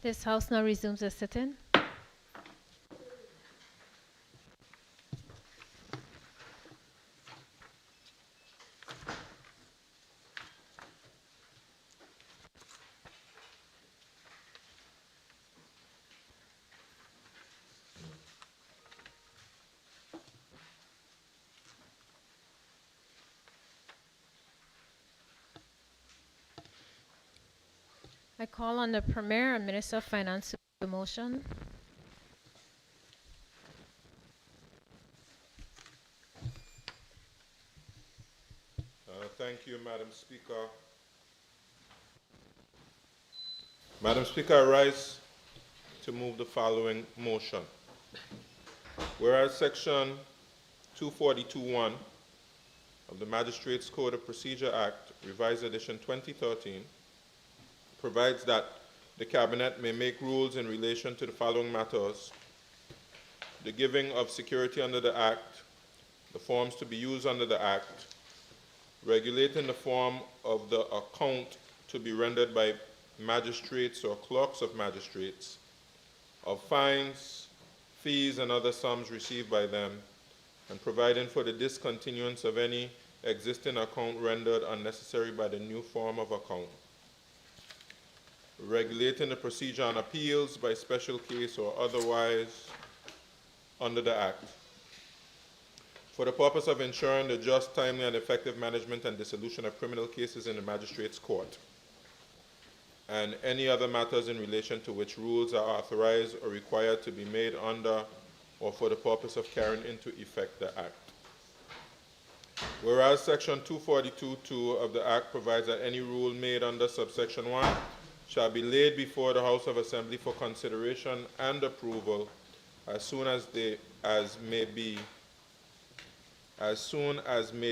This House now resumes its sitting. I call on the Premier and Minister of Finance to the motion. Thank you, Madam Speaker. Madam Speaker, I rise to move the following motion. Whereas Section 242(1) of the Magistrates Code of Procedure Act, Revised Edition 2013, provides that the Cabinet may make rules in relation to the following matters: the giving of security under the Act, the forms to be used under the Act, regulating the form of the account to be rendered by magistrates or clerks of magistrates, of fines, fees, and other sums received by them, and providing for the discontinuance of any existing account rendered unnecessary by the new form of account, regulating the procedure on appeals by special case or otherwise under the Act, for the purpose of ensuring the just, timely, and effective management and dissolution of criminal cases in the Magistrates' Court, and any other matters in relation to which rules are authorized or required to be made under or for the purpose of carrying into effect the Act. Whereas Section 242(2) of the Act provides that any rule made under subsection 1 shall be laid before the House of Assembly for consideration and approval as soon as may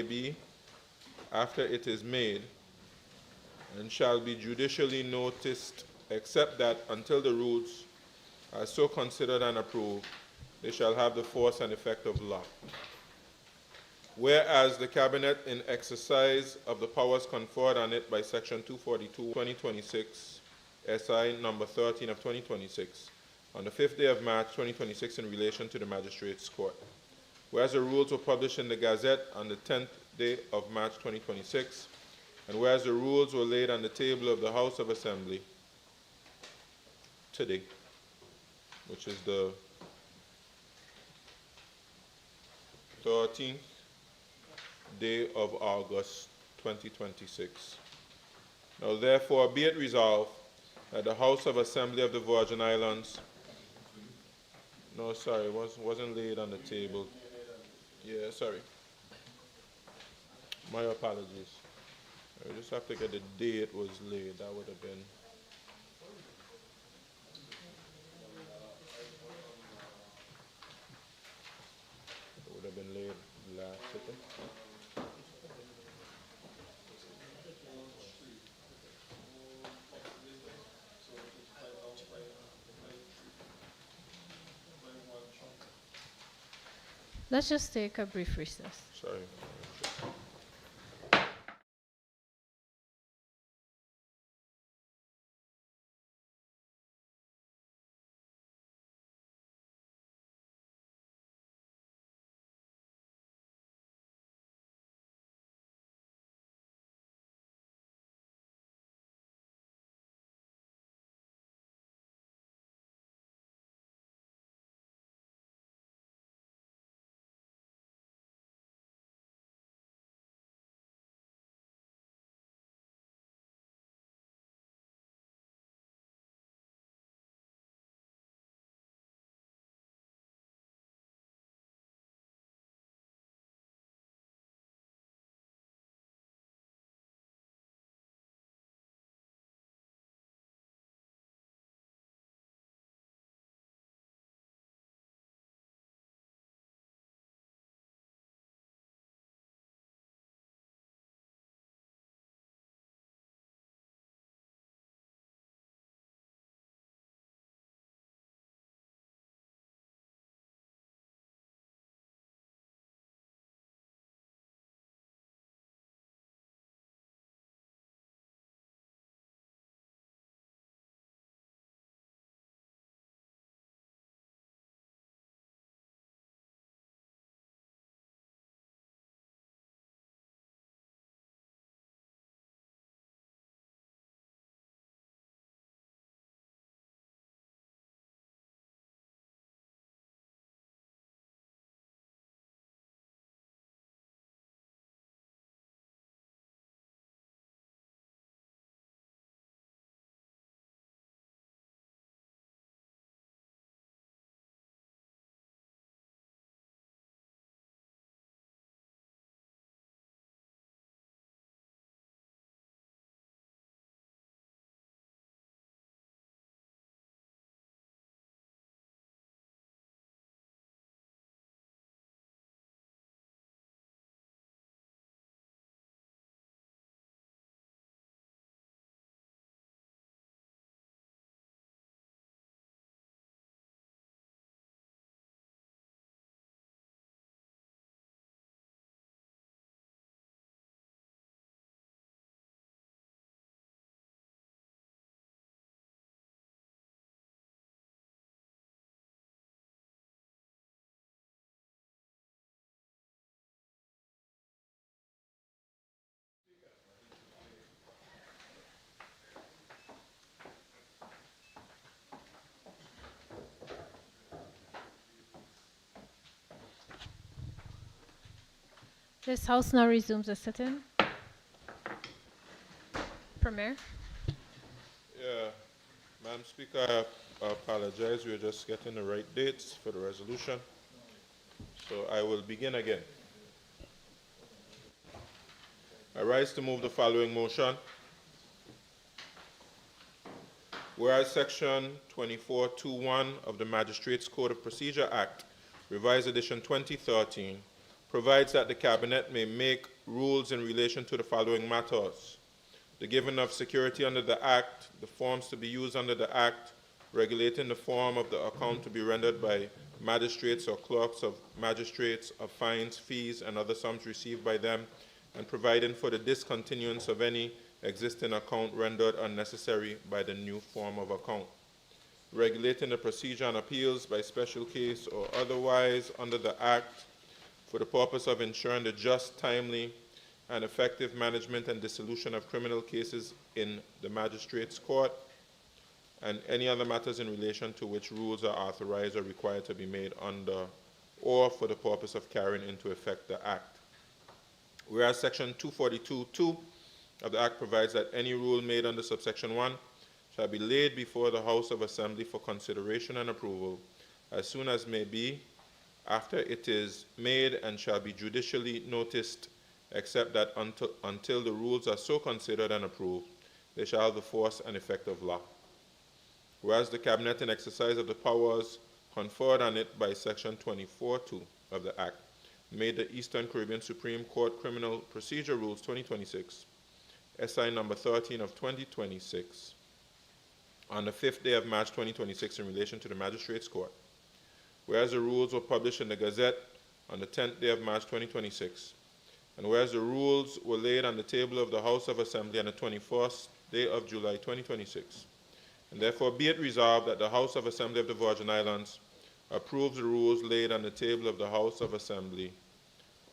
be after it is made, and shall be judicially noticed, except that until the rules are so considered and approved, they shall have the force and effect of law. Whereas the Cabinet, in exercise of the powers conferred on it by Section 242(2026), SI number 13 of 2026, on the 5th day of March 2026 in relation to the Magistrates' Court. Whereas the rules were published in the Gazette on the 10th day of March 2026, and whereas the rules were laid on the table of the House of Assembly today, which is the 13th day of August 2026. Now therefore be it resolved that the House of Assembly of the Virgin Islands, no, sorry, wasn't laid on the table. Yeah, sorry. My apologies. I just have to get the day it was laid. That would have been. It would have been laid last sitting. Let's just take a brief recess. Sorry. This House now resumes the sitting. Premier. Yeah, Madam Speaker, I apologize. We're just getting the right dates for the resolution. So I will begin again. I rise to move the following motion. Whereas Section 2421 of the Magistrates Code of Procedure Act, Revised Edition 2013, provides that the Cabinet may make rules in relation to the following matters: the giving of security under the Act, the forms to be used under the Act, regulating the form of the account to be rendered by magistrates or clerks of magistrates of fines, fees, and other sums received by them, and providing for the discontinuance of any existing account rendered unnecessary by the new form of account, regulating the procedure on appeals by special case or otherwise under the Act for the purpose of ensuring the just, timely, and effective management and dissolution of criminal cases in the Magistrates' Court, and any other matters in relation to which rules are authorized or required to be made under or for the purpose of carrying into effect the Act. Whereas Section 242(2) of the Act provides that any rule made under subsection 1 shall be laid before the House of Assembly for consideration and approval as soon as may be after it is made, and shall be judicially noticed, except that until the rules are so considered and approved, they shall have the force and effect of law. Whereas the Cabinet, in exercise of the powers conferred on it by Section 24(2) of the Act, made the Eastern Caribbean Supreme Court Criminal Procedure Rules 2026, SI number 13 of 2026, on the 5th day of March 2026 in relation to the Magistrates' Court. Whereas the rules were published in the Gazette on the 10th day of March 2026, and whereas the rules were laid on the table of the House of Assembly on the 21st day of July 2026, and therefore be it resolved that the House of Assembly of the Virgin Islands approves the rules laid on the table of the House of Assembly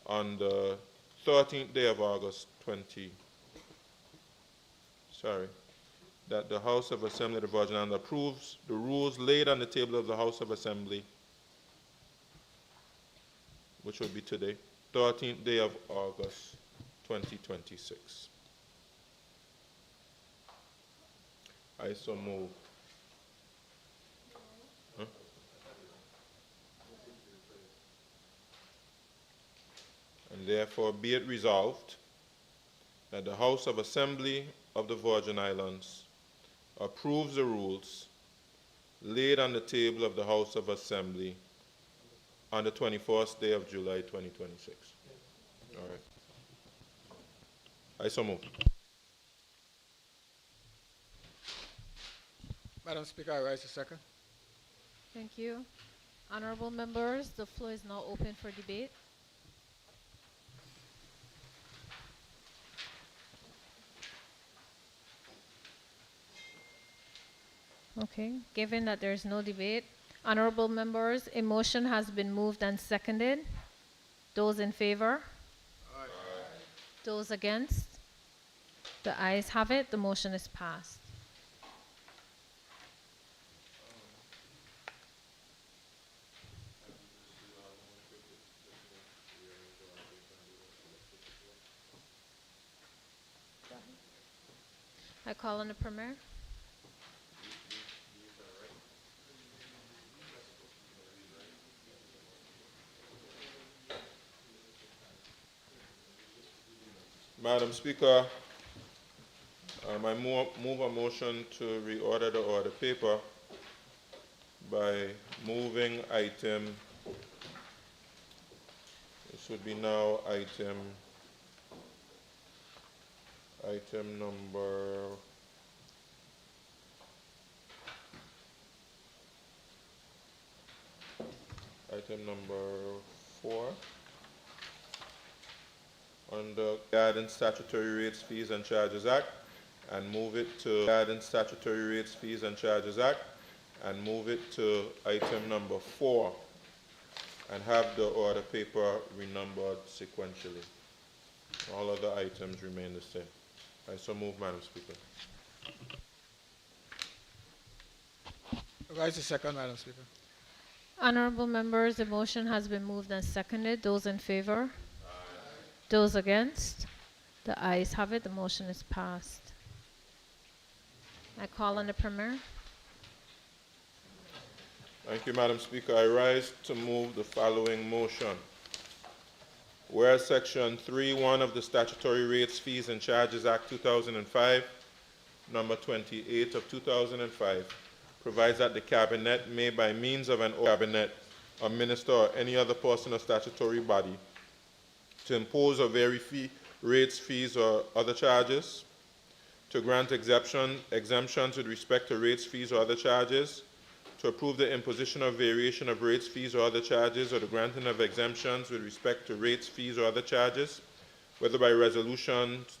on the 13th day of August that the House of Assembly of the Virgin Islands approves the rules laid on the table of the House of Assembly, which will be today, 13th day of August 2026. I so move. Huh? And therefore be it resolved that the House of Assembly of the Virgin Islands approves the rules laid on the table of the House of Assembly on the 21st day of July 2026. All right. I so move. Madam Speaker, I rise to second. Thank you. Honorable members, the floor is now open for debate. Okay, given that there is no debate, honorable members, a motion has been moved and seconded. Those in favor? Aye. Those against? The ayes have it. The motion is passed. I call on the Premier. Madam Speaker, I move a motion to reorder the order paper by moving item, this would be now item number 4 under Guidance Statutory Rates, Fees and Charges Act, and move it to Guidance Statutory Rates, Fees and Charges Act, and move it to item number 4, and have the order paper renumbered sequentially. All other items remain the same. I so move, Madam Speaker. I rise to second, Madam Speaker. Honorable members, the motion has been moved and seconded. Those in favor? Those against? The ayes have it. The motion is passed. I call on the Premier. Thank you, Madam Speaker. I rise to move the following motion. Whereas Section 3.1 of the Statutory Rates, Fees, and Charges Act 2005, number 28 of 2005, provides that the Cabinet may, by means of an Cabinet, a minister, or any other person or statutory body, to impose or vary rates, fees, or other charges, to grant exemptions with respect to rates, fees, or other charges, to approve the imposition or variation of rates, fees, or other charges, or the granting of exemptions with respect to rates, fees, or other charges, whether by resolutions,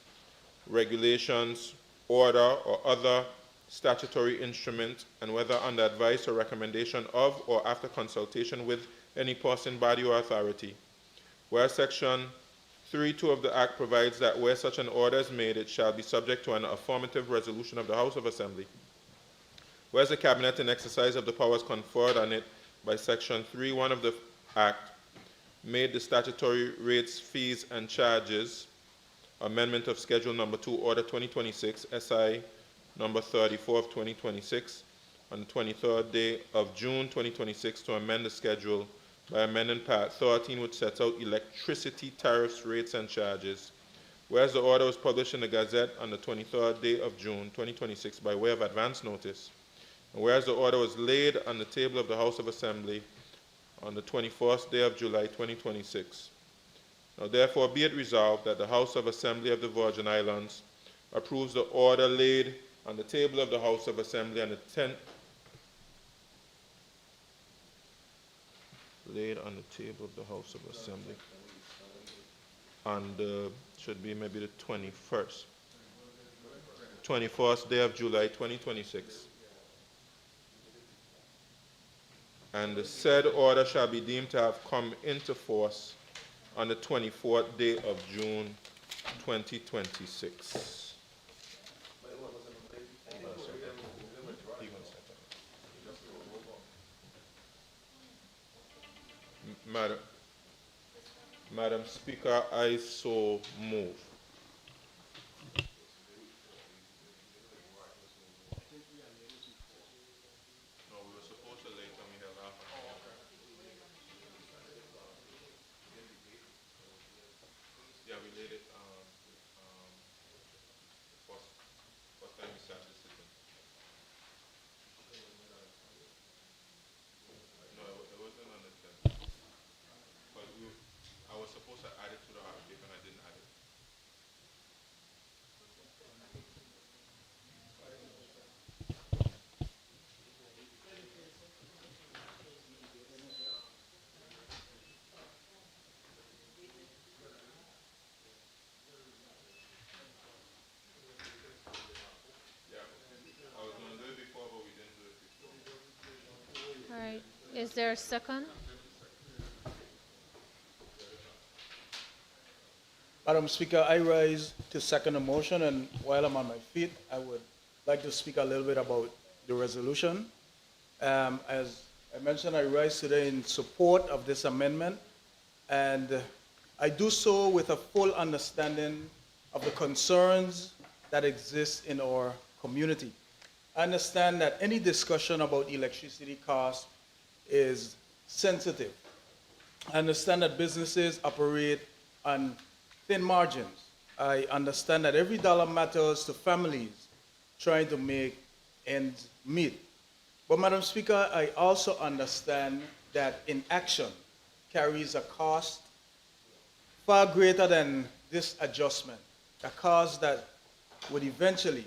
regulations, order, or other statutory instrument, and whether under advice or recommendation of or after consultation with any person, body, or authority. Where Section 3.2 of the Act provides that where such an order is made, it shall be subject to an affirmative resolution of the House of Assembly. Whereas the Cabinet, in exercise of the powers conferred on it by Section 3.1 of the Act, made the statutory rates, fees, and charges amendment of Schedule Number 2, Order 2026, SI Number 34 of 2026, on the 23rd day of June 2026 to amend the schedule by amending Part 13, which sets out electricity tariffs, rates, and charges. Whereas the order was published in the Gazette on the 23rd day of June 2026 by way of advance notice, and whereas the order was laid on the table of the House of Assembly on the 21st day of July 2026. Now therefore be it resolved that the House of Assembly of the Virgin Islands approves the order laid on the table of the House of Assembly on the 10th laid on the table of the House of Assembly on the, should be maybe the 21st day of July 2026. And the said order shall be deemed to have come into force on the 24th day of June 2026. Madam Speaker, I so move. No, we were supposed to late and we held off on it. Yeah, we laid it first time we started sitting. No, it wasn't on the 10th. But I was supposed to add it to the application and I didn't add it. Yeah, I was going to do it before, but we didn't do it before. All right. Is there a second? Madam Speaker, I rise to second the motion, and while I'm on my feet, I would like to speak a little bit about the resolution. As I mentioned, I rise today in support of this amendment, and I do so with a full understanding of the concerns that exist in our community. I understand that any discussion about electricity costs is sensitive. I understand that businesses operate on thin margins. I understand that every dollar matters to families trying to make ends meet. But Madam Speaker, I also understand that inaction carries a cost far greater than this adjustment, a cost that would eventually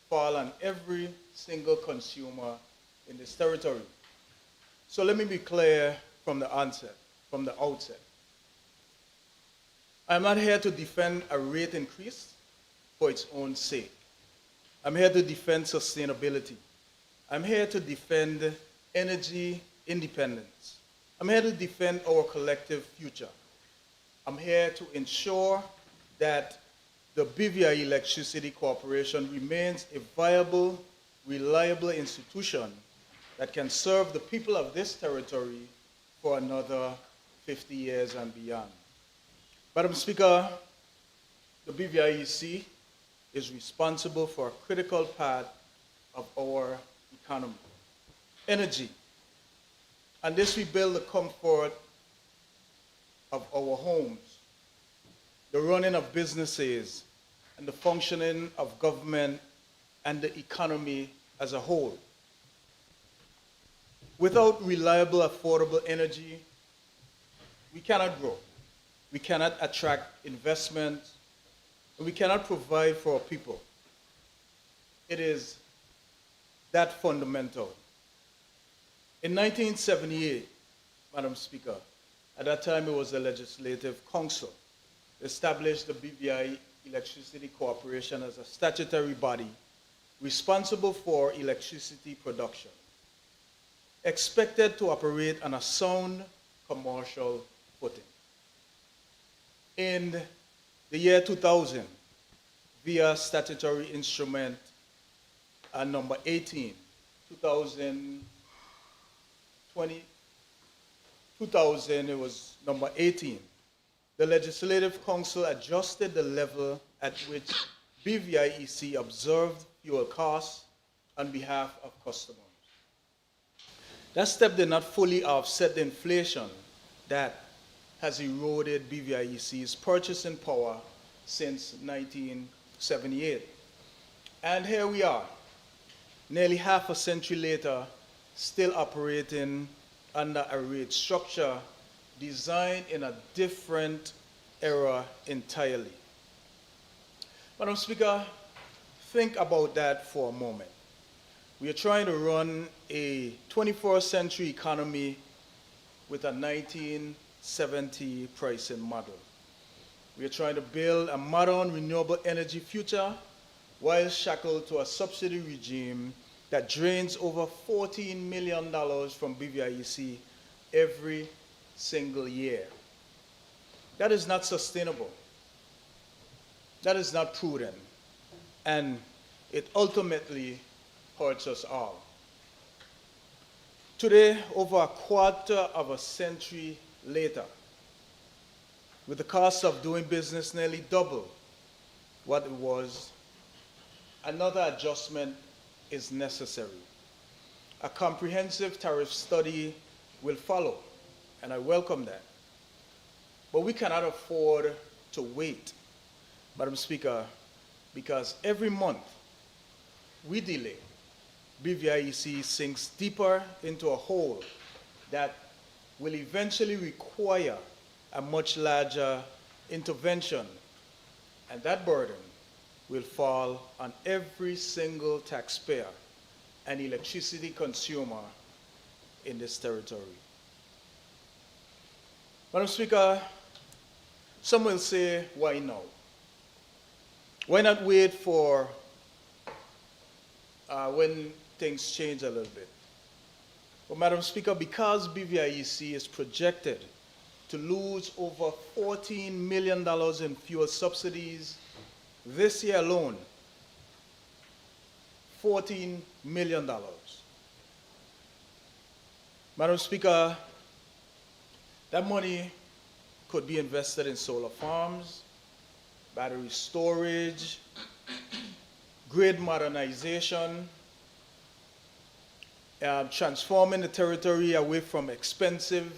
fall on every single consumer in this territory. So let me be clear from the outset. I'm not here to defend a rate increase for its own sake. I'm here to defend sustainability. I'm here to defend energy independence. I'm here to defend our collective future. I'm here to ensure that the Bivia Electricity Corporation remains a viable, reliable institution that can serve the people of this territory for another 50 years and beyond. Madam Speaker, the BVIEC is responsible for a critical part of our economy, energy. And this we build the comfort of our homes, the running of businesses, and the functioning of government and the economy as a whole. Without reliable, affordable energy, we cannot grow. We cannot attract investment, and we cannot provide for our people. It is that fundamental. In 1978, Madam Speaker, at that time it was the Legislative Council, established the BVI Electricity Corporation as a statutory body responsible for electricity production, expected to operate on a sound commercial footing. In the year 2000, via statutory instrument number 18, 2000, it was number 18, the Legislative Council adjusted the level at which BVIEC observed fuel costs on behalf of customers. That step did not fully offset the inflation that has eroded BVIEC's purchasing power since 1978. And here we are, nearly half a century later, still operating under a rate structure designed in a different era entirely. Madam Speaker, think about that for a moment. We are trying to run a 21st century economy with a 1970 pricing model. We are trying to build a modern renewable energy future while shackled to a subsidy regime that drains over $14 million from BVIEC every single year. That is not sustainable. That is not prudent. And it ultimately hurts us all. Today, over a quarter of a century later, with the cost of doing business nearly double what it was, another adjustment is necessary. A comprehensive tariff study will follow, and I welcome that. But we cannot afford to wait, Madam Speaker, because every month we delay, BVIEC sinks deeper into a hole that will eventually require a much larger intervention, and that burden will fall on every single taxpayer and electricity consumer in this territory. Madam Speaker, some will say, why now? Why not wait for when things change a little bit? Well, Madam Speaker, because BVIEC is projected to lose over $14 million in fuel subsidies this year alone, $14 million. Madam Speaker, that money could be invested in solar farms, battery storage, grid modernization, transforming the territory away from expensive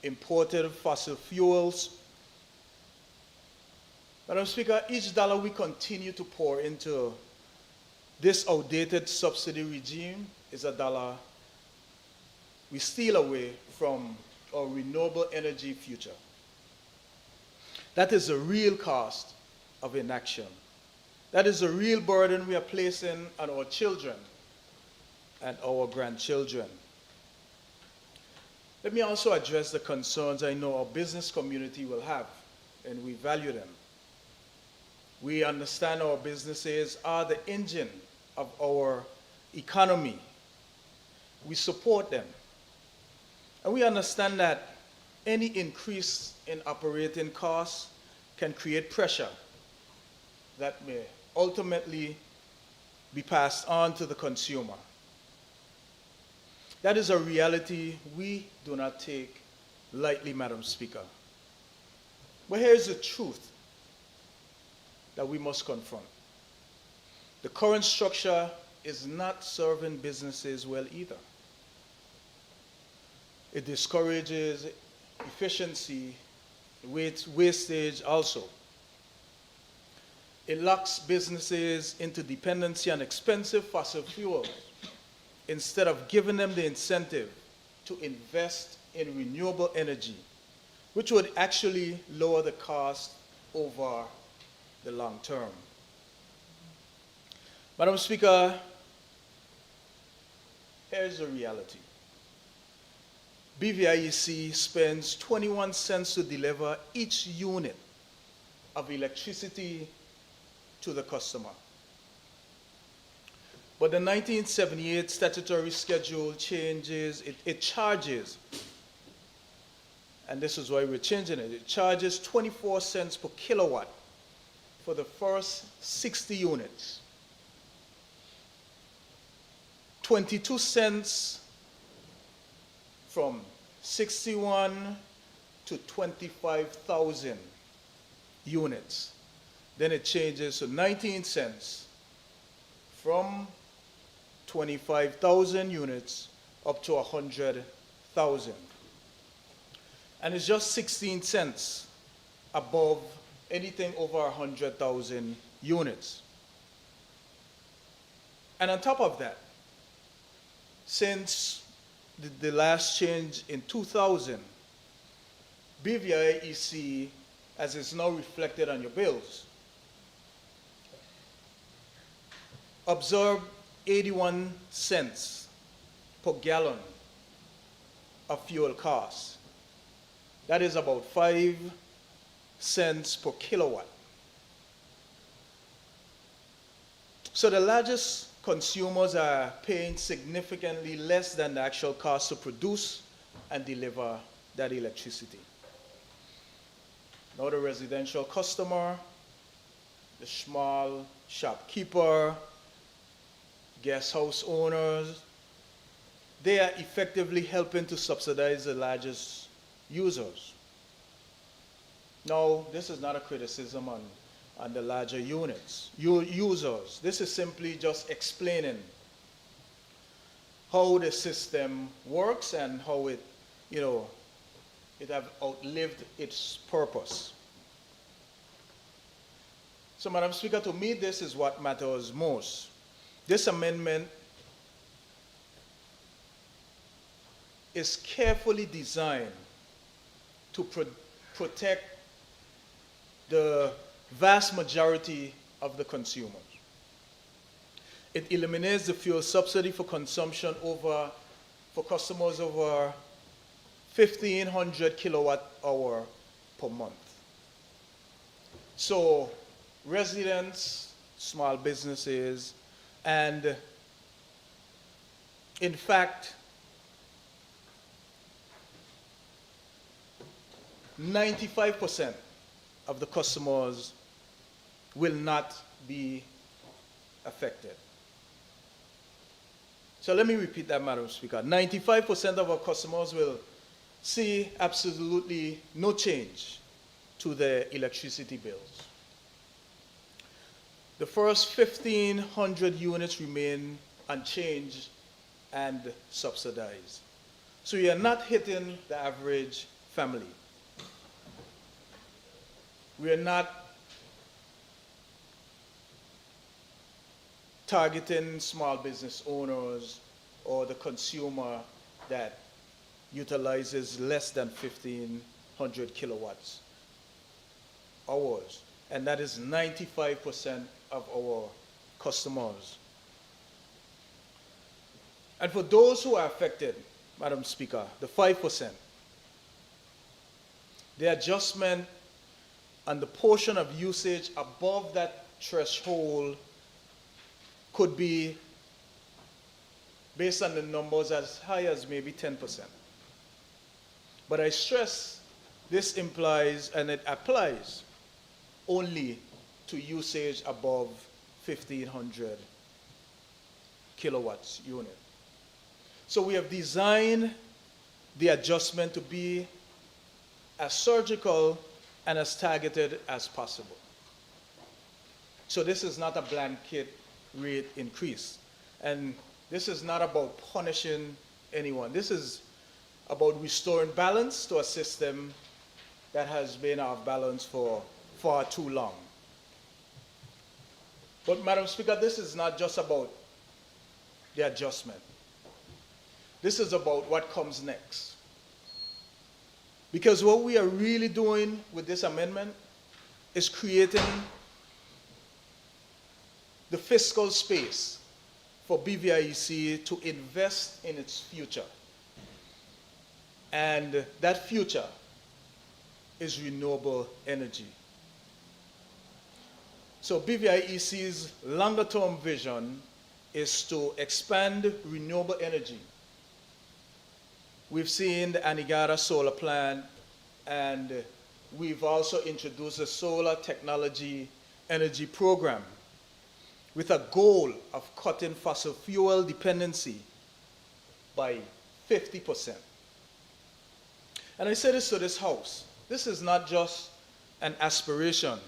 imported fossil fuels. Madam Speaker, each dollar we continue to pour into this outdated subsidy regime is a dollar we steal away from our renewable energy future. That is the real cost of inaction. That is the real burden we are placing on our children and our grandchildren. Let me also address the concerns I know our business community will have, and we value them. We understand our businesses are the engine of our economy. We support them. And we understand that any increase in operating costs can create pressure that may ultimately be passed on to the consumer. That is a reality we do not take lightly, Madam Speaker. But here's the truth that we must confront. The current structure is not serving businesses well either. It discourages efficiency, wastage also. It locks businesses into dependency on expensive fossil fuels instead of giving them the incentive to invest in renewable energy, which would actually lower the cost over the long term. Madam Speaker, here's the reality. BVIEC spends 21 cents to deliver each unit of electricity to the customer. But the 1978 statutory schedule changes, it charges, and this is why we're changing it, it charges 24 cents per kilowatt for the first 60 units, 22 cents from 61 to 25,000 units. Then it changes to 19 cents from 25,000 units up to 100,000. And it's just 16 cents above anything over 100,000 units. And on top of that, since the last change in 2000, BVIEC, as it's now reflected on your bills, absorbed 81 cents per gallon of fuel costs. That is about 5 cents per kilowatt. So the largest consumers are paying significantly less than the actual cost to produce and deliver that electricity. Now the residential customer, the small shopkeeper, guest house owners, they are effectively helping to subsidize the largest users. Now, this is not a criticism on the larger units, users. This is simply just explaining how the system works and how it, it have outlived its purpose. So, Madam Speaker, to me, this is what matters most. This amendment is carefully designed to protect the vast majority of the consumers. It eliminates the fuel subsidy for consumption for customers over 1,500 kilowatt hour per month. So residents, small businesses, and in fact, 95% of the customers will not be affected. So let me repeat that, Madam Speaker. 95% of our customers will see absolutely no change to their electricity bills. The first 1,500 units remain unchanged and subsidized. So you are not hitting the average family. We are not targeting small business owners or the consumer that utilizes less than 1,500 kilowatts hours. And that is 95% of our customers. And for those who are affected, Madam Speaker, the 5%, the adjustment and the portion of usage above that threshold could be, based on the numbers, as high as maybe 10%. But I stress this implies and it applies only to usage above 1,500 kilowatts unit. So we have designed the adjustment to be as surgical and as targeted as possible. So this is not a blanket rate increase. And this is not about punishing anyone. This is about restoring balance to a system that has been out of balance for far too long. But Madam Speaker, this is not just about the adjustment. This is about what comes next. Because what we are really doing with this amendment is creating the fiscal space for BVIEC to invest in its future. And that future is renewable energy. So BVIEC's longer-term vision is to expand renewable energy. We've seen the Anegada solar plant, and we've also introduced a solar technology energy program with a goal of cutting fossil fuel dependency by 50%. And I say this to this House. This is not just an aspiration.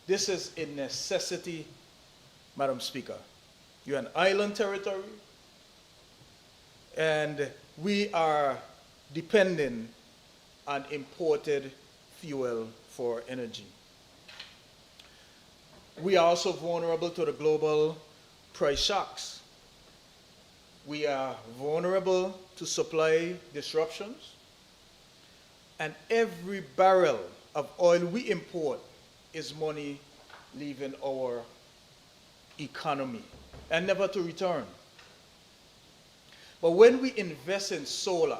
This is a necessity, Madam Speaker. You're an island territory, and we are dependent on imported fuel for energy. We are also vulnerable to the global price shocks. We are vulnerable to supply disruptions. And every barrel of oil we import is money leaving our economy and never to return. But when we invest in solar,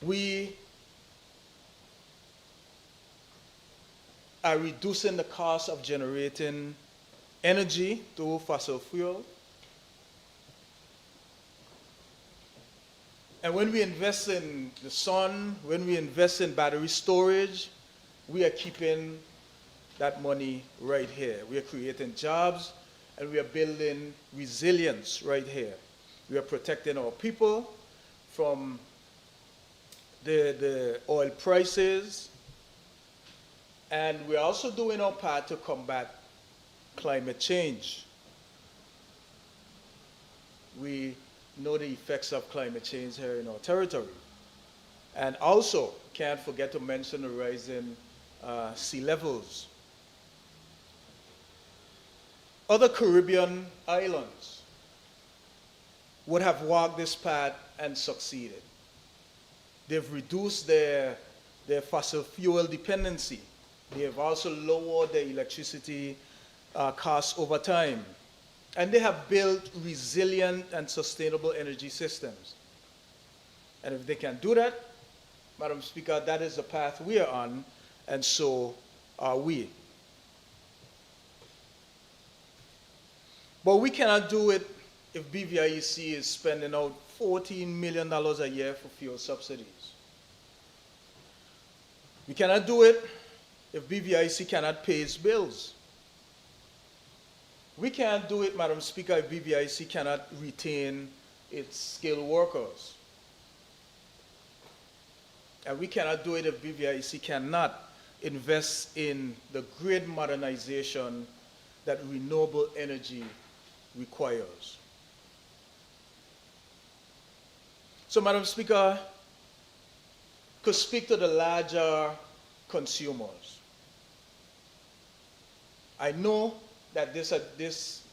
we are reducing the cost of generating energy through fossil fuel. And when we invest in the sun, when we invest in battery storage, we are keeping that money right here. We are creating jobs, and we are building resilience right here. We are protecting our people from the oil prices, and we're also doing our part to combat climate change. We know the effects of climate change here in our territory. And also, can't forget to mention the rising sea levels. Other Caribbean islands would have walked this path and succeeded. They've reduced their fossil fuel dependency. They have also lowered their electricity costs over time. And they have built resilient and sustainable energy systems. And if they can do that, Madam Speaker, that is the path we are on, and so are we. But we cannot do it if BVIEC is spending out $14 million a year for fuel subsidies. We cannot do it if BVIEC cannot pay its bills. We can't do it, Madam Speaker, if BVIEC cannot retain its skilled workers. And we cannot do it if BVIEC cannot invest in the grid modernization that renewable energy requires. So, Madam Speaker, could speak to the larger consumers. I know that this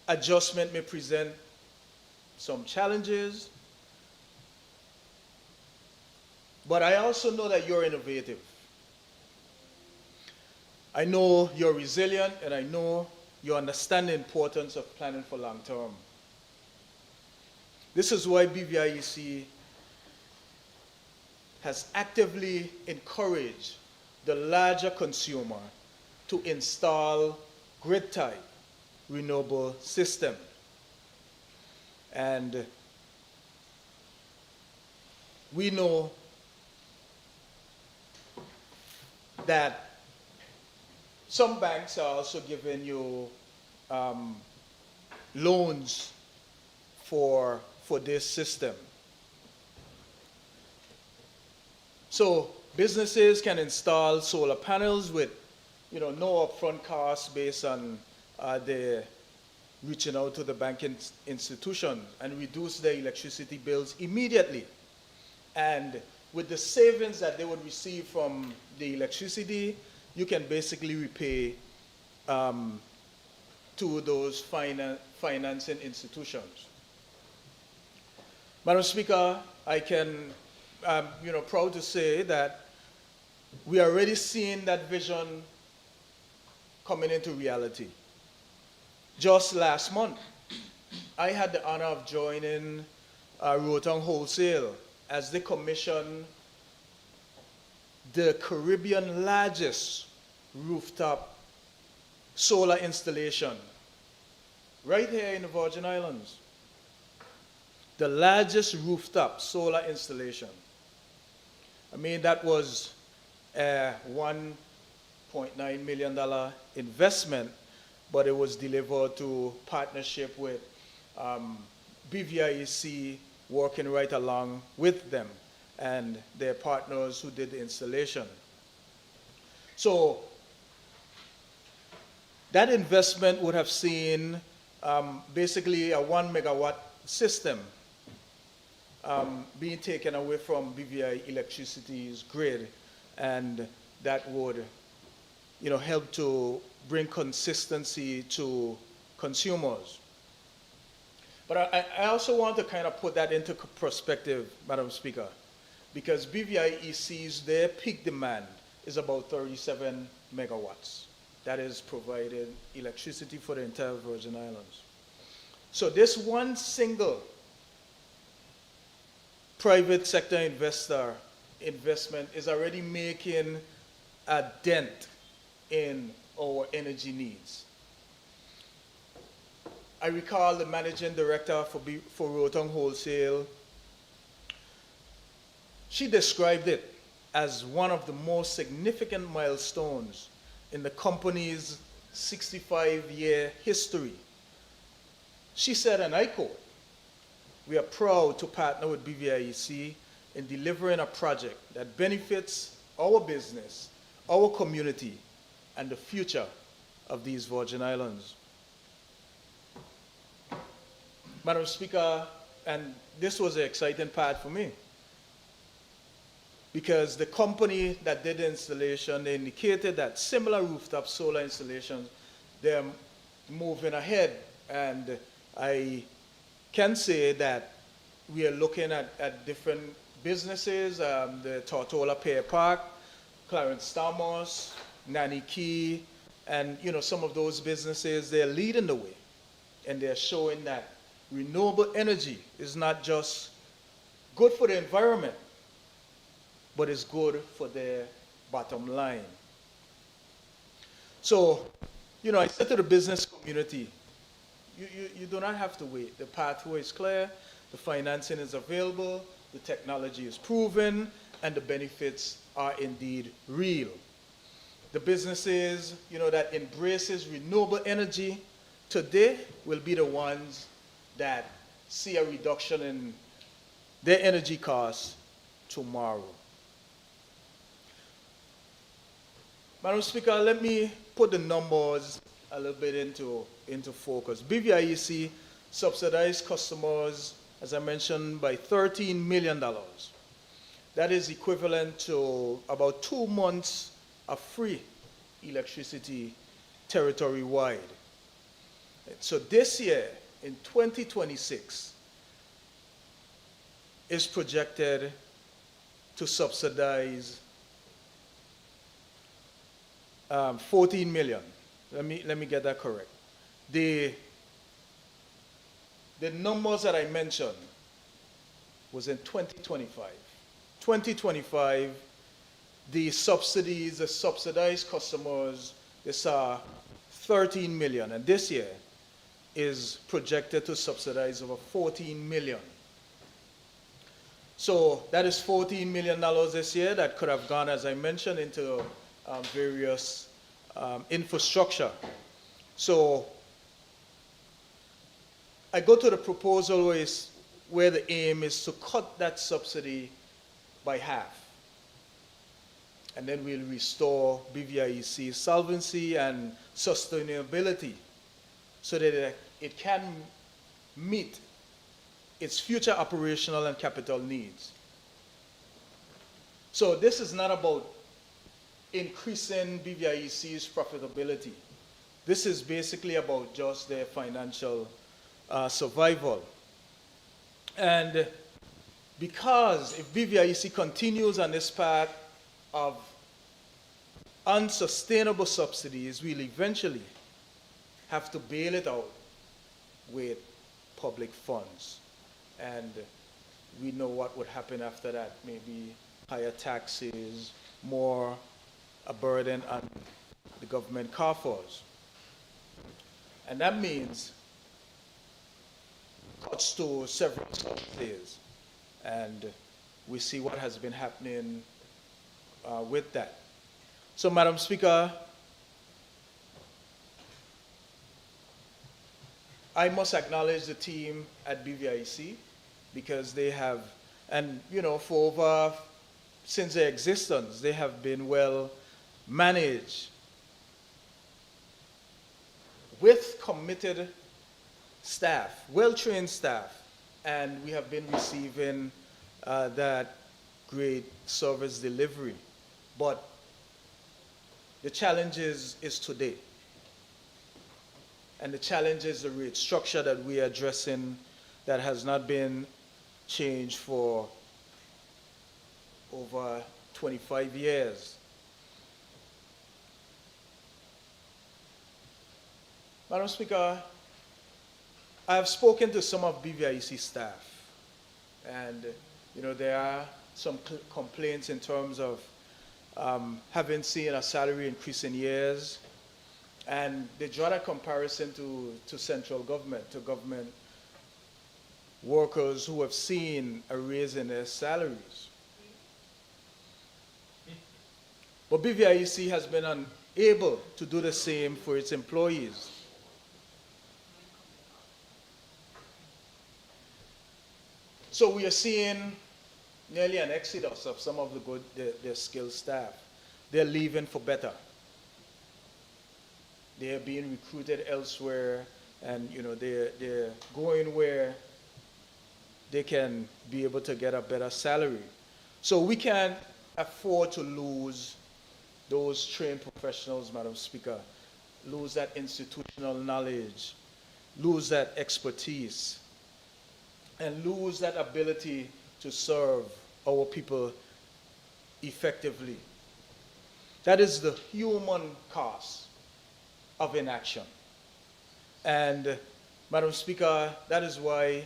adjustment may present some challenges, but I also know that you're innovative. I know you're resilient, and I know you understand the importance of planning for long term. This is why BVIEC has actively encouraged the larger consumer to install grid-type renewable system. And we know that some banks are also giving you loans for this system. So businesses can install solar panels with, no upfront costs based on their reaching out to the banking institution and reduce their electricity bills immediately. And with the savings that they would receive from the electricity, you can basically repay to those financing institutions. Madam Speaker, I'm proud to say that we are already seeing that vision coming into reality. Just last month, I had the honor of joining Rotom Wholesale as they commissioned the Caribbean largest rooftop solar installation right here in the Virgin Islands. The largest rooftop solar installation. I mean, that was a $1.9 million investment, but it was delivered to partnership with BVIEC, working right along with them and their partners who did the installation. So that investment would have seen basically a 1 megawatt system being taken away from BVI Electricity's grid, and that would help to bring consistency to consumers. But I also want to kind of put that into perspective, Madam Speaker, because BVIEC's, their peak demand is about 37 megawatts. That is provided electricity for the entire Virgin Islands. So this one single private sector investment is already making a dent in our energy needs. I recall the managing director for Rotom Wholesale. She described it as one of the most significant milestones in the company's 65-year history. She said, and I quote, "We are proud to partner with BVIEC in delivering a project that benefits our business, our community, and the future of these Virgin Islands." Madam Speaker, and this was an exciting part for me, because the company that did the installation, they indicated that similar rooftop solar installations, they're moving ahead. And I can say that we are looking at different businesses, the Tortola Pear Park, Clarence Thomas, Nanny Key, and some of those businesses, they're leading the way. And they're showing that renewable energy is not just good for the environment, but it's good for their bottom line. So, I said to the business community, you do not have to wait. The pathway is clear, the financing is available, the technology is proven, and the benefits are indeed real. The businesses, that embraces renewable energy today will be the ones that see a reduction in their energy costs tomorrow. Madam Speaker, let me put the numbers a little bit into focus. BVIEC subsidized customers, as I mentioned, by $13 million. That is equivalent to about 2 months of free electricity territory-wide. So this year, in 2026, is projected to subsidize 14 million. Let me get that correct. The numbers that I mentioned was in 2025. 2025, the subsidies, the subsidized customers, they saw 13 million, and this year is projected to subsidize over 14 million. So that is $14 million this year that could have gone, as I mentioned, into various infrastructure. So I go to the proposal where the aim is to cut that subsidy by half. and then we'll restore BVIEC's solvency and sustainability so that it can meet its future operational and capital needs. So this is not about increasing BVIEC's profitability. This is basically about just their financial survival. And because if BVIEC continues on this path of unsustainable subsidies, we'll eventually have to bail it out with public funds. And we know what would happen after that, maybe higher taxes, more a burden on the government coffers. And that means cuts to several subsidies. And we see what has been happening with that. So, Madam Speaker, I must acknowledge the team at BVIC because they have, and since their existence, they have been well managed with committed staff, well-trained staff, and we have been receiving that great service delivery. But the challenge is today. And the challenge is the rate structure that we are addressing that has not been changed for over 25 years. Madam Speaker, I have spoken to some of BVIC staff, and there are some complaints in terms of having seen a salary increase in years, and they draw that comparison to central government, to government workers who have seen a raise in their salaries. But BVIC has been unable to do the same for its employees. So we are seeing nearly an exodus of some of their skilled staff. They're leaving for better. They are being recruited elsewhere, and they're going where they can be able to get a better salary. So we can't afford to lose those trained professionals, Madam Speaker, lose that institutional knowledge, lose that expertise, and lose that ability to serve our people effectively. That is the human cost of inaction. And, Madam Speaker, that is why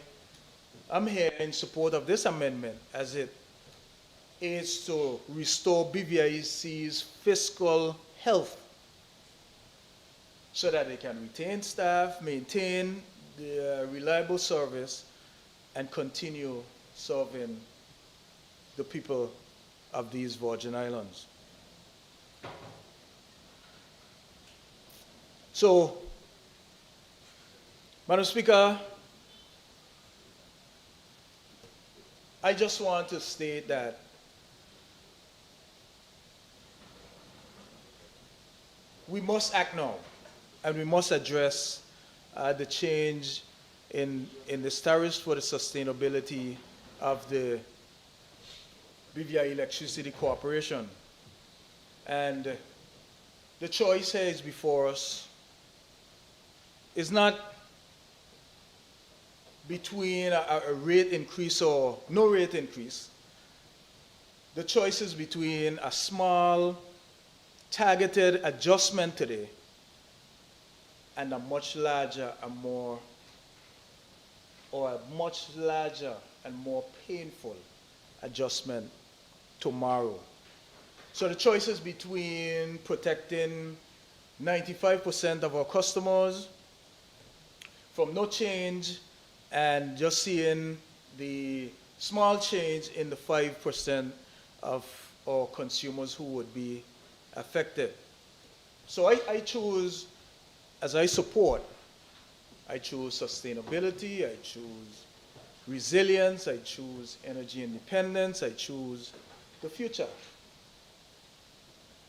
I'm here in support of this amendment, as it is to restore BVIC's fiscal health so that they can retain staff, maintain the reliable service, and continue serving the people of these Virgin Islands. So, Madam Speaker, I just want to state that we must act now, and we must address the change in the tariffs for the sustainability of the BVI Electricity Corporation. And the choice here is before us is not between a rate increase or no rate increase. The choice is between a small, targeted adjustment today and a much larger and more painful adjustment tomorrow. So the choice is between protecting 95% of our customers from no change and just seeing the small change in the 5% of our consumers who would be affected. So I choose, as I support, I choose sustainability, I choose resilience, I choose energy independence, I choose the future.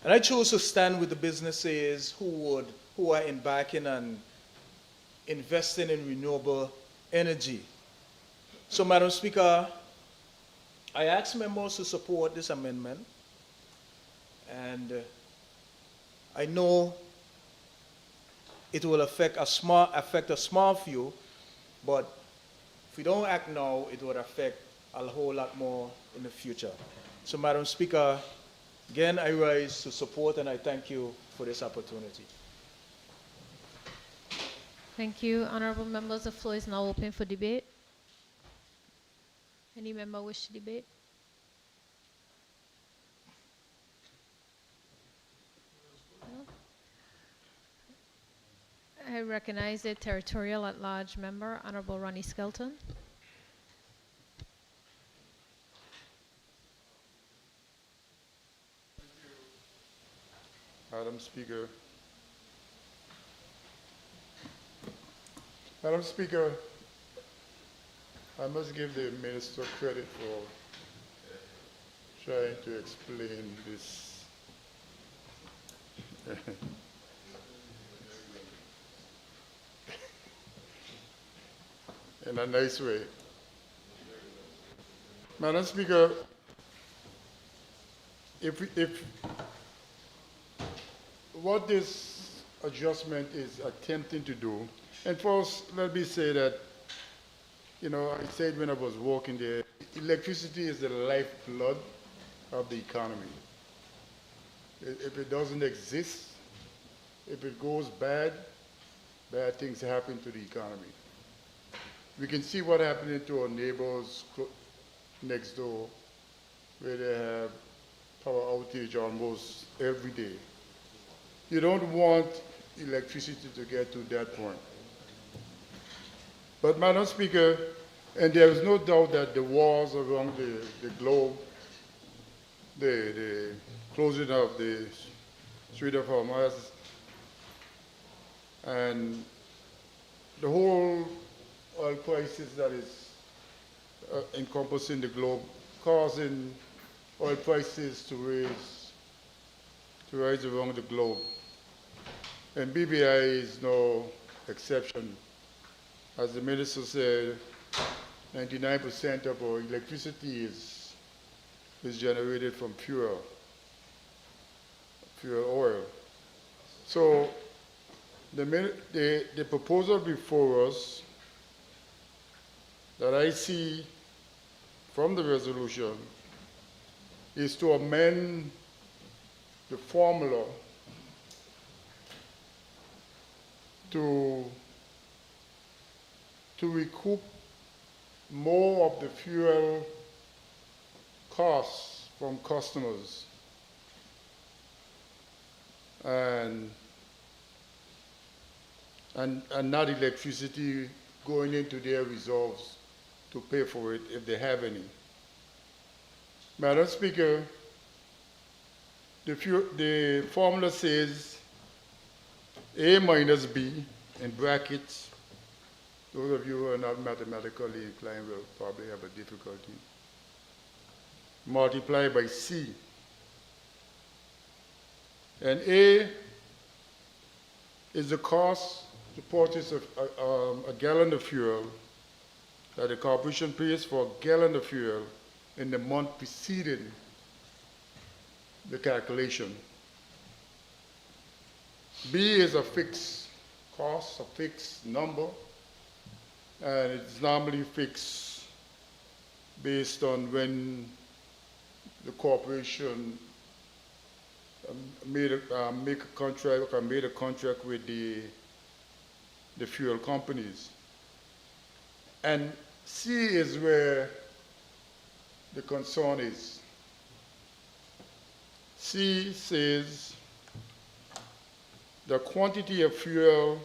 And I chose to stand with the businesses who are embarking on investing in renewable energy. So, Madam Speaker, I ask members to support this amendment, and I know it will affect a small few, but if we don't act now, it will affect a whole lot more in the future. So, Madam Speaker, again, I rise to support, and I thank you for this opportunity. Thank you, honorable members. The floor is now open for debate. Any member wish to debate? No? I recognize the territorial at-large member, Honorable Ronnie Skelton. Madam Speaker. Madam Speaker, I must give the Minister credit for trying to explain this. In a nice way. Madam Speaker, if what this adjustment is attempting to do, and first let me say that, you know, I said when I was walking there, electricity is the lifeblood of the economy. If it doesn't exist, if it goes bad, bad things happen to the economy. We can see what happening to our neighbors next door, where they have power outage almost every day. You don't want electricity to get to that point. But Madam Speaker, and there is no doubt that the wars around the globe, the closing of the Strait of Hormuz, and the whole oil crisis that is encompassing the globe, causing oil prices to rise around the globe. And BBI is no exception. As the minister said, 99% of our electricity is generated from fuel oil. So the proposal before us that I see from the resolution is to amend the formula to recoup more of the fuel costs from customers and not electricity going into their reserves to pay for it if they have any. Madam Speaker, the formula says A minus B in brackets. Those of you who are not mathematically inclined will probably have a difficulty. Multiplied by C. And A is the cost to purchase a gallon of fuel that the corporation pays for a gallon of fuel in the month preceding the calculation. B is a fixed cost, a fixed number, and it's normally fixed based on when the corporation made a contract with the fuel companies. And C is where the concern is. C says the quantity of fuel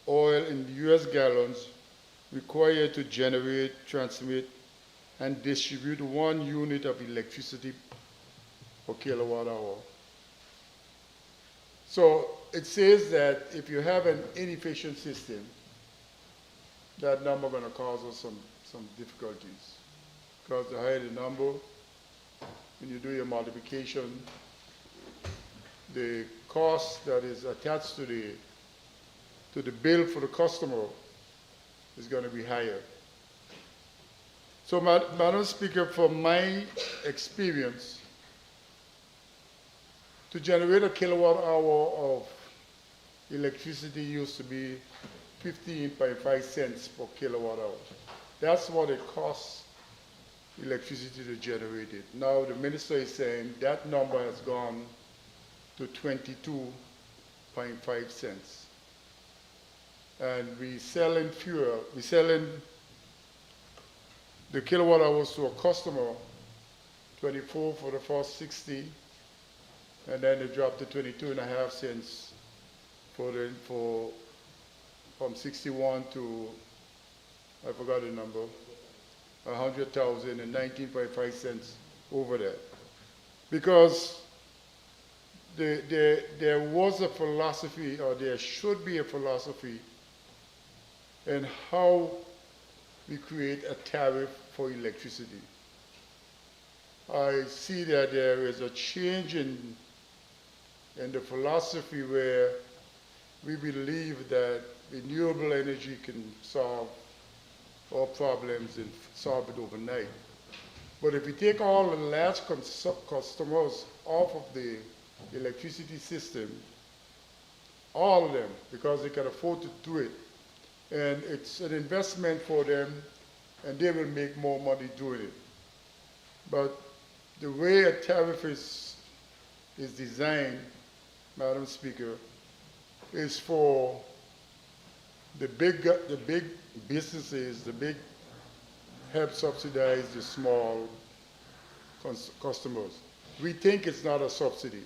oil in US gallons required to generate, transmit, and distribute 1 unit of electricity per kilowatt hour. So it says that if you have an inefficient system, that number is going to cause us some difficulties. Because the higher the number, when you do your multiplication, the cost that is attached to the bill for the customer is going to be higher. So, Madam Speaker, from my experience, to generate a kilowatt hour of electricity used to be 15.5 cents per kilowatt hour. That's what it costs electricity to generate it. Now the minister is saying that number has gone to 22.5 cents. And we selling the kilowatt hours to a customer, 24 for the first 60, and then it dropped to 22.5 cents from 61 to, I forgot the number, 100,000 and 19.5 cents over that. Because there was a philosophy, or there should be a philosophy, in how we create a tariff for electricity. I see that there is a change in the philosophy where we believe that renewable energy can solve all problems and solve it overnight. But if we take all the large customers off of the electricity system, all of them, because they can afford to do it, and it's an investment for them, and they will make more money doing it. But the way a tariff is designed, Madam Speaker, is for the big businesses, the big help subsidize the small customers. We think it's not a subsidy,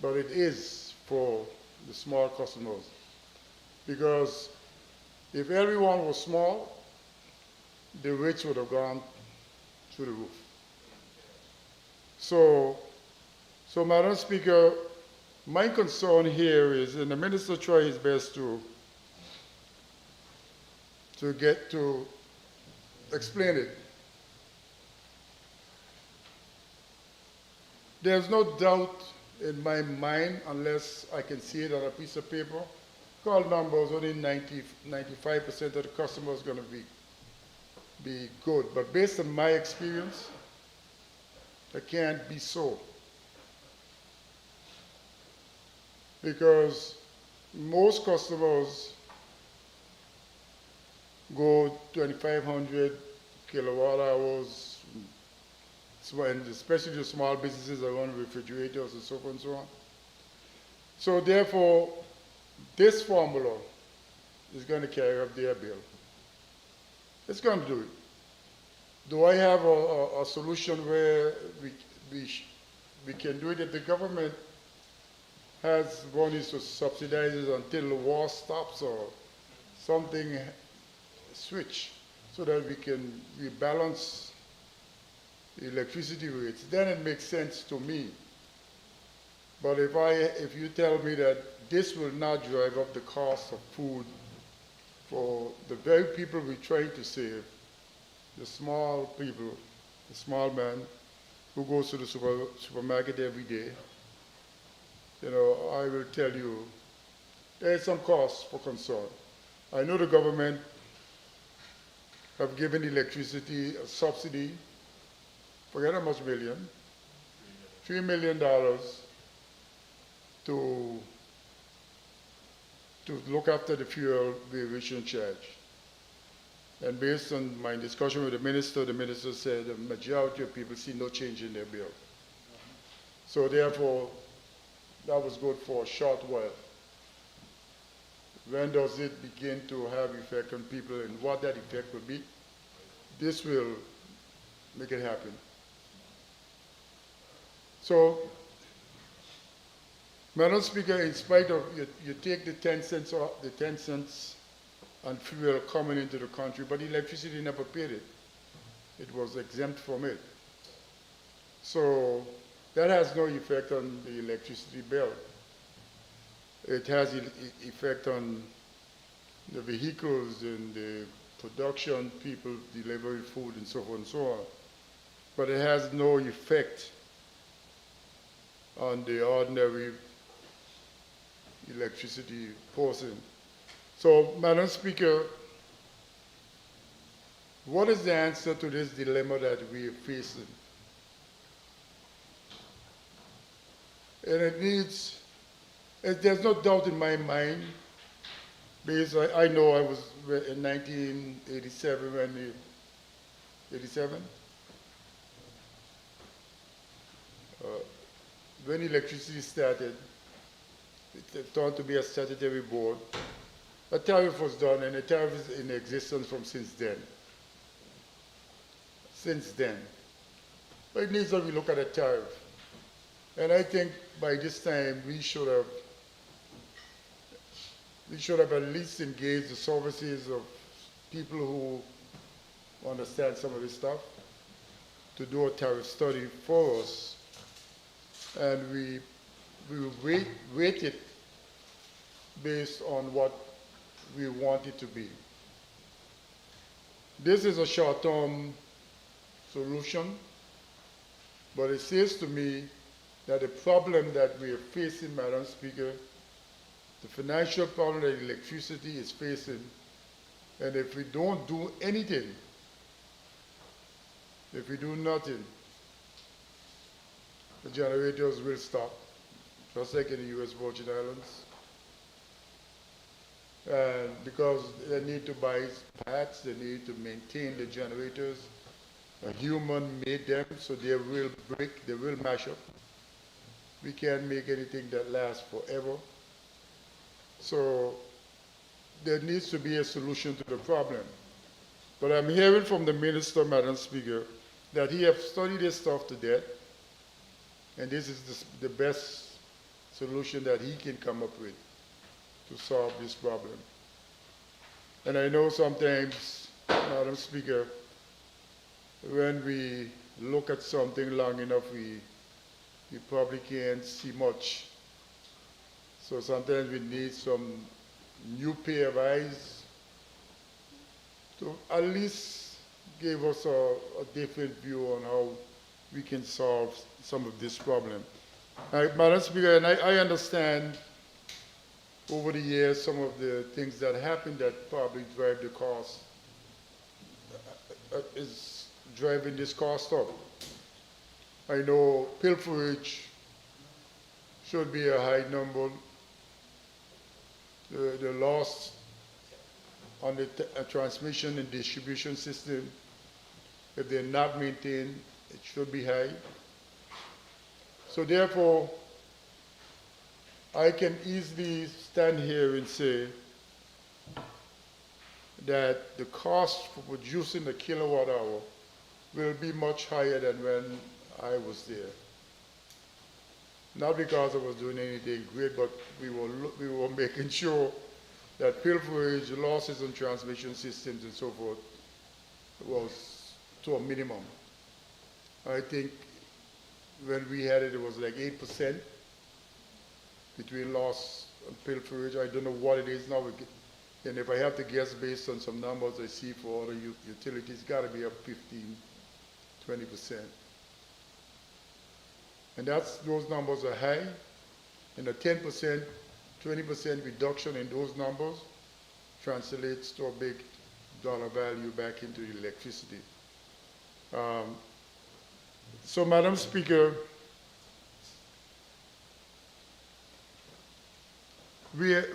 but it is for the small customers. Because if everyone was small, the rates would have gone through the roof. So Madam Speaker, my concern here is, and the minister tried his best to explain it. There's no doubt in my mind, unless I can see it on a piece of paper, call numbers, only 95% of the customers are going to be good. But based on my experience, it can't be so. Because most customers go 2,500 kilowatt hours, and especially the small businesses that run refrigerators and so forth and so on. So therefore, this formula is going to carry up their bill. It's going to do it. Do I have a solution where we can do it? If the government has money to subsidize it until the war stops or something, switch so that we can rebalance the electricity rates, then it makes sense to me. But if you tell me that this will not drive up the cost of food for the very people we're trying to save, the small people, the small man who goes to the supermarket every day, I will tell you, there's some cost for concern. I know the government have given electricity a subsidy, forget how much million, $3 million to look after the fuel variation charge. And based on my discussion with the minister said the majority of people see no change in their bill. So therefore, that was good for a short while. When does it begin to have effect on people and what that effect will be? This will make it happen. So, Madam Speaker, in spite of, you take the 10 cents off, the 10 cents on fuel coming into the country, but electricity never paid it. It was exempt from it. So that has no effect on the electricity bill. It has effect on the vehicles and the production, people delivering food and so forth and so on. But it has no effect on the ordinary electricity person. So, Madam Speaker, what is the answer to this dilemma that we are facing? And it needs, there's no doubt in my mind, because I know I was in 1987 when electricity started, it turned to be a statutory board. A tariff was done, and a tariff is in existence from since then. But it needs to be look at a tariff. And I think by this time we should have at least engaged the services of people who understand some of this stuff to do a tariff study for us. And we rate it based on what we want it to be. This is a short-term solution, but it says to me that the problem that we are facing, Madam Speaker, the financial problem that electricity is facing, and if we don't do anything, if we do nothing, the generators will stop, just like in the U.S. Virgin Islands. And because they need to buy parts, they need to maintain the generators. A human made them, so they will break, they will mash up. We can't make anything that lasts forever. So there needs to be a solution to the problem. But I'm hearing from the minister, Madam Speaker, that he has studied this stuff to death, and this is the best solution that he can come up with to solve this problem. And I know sometimes, Madam Speaker, when we look at something long enough, we probably can't see much. So sometimes we need some new pair of eyes to at least give us a different view on how we can solve some of this problem. Madam Speaker, and I understand over the years some of the things that happen that probably drive the cost, is driving this cost up. I know pilferage should be a high number. The loss on the transmission and distribution system, if they're not maintained, it should be high. So therefore, I can easily stand here and say that the cost for producing a kilowatt hour will be much higher than when I was there. Not because I was doing anything great, but we were making sure that pilferage, losses on transmission systems and so forth was to a minimum. I think when we had it, it was like 8% between loss and pilferage. I don't know what it is now. And if I have to guess based on some numbers I see for other utilities, it's got to be up 15, 20%. And those numbers are high. And a 10%, 20% reduction in those numbers translates to a big dollar value back into electricity. So, Madam Speaker, the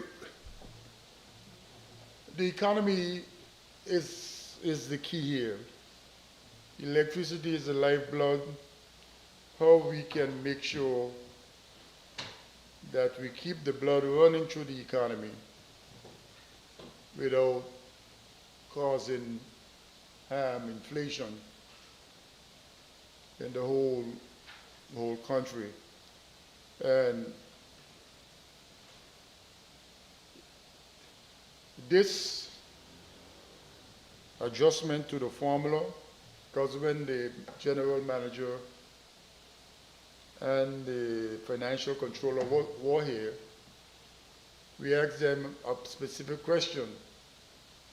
economy is the key here. Electricity is the lifeblood. How we can make sure that we keep the blood running through the economy without causing harm, inflation in the whole country. And this adjustment to the formula, because when the general manager and the financial controller were here, we asked them a specific question.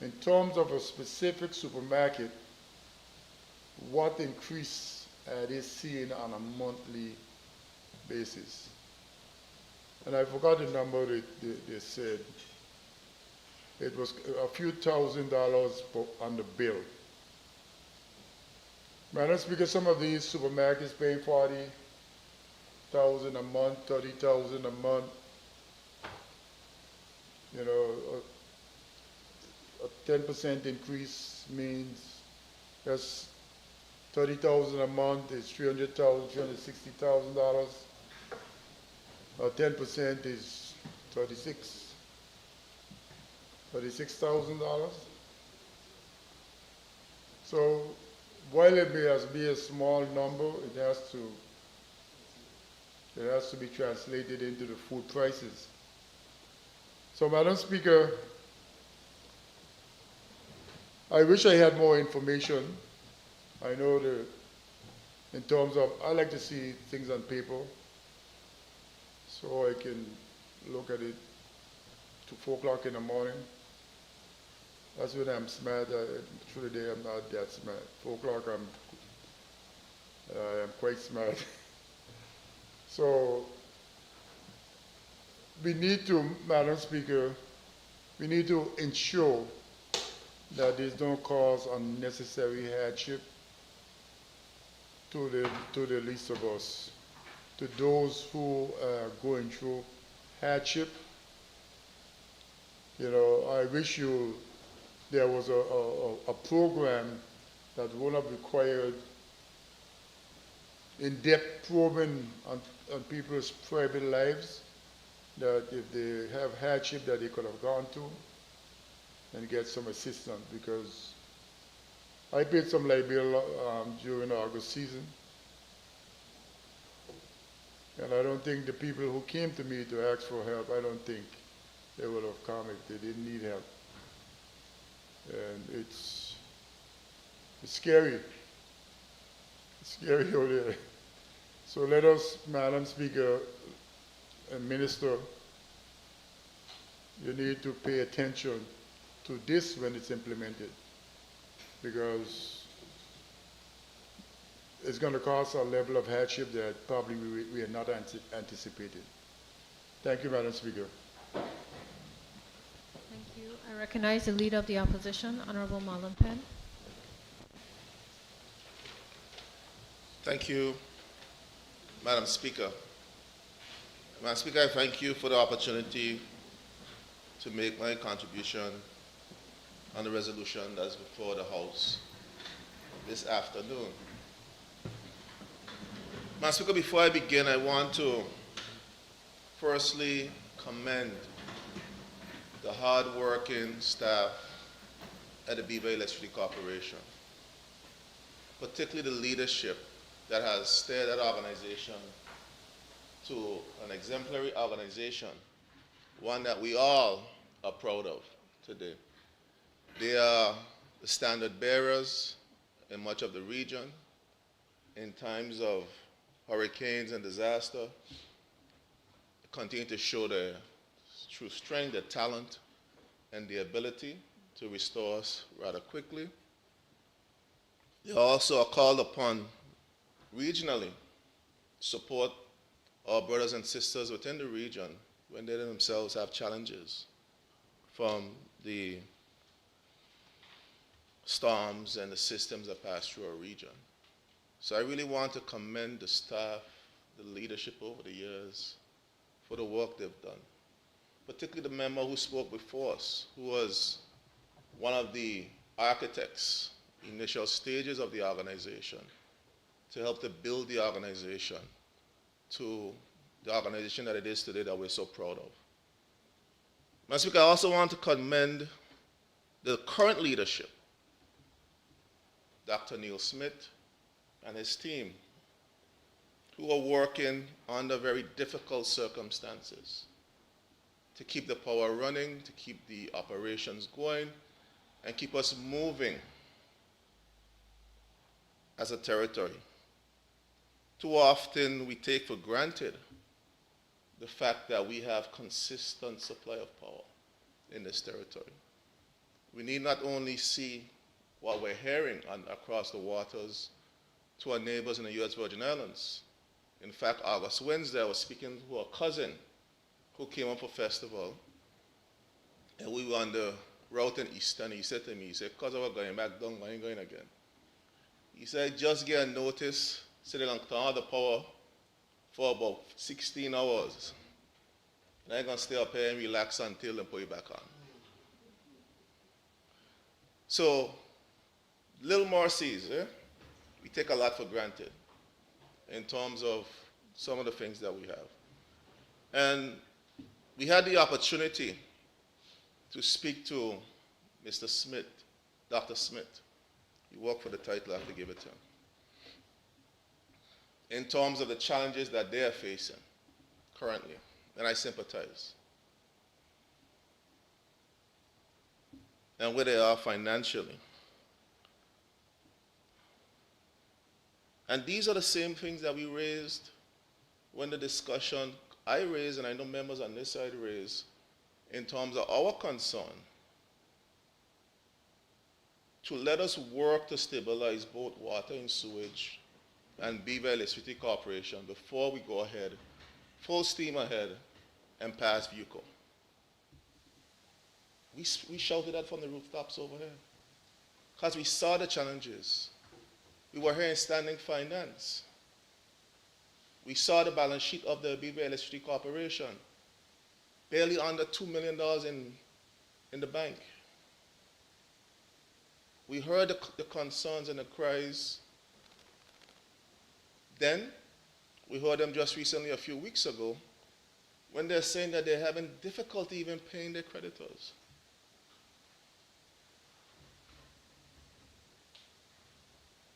In terms of a specific supermarket, what increase are they seeing on a monthly basis. And I forgot the number they said. It was a few $1,000s on the bill. Madam Speaker, some of these supermarkets paying 40,000 a month, 30,000 a month. You know, a 10% increase means that's 30,000 a month is $300,000, $360,000. 10% is $36,000. So while it may be a small number, it has to be translated into the food prices. So, Madam Speaker, I wish I had more information. I know in terms of, I like to see things on paper so I can look at it to 4 o'clock in the morning. That's when I'm smart. Through the day, I'm not that smart. 4 o'clock, I'm quite smart. So we need to, Madam Speaker, we need to ensure that there's no cause unnecessary hardship to the least of us, to those who are going through hardship. You know, I wish there was a program that would have required in-depth probing on people's private lives, that if they have hardship that they could have gone to and get some assistance, because I paid some light bill during the August season, and I don't think the people who came to me to ask for help, I don't think they would have come if they didn't need help. And it's scary. It's scary out there. So let us, Madam Speaker and Minister, you need to pay attention to this when it's implemented, because it's going to cause a level of hardship that probably we are not anticipating. Thank you, Madam Speaker. Thank you. I recognize the Leader of the Opposition, Honorable Marlon Penn. Thank you, Madam Speaker. Madam Speaker, I thank you for the opportunity to make my contribution on the resolution that's before the House this afternoon. Madam Speaker, before I begin, I want to firstly commend the hard-working staff at the Beaver Electricity Corporation, particularly the leadership that has steered that organization to an exemplary organization, one that we all are proud of today. They are the standard bearers in much of the region in times of hurricanes and disaster. They continue to show their true strength, their talent, and the ability to restore us rather quickly. They also are called upon regionally to support our brothers and sisters within the region when they themselves have challenges from the storms and the systems that pass through our region. So I really want to commend the staff, the leadership over the years for the work they've done, particularly the member who spoke before us, who was one of the architects, initial stages of the organization, to help to build the organization to the organization that it is today that we're so proud of. Madam Speaker, I also want to commend the current leadership, Dr. Neil Smith and his team, who are working under very difficult circumstances to keep the power running, to keep the operations going, and keep us moving as a territory. Too often we take for granted the fact that we have consistent supply of power in this territory. We need not only see what we're hearing across the waters to our neighbors in the U.S. Virgin Islands, In fact, August Wednesday, I was speaking to a cousin who came up for festival, and we were on the route in Eastern. He said to me, he said, because I was going back down, I ain't going again. He said, just get a notice, so they're going to turn on the power for about 16 hours. And I'm going to stay up here and relax until they put it back on. So, little mercies, we take a lot for granted in terms of some of the things that we have. And we had the opportunity to speak to Mr. Smith, Dr. Smith. He worked for the title, I have to give it to him. In terms of the challenges that they are facing currently, and I sympathize. And where they are financially. And these are the same things that we raised when the discussion I raised, and I know members on this side raised, in terms of our concern to let us work to stabilize both water and sewage and Beaver Electricity Corporation before we go ahead, full steam ahead, and pass VUCO. We shouted that from the rooftops over here because we saw the challenges. We were here in standing finance. We saw the balance sheet of the Beaver Electricity Corporation, barely under $2 million in the bank. We heard the concerns and the cries then. We heard them just recently a few weeks ago when they're saying that they're having difficulty even paying their creditors.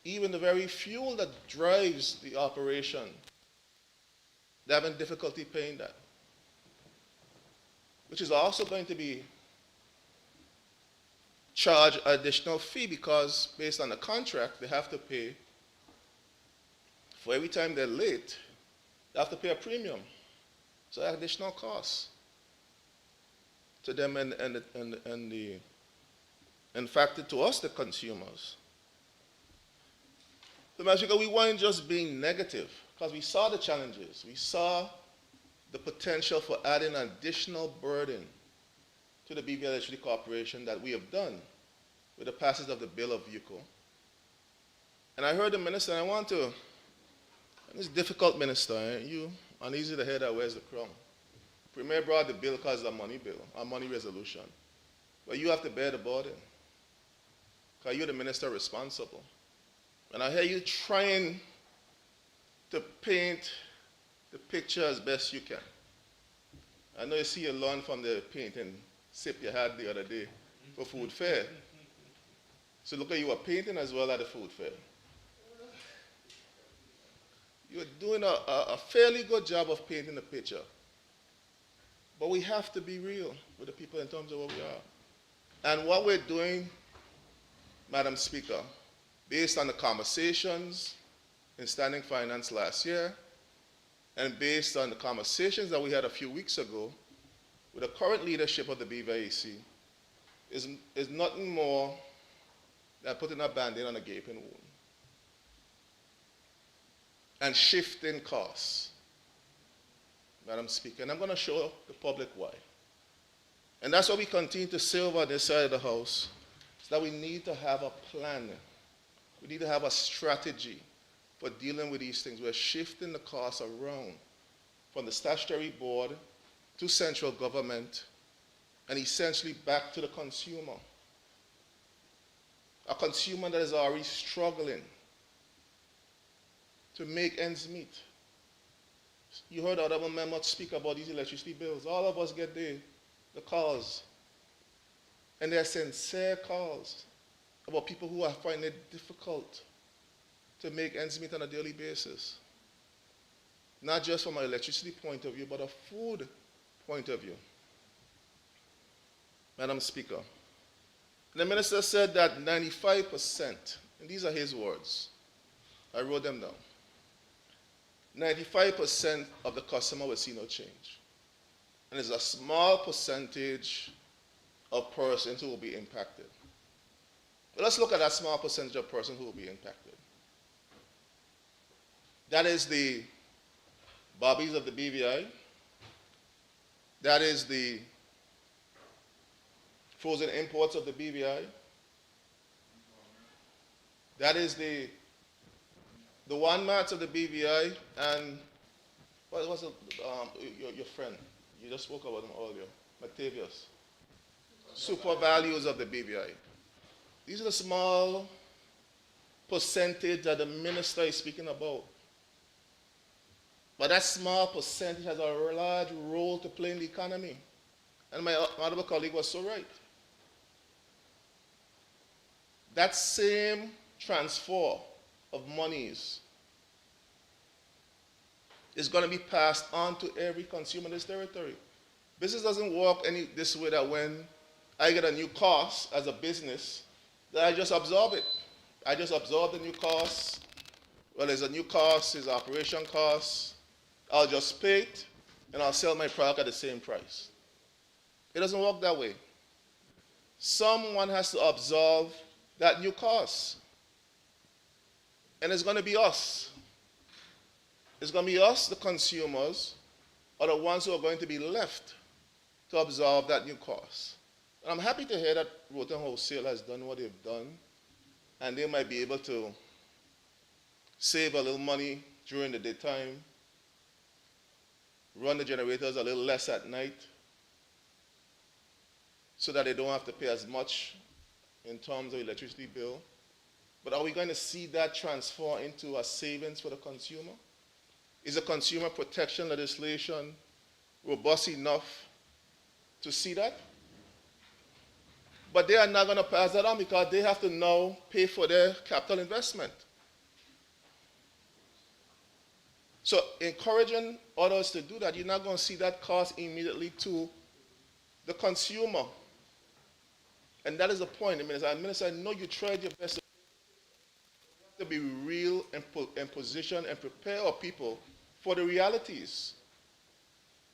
Even the very fuel that drives the operation, they're having difficulty paying that, which is also going to be charged additional fee because based on the contract, they have to pay for every time they're late, they have to pay a premium. So additional costs to them and in fact to us, the consumers. So we weren't just being negative because we saw the challenges. We saw the potential for adding an additional burden to the BV Electricity Corporation that we have done with the passage of the bill of VUCO. And I heard the minister, and I want to, and this difficult minister, you, uneasy the head that wears the crown. Premier brought the bill because it's a money bill, a money resolution. But you have to bear the burden because you're the minister responsible. And I hear you trying to paint the picture as best you can. I know you see you learn from the painting sip you had the other day for food fair. So look at you were painting as well at the food fair. You're doing a fairly good job of painting the picture. But we have to be real with the people in terms of what we are. And what we're doing, Madam Speaker, based on the conversations in Standing Finance last year, and based on the conversations that we had a few weeks ago with the current leadership of the BVAC, is nothing more than putting a band-aid on a gaping wound and shifting costs, Madam Speaker. And I'm going to show the public why. And that's why we continue to say over this side of the House, is that we need to have a plan. We need to have a strategy for dealing with these things. We're shifting the costs around from the statutory board to central government and essentially back to the consumer. A consumer that is already struggling to make ends meet. You heard other members speak about these electricity bills. All of us get the calls. And they're sincere calls about people who are finding it difficult to make ends meet on a daily basis. Not just from an electricity point of view, but a food point of view. Madam Speaker, the minister said that 95%, and these are his words, I wrote them down, 95% of the customer will see no change. And there's a small percentage of persons who will be impacted. But let's look at that small percentage of persons who will be impacted. That is the bobbies of the BVI. That is the frozen imports of the BVI. That is the one-mats of the BVI, and what was it, your friend? You just spoke about him earlier, Matavius. Super values of the BVI. These are the small percentage that the minister is speaking about. But that small percentage has a large role to play in the economy. And my honorable colleague was so right. That same transfer of monies is going to be passed on to every consumer in this territory. Business doesn't work this way, that when I get a new cost as a business, that I just absorb it. I just absorb the new cost. Well, there's a new cost, there's operation cost. I'll just pay it, and I'll sell my product at the same price. It doesn't work that way. Someone has to absorb that new cost. And it's going to be us. It's going to be us, the consumers, are the ones who are going to be left to absorb that new cost. And I'm happy to hear that Rotan Wholesale has done what they've done, and they might be able to save a little money during the daytime, run the generators a little less at night, so that they don't have to pay as much in terms of electricity bill. But are we going to see that transfer into a savings for the consumer? Is the consumer protection legislation robust enough to see that? But they are not going to pass that on because they have to now pay for their capital investment. So encouraging others to do that, you're not going to see that cost immediately to the consumer. And that is the point. Minister, I know you tried your best to be real and position and prepare our people for the realities.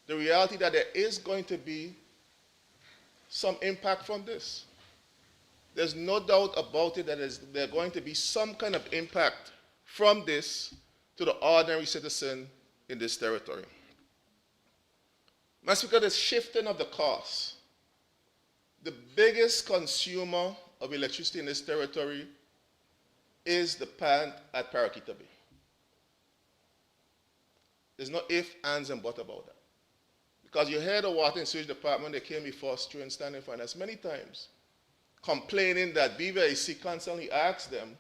The reality that there is going to be some impact from this. There's no doubt about it that there's going to be some kind of impact from this to the ordinary citizen in this territory. That's because the shifting of the costs. The biggest consumer of electricity in this territory is the plant at Parakita Bay. There's no ifs, ands, and buts about that. Because you heard the Water and Sewage Department, they came before us during standing finance many times, complaining that BVIC constantly asks them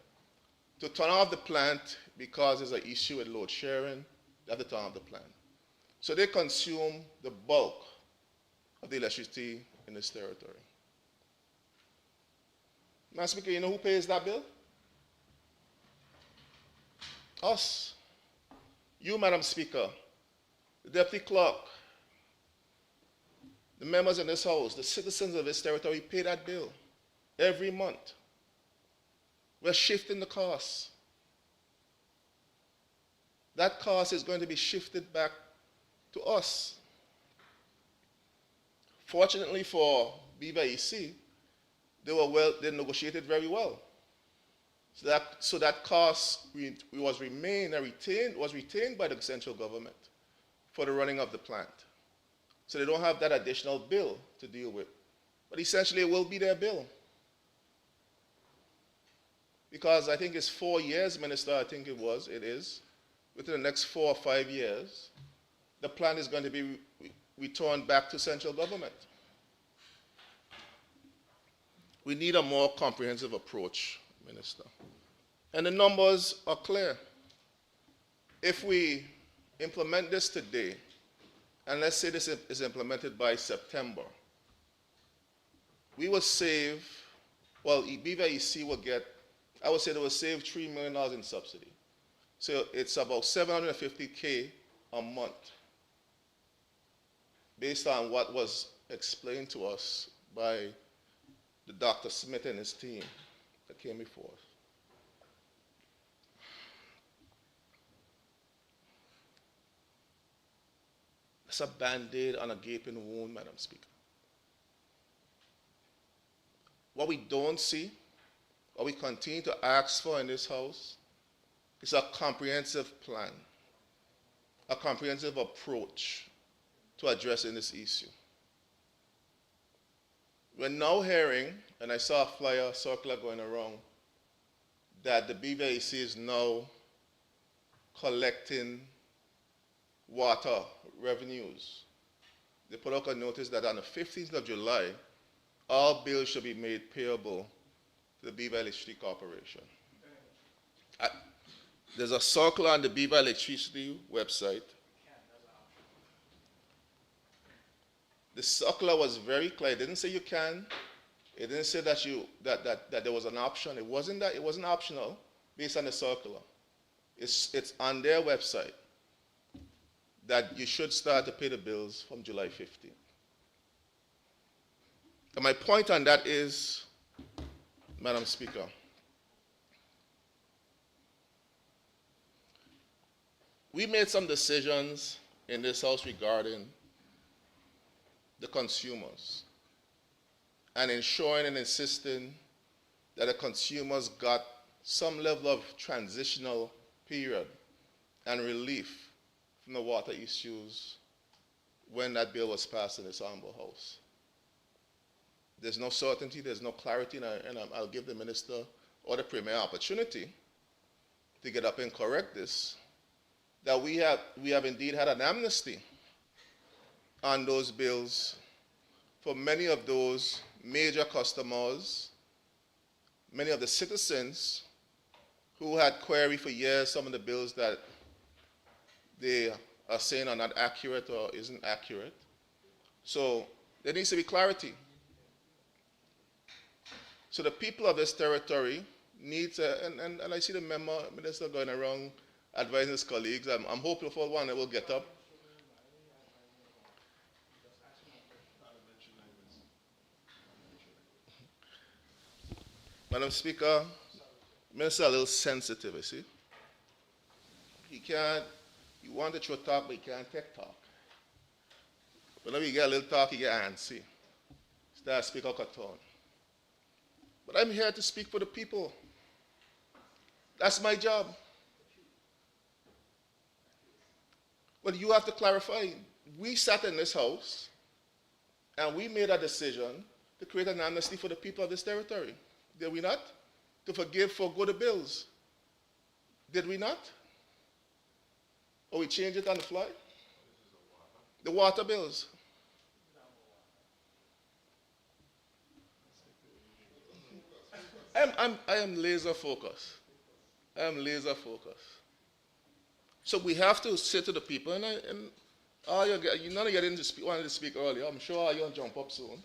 to turn off the plant because there's an issue with load sharing. They have to turn off the plant. So they consume the bulk of the electricity in this territory. Madam Speaker, you know who pays that bill? Us. You, Madam Speaker, the Deputy Clerk, the members in this House, the citizens of this territory pay that bill every month. We're shifting the cost. That cost is going to be shifted back to us. Fortunately for BVIC, they negotiated very well. So that cost was retained by the central government for the running of the plant. So they don't have that additional bill to deal with. But essentially it will be their bill. Because I think it's 4 years, Minister, it is. Within the next 4 or 5 years, the plant is going to be returned back to central government. We need a more comprehensive approach, Minister. And the numbers are clear. If we implement this today, and let's say this is implemented by September, we will save, well, BVIC will get, I would say they will save $3 million in subsidy. So it's about $750K a month, based on what was explained to us by the Dr. Smith and his team that came before us. It's a Band-Aid on a gaping wound, Madam Speaker. What we don't see, what we continue to ask for in this House, is a comprehensive plan. a comprehensive approach to addressing this issue. We're now hearing, and I saw a flyer circular going around, that the BVAC is now collecting water revenues. They put out a notice that on the 15th of July, all bills should be made payable to the Beaver Electricity Corporation. There's a circular on the Beaver Electricity website. The circular was very clear. It didn't say you can. It didn't say that there was an option. It wasn't optional based on the circular. It's on their website that you should start to pay the bills from July 15th. And my point on that is, Madam Speaker, we made some decisions in this House regarding the consumers and ensuring and insisting that the consumers got some level of transitional period and relief from the water issues when that bill was passed in this Honorable House. There's no certainty, there's no clarity, and I'll give the Minister or the Premier opportunity to get up and correct this, that we have indeed had an amnesty on those bills for many of those major customers, many of the citizens who had queried for years some of the bills that they are saying are not accurate or isn't accurate. So there needs to be clarity. So the people of this territory need to, and I see the minister going around advising his colleagues. I'm hopeful for one that will get up. Madam Speaker, Minister a little sensitive, you see. You want to throw talk, but he can't take talk. Whenever you get a little talk, you get antsy. Start speaking out of tone. But I'm here to speak for the people. That's my job. But you have to clarify. We sat in this House, and we made a decision to create an amnesty for the people of this territory. Did we not? To forgive, forgo the bills. Did we not? Or we changed it on the fly? The water bills. I am laser focused. I am laser focused. So we have to say to the people, and none of you wanted to speak earlier. I'm sure you'll jump up soon.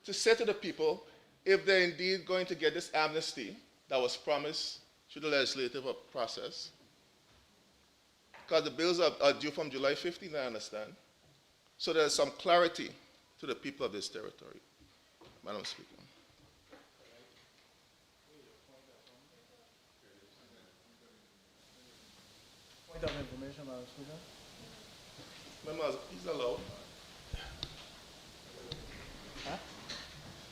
To say to the people, if they're indeed going to get this amnesty that was promised through the legislative process, because the bills are due from July 15th, I understand. So there's some clarity to the people of this territory. Madam Speaker. Point of information, Madam Speaker. Members, please allow.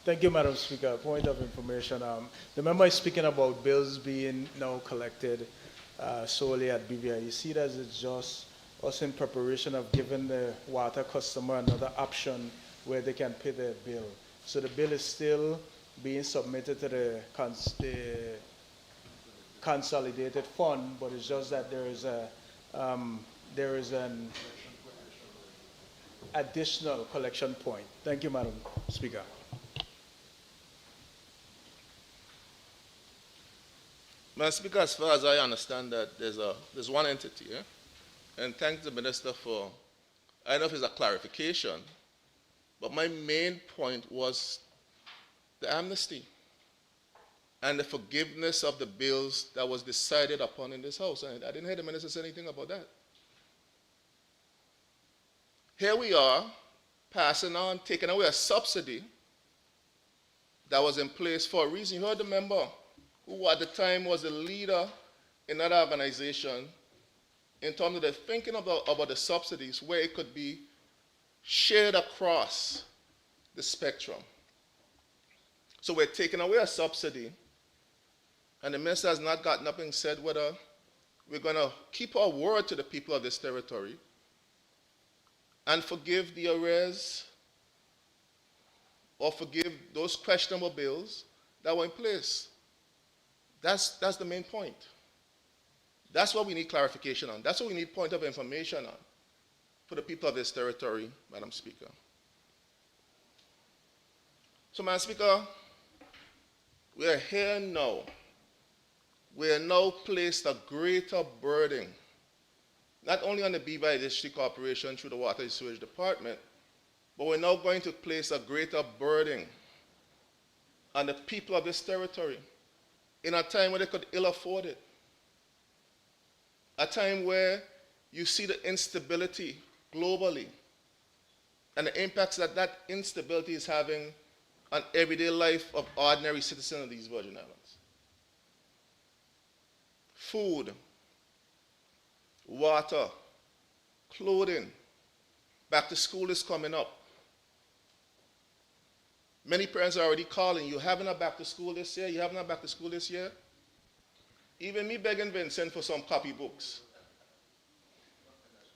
Thank you, Madam Speaker. Point of information. The member is speaking about bills being now collected solely at BVI. You see that it's just us in preparation of giving the water customer another option where they can pay their bill. So the bill is still being submitted to the consolidated fund, but it's just that there is an additional collection point. Thank you, Madam Speaker. Madam Speaker, as far as I understand that there's one entity, and thank the Minister for, I don't know if it's a clarification, but my main point was the amnesty and the forgiveness of the bills that was decided upon in this House. And I didn't hear the Minister say anything about that. Here we are, passing on, taking away a subsidy that was in place for a reason. You heard the member who at the time was the leader in that organization in terms of the thinking about the subsidies, where it could be shared across the spectrum. So we're taking away a subsidy, and the minister has not gotten up and said whether we're going to keep our word to the people of this territory and forgive the arrears or forgive those questionable bills that were in place. That's the main point. That's what we need clarification on. That's what we need point of information on for the people of this territory, Madam Speaker. So, Madam Speaker, we are here now. We are now placed a greater burden, not only on the Beaver District Corporation through the Water and Sewage Department, but we're now going to place a greater burden on the people of this territory in a time where they could ill afford it. A time where you see the instability globally and the impacts that that instability is having on everyday life of ordinary citizens of these Virgin Islands. Food, water, clothing, back to school is coming up. Many parents are already calling, you having a back to school this year? You having a back to school this year? Even me begging Vincent for some copybooks.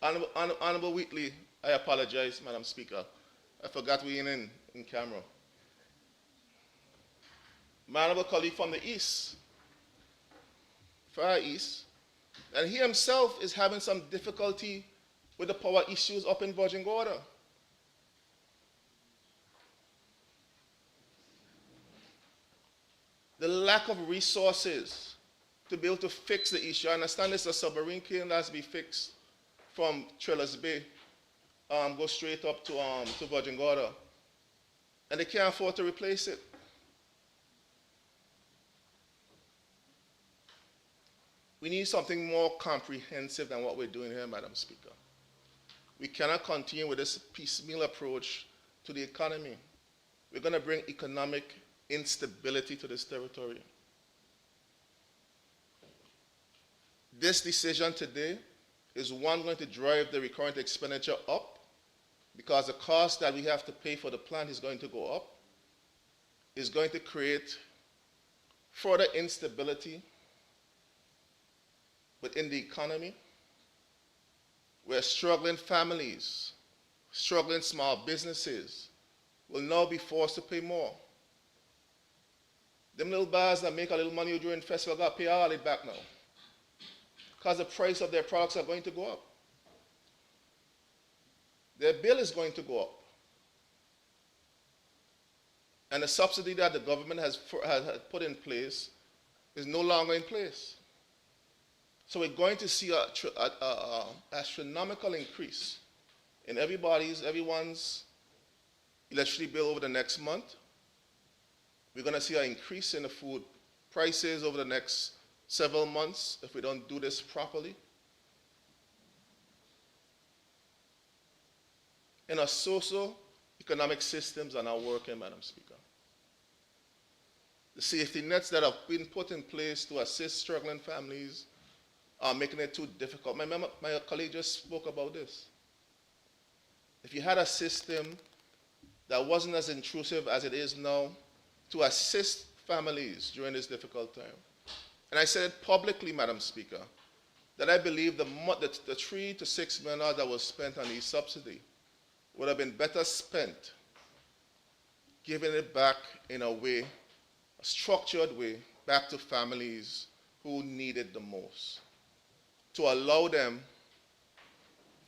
Honorable Wheatley, I apologize, Madam Speaker. I forgot we in camera. My honorable colleague from the East, Far East, and he himself is having some difficulty with the power issues up in Virgin Gorda. The lack of resources to be able to fix the issue. I understand it's a submarine cane that has to be fixed from Trellis Bay, go straight up to Virgin Gorda. And they can't afford to replace it. We need something more comprehensive than what we're doing here, Madam Speaker. We cannot continue with this piecemeal approach to the economy. We're going to bring economic instability to this territory. This decision today is one going to drive the recurrent expenditure up because the cost that we have to pay for the plant is going to go up, is going to create further instability within the economy, where struggling families, struggling small businesses will now be forced to pay more. Them little bars that make a little money during festival got to pay all it back now because the price of their products are going to go up. Their bill is going to go up. And the subsidy that the government has put in place is no longer in place. So we're going to see an astronomical increase in everyone's electricity bill over the next month. We're going to see an increase in the food prices over the next several months if we don't do this properly. And our socio-economic systems are not working, Madam Speaker. The safety nets that have been put in place to assist struggling families are making it too difficult. My colleague just spoke about this. If you had a system that wasn't as intrusive as it is now to assist families during this difficult time, and I said it publicly, Madam Speaker, that I believe the $3 to $6 million that was spent on these subsidy would have been better spent giving it back in a way, a structured way, back to families who need it the most, to allow them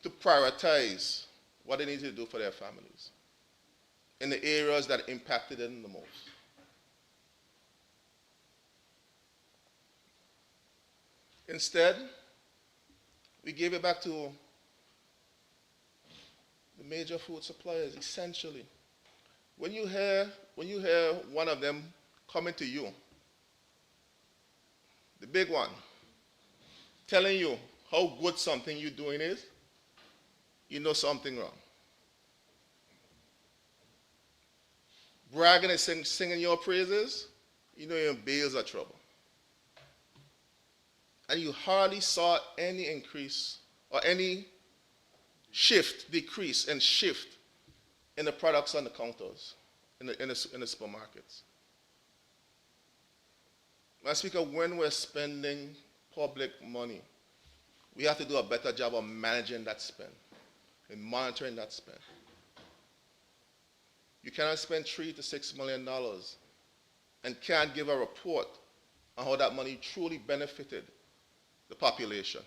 to prioritize what they need to do for their families in the areas that impacted them the most. Instead, we gave it back to the major food suppliers, essentially. When you hear one of them coming to you, the big one, telling you how good something you're doing is, you know something wrong. Bragging and singing your praises, you know you're in bales of trouble. And you hardly saw any increase or any decrease and shift in the products on the counters, in the supermarkets. Madam Speaker, when we're spending public money we have to do a better job of managing that spend and monitoring that spend. You cannot spend $3 to $6 million and can't give a report on how that money truly benefited the population.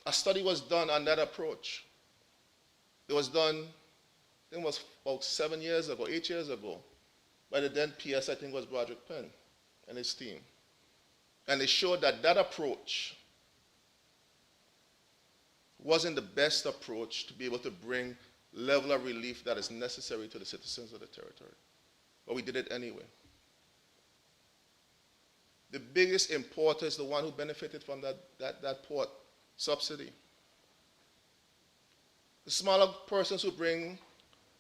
A study was done on that approach. It was done, I think it was about 7 years ago, 8 years ago, by the then PS, I think it was Broderick Penn and his team. And they showed that that approach wasn't the best approach to be able to bring level of relief that is necessary to the citizens of the territory. But we did it anyway. The biggest importer is the one who benefited from that port subsidy. The smaller persons who bring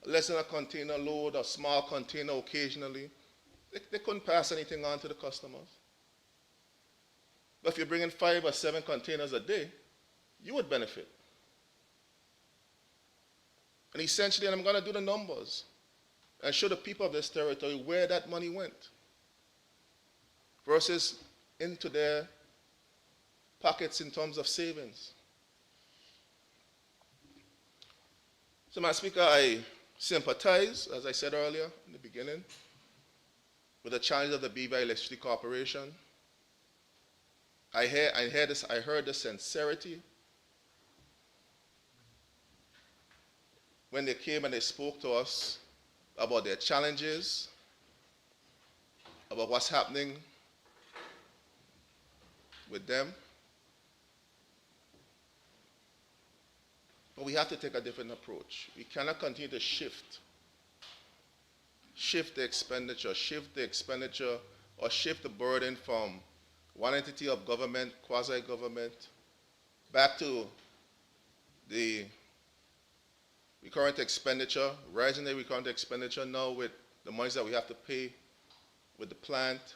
less than a container load, a small container occasionally, they couldn't pass anything on to the customers. But if you're bringing 5 or 7 containers a day, you would benefit. And essentially, and I'm going to do the numbers and show the people of this territory where that money went versus into their pockets in terms of savings. So, Madam Speaker, I sympathize, as I said earlier in the beginning, with the challenge of the Beaver Electricity Corporation. I heard the sincerity when they came and they spoke to us about their challenges, about what's happening with them. But we have to take a different approach. We cannot continue to shift the expenditure, or shift the burden from one entity of government, quasi-government, back to the recurrent expenditure, rising the recurrent expenditure now with the monies that we have to pay with the plant,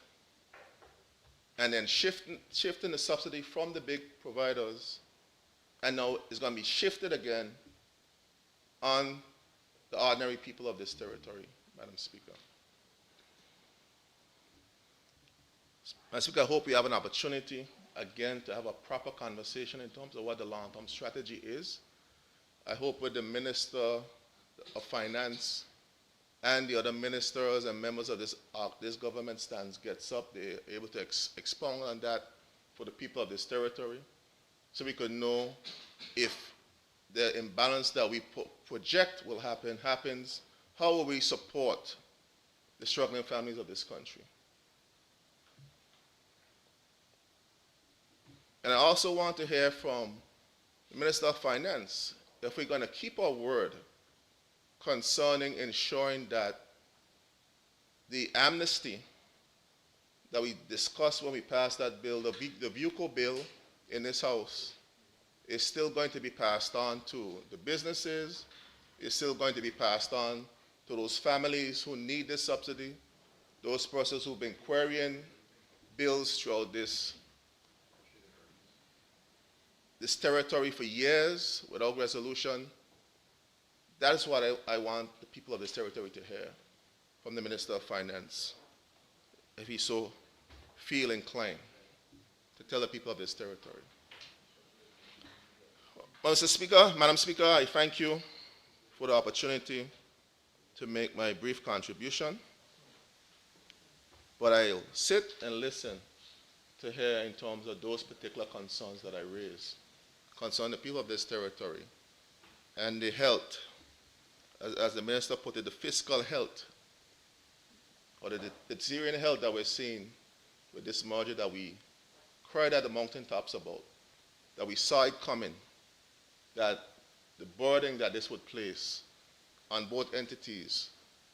and then shifting the subsidy from the big providers, and now it's going to be shifted again on the ordinary people of this territory, Madam Speaker. Madam Speaker, I hope we have an opportunity again to have a proper conversation in terms of what the long-term strategy is. I hope with the Minister of Finance and the other ministers and members of this government stands gets up, they're able to expound on that for the people of this territory, so we could know if the imbalance that we project will happens, how will we support the struggling families of this country. And I also want to hear from the Minister of Finance if we're going to keep our word concerning ensuring that the amnesty that we discussed when we passed that bill, the VUCO bill in this House, is still going to be passed on to the businesses, is still going to be passed on to those families who need this subsidy, those persons who've been querying bills throughout this territory for years without resolution. That is what I want the people of this territory to hear from the Minister of Finance, if he so feel inclined to tell the people of this territory. Well, Mr. Speaker, Madam Speaker, I thank you for the opportunity to make my brief contribution, but I'll sit and listen to hear in terms of those particular concerns that I raise, concern the people of this territory and the health, as the Minister put it, the fiscal health, or the deteriorating health that we're seeing with this merger that we cried at the mountaintops about, that we saw it coming, that the burden that this would place on both entities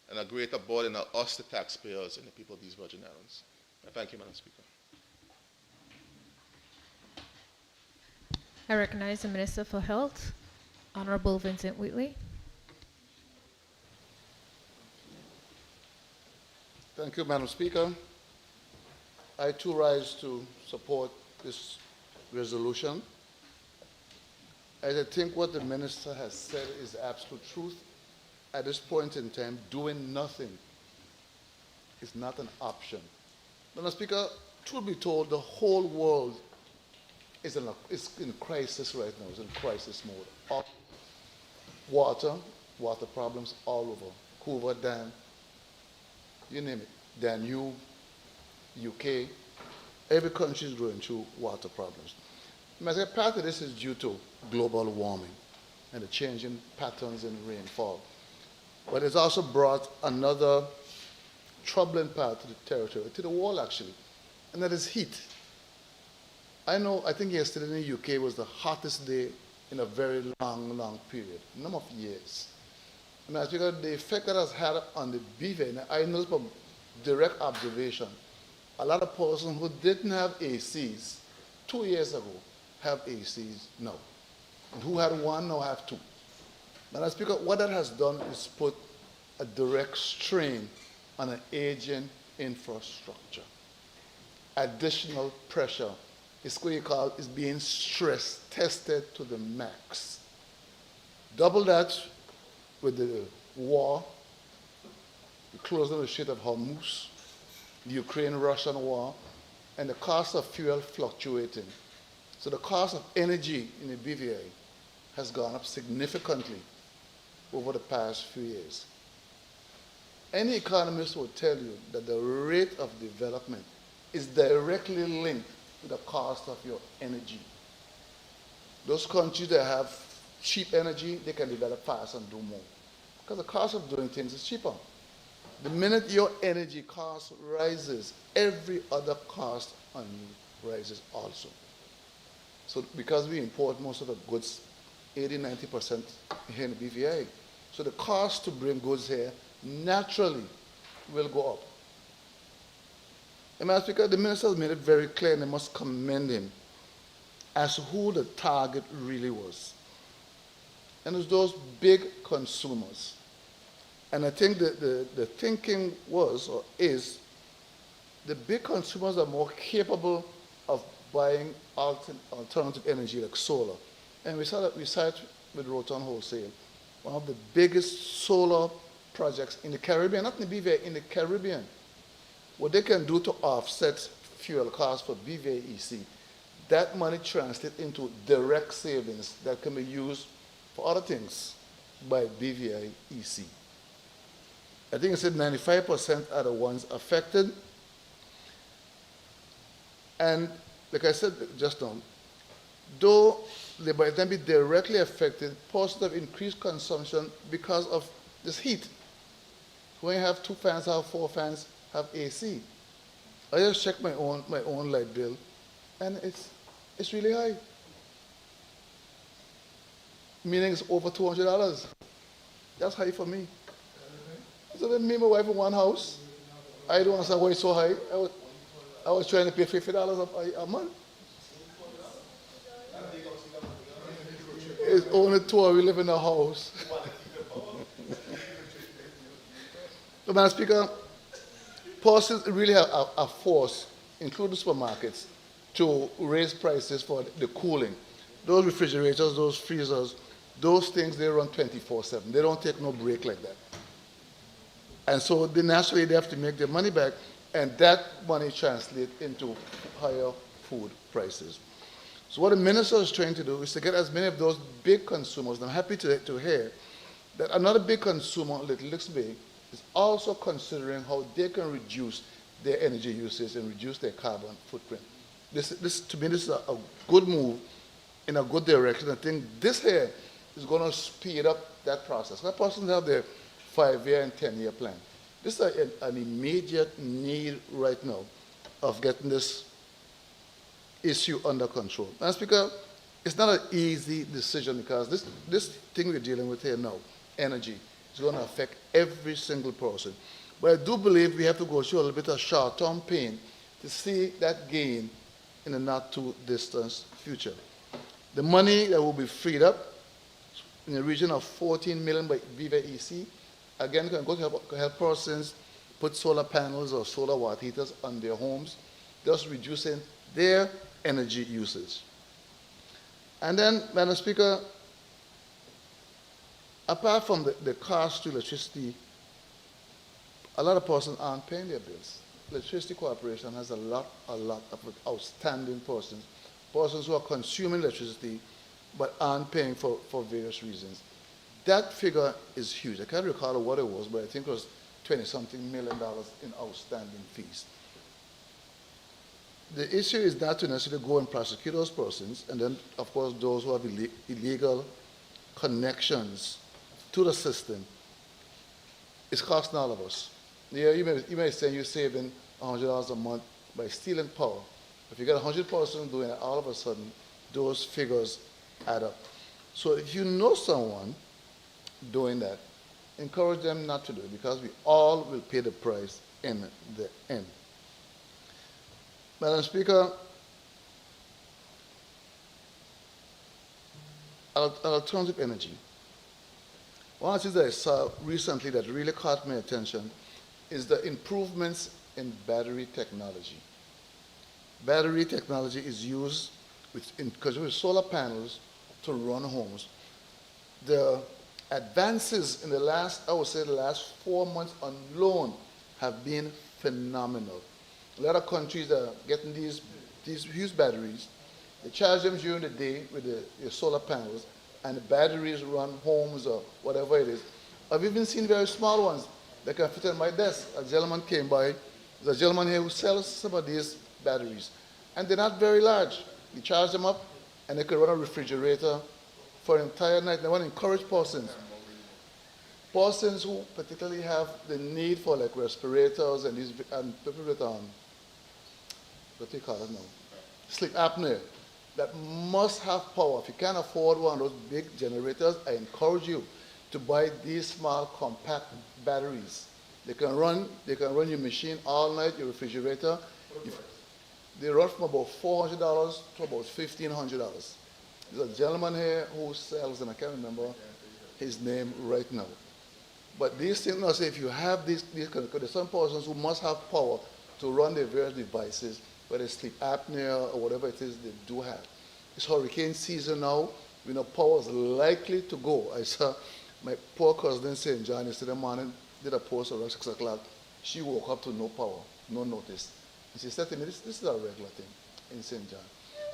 and a greater burden on us, the taxpayers, and the people of these Virgin Islands. I thank you, Madam Speaker. I recognize the Minister for Health, Honorable Vincent Wheatley. Thank you, Madam Speaker. I too rise to support this resolution. I think what the Minister has said is absolute truth. At this point in time, doing nothing is not an option. Madam Speaker, truth be told, the whole world is in crisis right now. It's in crisis mode. Water, water problems all over. Hoover Dam, you name it. Danube, UK, every country is going through water problems. Part of this is due to global warming and the changing patterns in rainfall. But it's also brought another troubling part to the territory, to the wall actually, and that is heat. I think yesterday in the UK was the hottest day in a very long period, number of years. And as because the effect that has had on the beaver, I know from direct observation, a lot of persons who didn't have ACs 2 years ago have ACs now. And who had one now have two. Madam Speaker, what that has done is put a direct strain on an aging infrastructure. Additional pressure is what you call is being stress tested to the max. Double that with the war, the closing of the Strait of Hormuz, the Ukraine-Russian war, and the cost of fuel fluctuating. So the cost of energy in the BVI has gone up significantly over the past few years. Any economist will tell you that the rate of development is directly linked to the cost of your energy. Those countries that have cheap energy, they can develop fast and do more. Because the cost of doing things is cheaper. The minute your energy cost rises, every other cost on you rises also. So because we import most of the goods, 80–90% here in the BVI, so the cost to bring goods here naturally will go up. And Madam Speaker, the minister has made it very clear, and I must commend him, as to who the target really was. And it was those big consumers. And I think that the thinking was, or is, the big consumers are more capable of buying alternative energy like solar. And we saw that we saw it with Roton Wholesale, one of the biggest solar projects in the Caribbean, not in the BVI, in the Caribbean. What they can do to offset fuel costs for BVI EC, that money translates into direct savings that can be used for other things by BVI EC. I think I said 95% are the ones affected. And like I said just now, though they might then be directly affected, portions of increased consumption because of this heat. When you have 2 fans, have 4 fans, have AC. I just checked my own light bill, and it's really high. Meaning it's over $200. That's high for me. So then me and my wife in one house. I don't understand why it's so high. I was trying to pay $50 a month. It's only 2 of we live in a house. So, Madam Speaker, policies really have a force, including supermarkets, to raise prices for the cooling. Those refrigerators, those freezers, those things, they run 24/7. They don't take no break like that. And so naturally they have to make their money back, and that money translates into higher food prices. So what the minister is trying to do is to get as many of those big consumers, and I'm happy to hear that another big consumer, Little Licks Bay, is also considering how they can reduce their energy usage and reduce their carbon footprint. To me, this is a good move in a good direction. I think this here is going to speed up that process. That person have their 5-year and 10-year plan. This is an immediate need right now of getting this issue under control. Madam Speaker, it's not an easy decision because this thing we're dealing with here now, energy, is going to affect every single person. But I do believe we have to go through a little bit of short-term pain to see that gain in the not-too-distant future. The money that will be freed up in the region of 14 million by Viva EC, again, can go to help persons put solar panels or solar water heaters on their homes, thus reducing their energy usage. And then, Madam Speaker, apart from the cost to electricity, a lot of persons aren't paying their bills. Electricity Corporation has a lot of outstanding persons persons who are consuming electricity but aren't paying for various reasons. That figure is huge. I can't recall what it was, but I think it was 20-something million dollars in outstanding fees. The issue is not to necessarily go and prosecute those persons, and then, of course, those who have illegal connections to the system. It's costing all of us. Yeah, you may say you're saving $100 a month by stealing power. If you get 100 persons doing it, all of a sudden, those figures add up. So if you know someone doing that, encourage them not to do it, because we all will pay the price in the end. Madam Speaker, alternative energy. One of the things that I saw recently that really caught my attention is the improvements in battery technology. Battery technology is used because with solar panels to run homes. The advances in the last 4 months alone have been phenomenal. A lot of countries are getting these huge batteries. They charge them during the day with the solar panels, and the batteries run homes or whatever it is. I've even seen very small ones that can fit on my desk. A gentleman came by. There's a gentleman here who sells some of these batteries, and they're not very large. You charge them up, and they can run a refrigerator for an entire night. And I want to encourage persons who particularly have the need for like respirators and people with what do you call it now? Sleep apnea, that must have power. If you can't afford one of those big generators, I encourage you to buy these small compact batteries. They can run your machine all night, your refrigerator. They run from about $400 to about $1,500. There's a gentleman here who sells, and I can't remember his name right now. But these things, I say, if you have these there's some persons who must have power to run their various devices, whether it's sleep apnea or whatever it is they do have. It's hurricane season now. We know power is likely to go. I saw my poor cousin in St. John yesterday morning, did a post around 6 o'clock. She woke up to no power, no notice. And she said to me, this is a regular thing in St. John.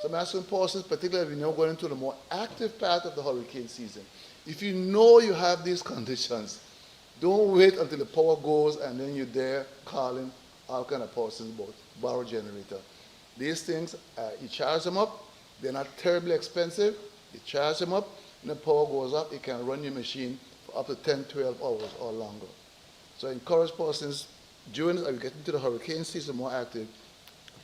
So I'm asking persons, particularly if you're now going into the more active part of the hurricane season, if you know you have these conditions, don't wait until the power goes and then you're there calling all kind of persons about borrow generator. These things, you charge them up, they're not terribly expensive, you charge them up, and the power goes up, it can run your machine for up to 10, 12 hours or longer. So I encourage persons, during as we get into the hurricane season more active,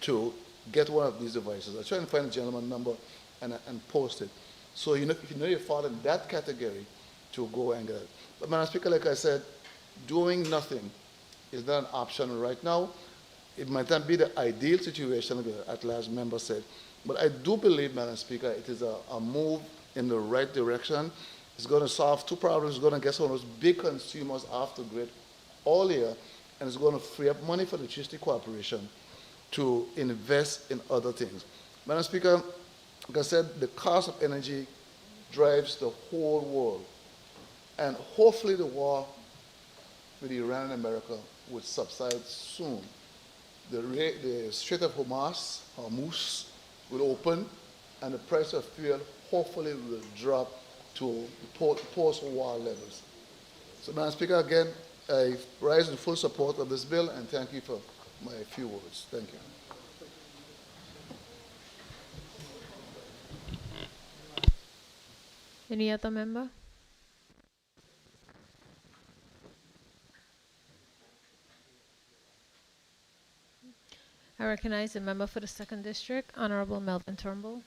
to get one of these devices. I'll try and find a gentleman's number and post it. So you know, if you know you fall in that category, to go and get it. But Madam Speaker, like I said, doing nothing is not an option right now. It might not be the ideal situation, the at-large member said, but I do believe, Madam Speaker, it is a move in the right direction. It's going to solve two problems. It's going to get some of those big consumers off the grid all year, and it's going to free up money for the Electricity Corporation to invest in other things. Madam Speaker, like I said, the cost of energy drives the whole world, and hopefully the war with Iran and America would subside soon. The Strait of Hormuz will open, and the price of fuel hopefully will drop to post-war levels. So, Madam Speaker, again, I rise in full support of this bill, and thank you for my few words. Thank you. Any other member? I recognize the member for the 2nd District, Honorable Melvin Turnbull.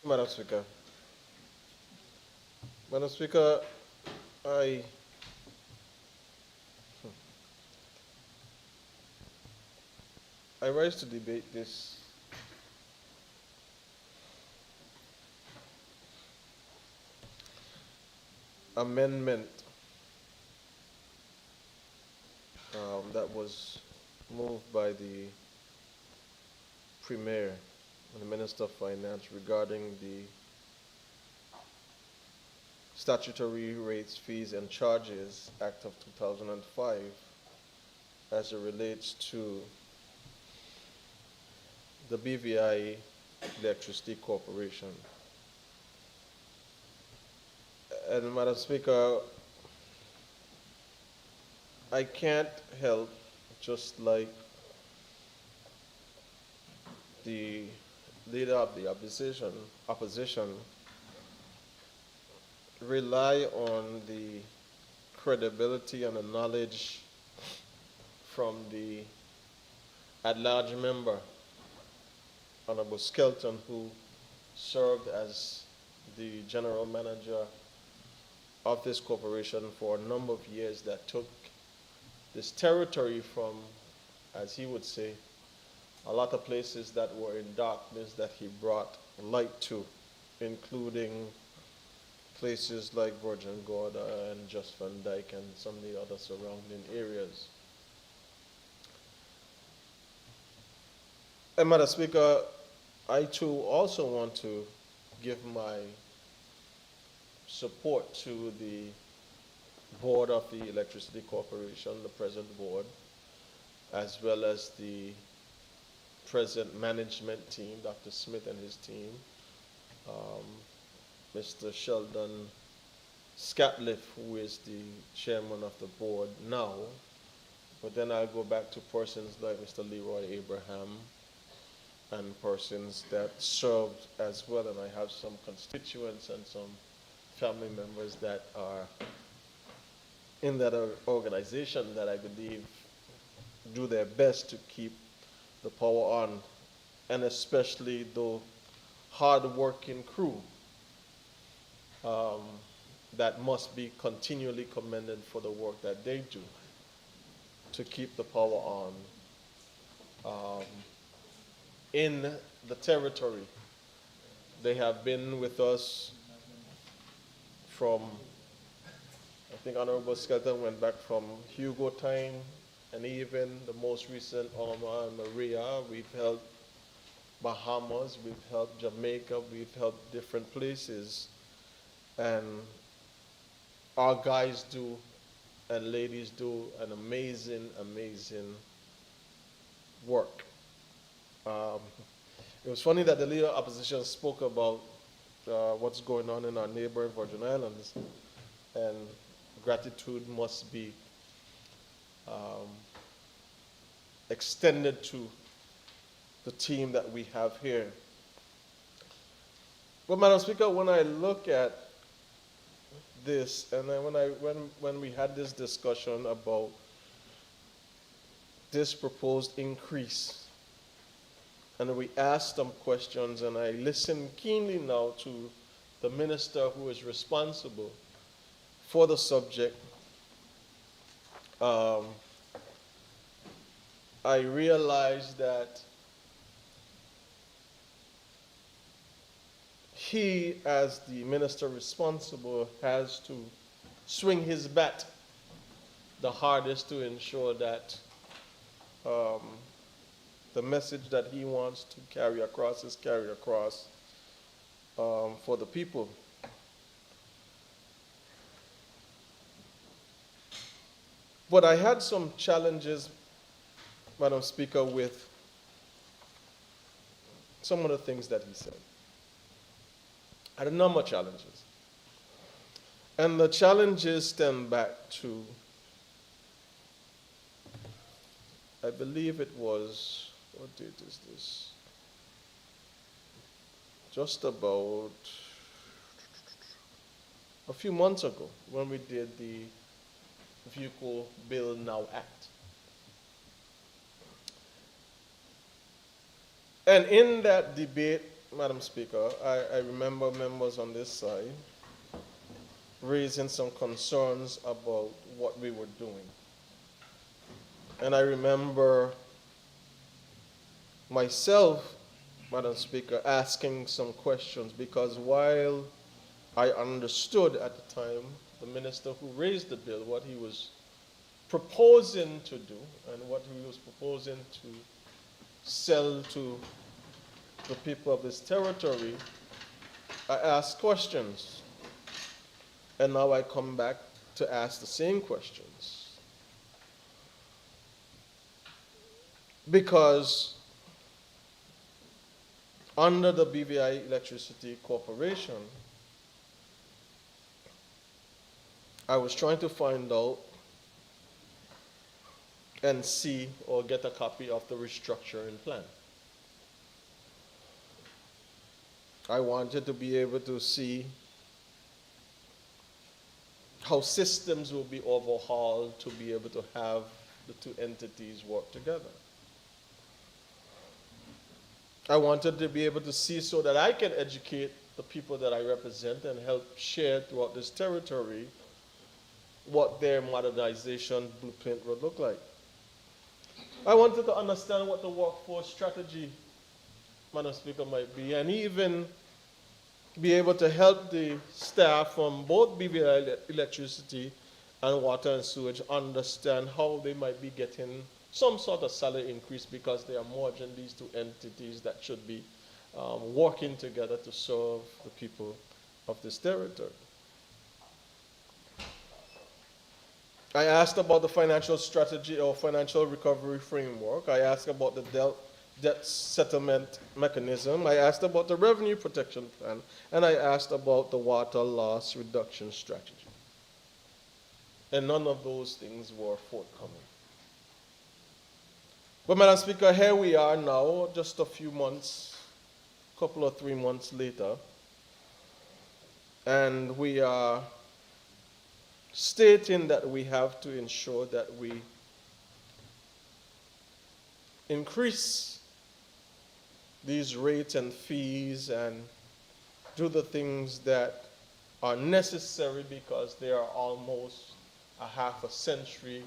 Madam Speaker. Madam Speaker, I rise to debate this amendment that was moved by the Premier and the Minister of Finance regarding the Statutory Rates, Fees, and Charges Act of 2005 as it relates to the BVI Electricity Corporation. And Madam Speaker, I can't help, just like the leader of the opposition, rely on the credibility and the knowledge from the at-large member, Honorable Skelton, who served as the general manager of this corporation for a number of years, that took this territory from, as he would say, a lot of places that were in darkness that he brought light to, including places like Virgin Gorda and Just Van Dyke and some of the other surrounding areas. And Madam Speaker, I too also want to give my support to the board of the Electricity Corporation, the present board, as well as the present management team, Dr. Smith and his team, Mr. Sheldon Scatliff, who is the chairman of the board now, but then I'll go back to persons like Mr. Leroy Abraham and persons that served as well, and I have some constituents and some family members that are in that organization that I believe do their best to keep the power on, and especially the hard-working crew that must be continually commended for the work that they do to keep the power on in the territory. They have been with us from, I think Honorable Skelton went back from Hugo time, and even the most recent Irma and Maria. We've helped Bahamas, we've helped Jamaica, we've helped different places. And our guys do and ladies do an amazing, amazing work. It was funny that the leader of opposition spoke about what's going on in our neighboring Virgin Islands, and gratitude must be extended to the team that we have here. But Madam Speaker, when I look at this, and then when we had this discussion about this proposed increase, and we asked them questions, and I listened keenly now to the minister who is responsible for the subject, I realized that he, as the minister responsible, has to swing his bat the hardest to ensure that the message that he wants to carry across is carried across for the people. But I had some challenges, Madam Speaker, with some of the things that he said. I had a number of challenges. And the challenges stem back to, I believe it was, what date is this? Just about a few months ago when we did the Vehicle Bill Now Act. And in that debate, Madam Speaker, I remember members on this side raising some concerns about what we were doing. And I remember myself, Madam Speaker, asking some questions, because while I understood at the time the minister who raised the bill, what he was proposing to do and what he was proposing to sell to the people of this territory, I asked questions. And now I come back to ask the same questions. Because under the BVI Electricity Corporation, I was trying to find out and see or get a copy of the restructuring plan. I wanted to be able to see how systems will be overhauled to be able to have the two entities work together. I wanted to be able to see so that I can educate the people that I represent and help share throughout this territory what their modernization blueprint would look like. I wanted to understand what the workforce strategy, Madam Speaker, might be, and even be able to help the staff from both BVI Electricity and Water and Sewage understand how they might be getting some sort of salary increase because they are merging these two entities that should be working together to serve the people of this territory. I asked about the financial strategy or financial recovery framework. I asked about the debt settlement mechanism. I asked about the revenue protection plan. And I asked about the water loss reduction strategy. And none of those things were forthcoming. But Madam Speaker, here we are now, just a few months, couple or 3 months later, and we are stating that we have to ensure that we increase these rates and fees and do the things that are necessary because they are almost a half a century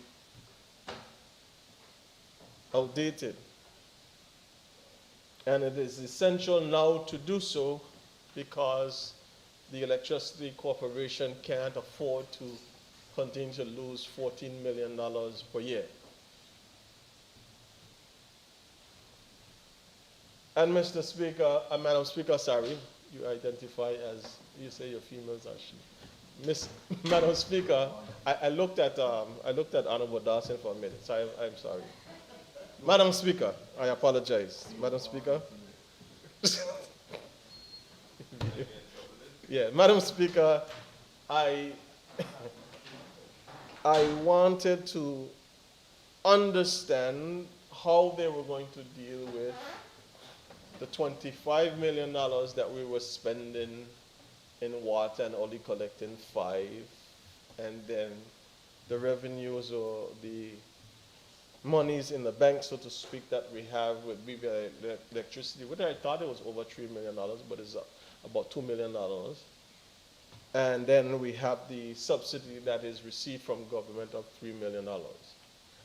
outdated. And it is essential now to do so because the Electricity Corporation can't afford to continue to lose $14 million per year. And Mr. Speaker, Madam Speaker, sorry, you identify as, you say your females are she. Madam Speaker, I looked at Honorable Dawson for a minute, so I'm sorry. Madam Speaker, I apologize. Madam Speaker. Yeah, Madam Speaker, I wanted to understand how they were going to deal with the $25 million that we were spending in water and only collecting 5, and then the revenues or the monies in the bank, so to speak, that we have with BVI Electricity, which I thought it was over $3 million, but it's about $2 million. And then we have the subsidy that is received from government of $3 million.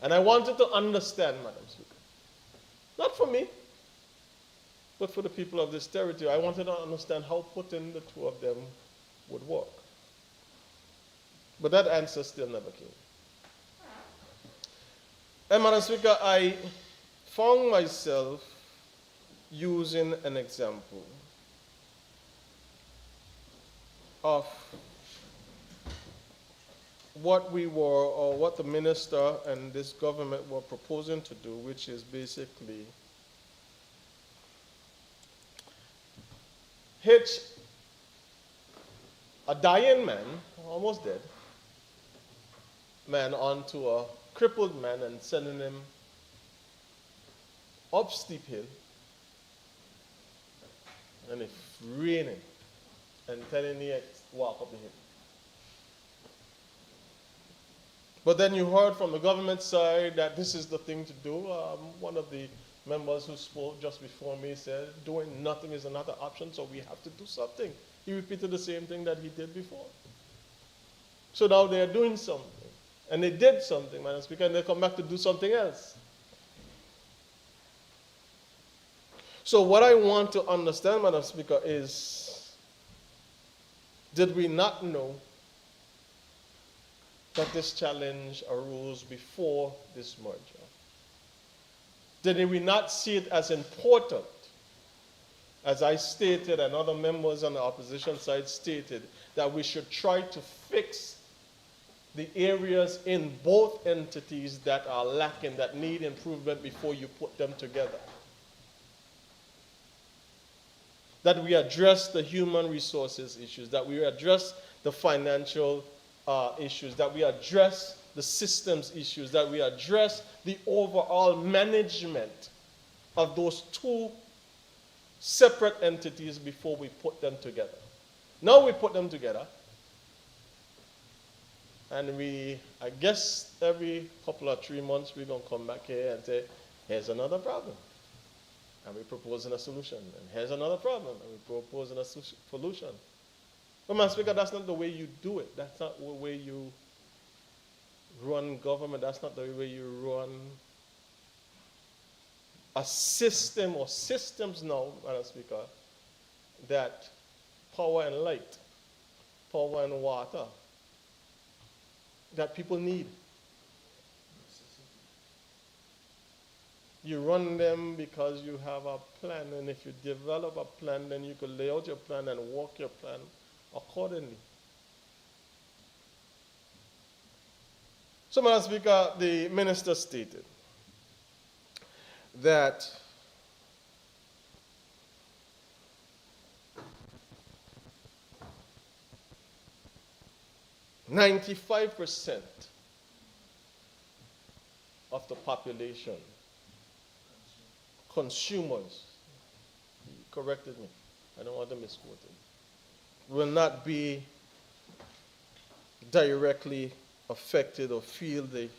And I wanted to understand, Madam Speaker, not for me, but for the people of this territory. I wanted to understand how putting the two of them would work. But that answer still never came. And Madam Speaker, I found myself using an example of what we were, or what the minister and this government were proposing to do, which is basically hitch a dying man, almost dead, man onto a crippled man and sending him up steep hill, and it's raining, and telling him to walk up the hill. But then you heard from the government side that this is the thing to do. One of the members who spoke just before me said, doing nothing is another option, so we have to do something. He repeated the same thing that he did before. So now they are doing something. And they did something, Madam Speaker, and they come back to do something else. So what I want to understand, Madam Speaker, is, did we not know that this challenge arose before this merger? Did we not see it as important as I stated and other members on the opposition side stated, that we should try to fix the areas in both entities that are lacking, that need improvement before you put them together. That we address the human resources issues, that we address the financial issues, that we address the systems issues, that we address the overall management of those two separate entities before we put them together. Now we put them together, and I guess every couple of 3 months we're going to come back here and say, here's another problem. And we're proposing a solution. And here's another problem. And we're proposing a solution. But, Madam Speaker, that's not the way you do it. That's not the way you run government. That's not the way you run a system or systems now, Madam Speaker, that power and light, power and water, that people need. You run them because you have a plan, and if you develop a plan, then you can lay out your plan and walk your plan accordingly. So, Madam Speaker, the minister stated that "95% of the population, consumers," he corrected me, I don't want to misquote him, "will not be directly affected or feel the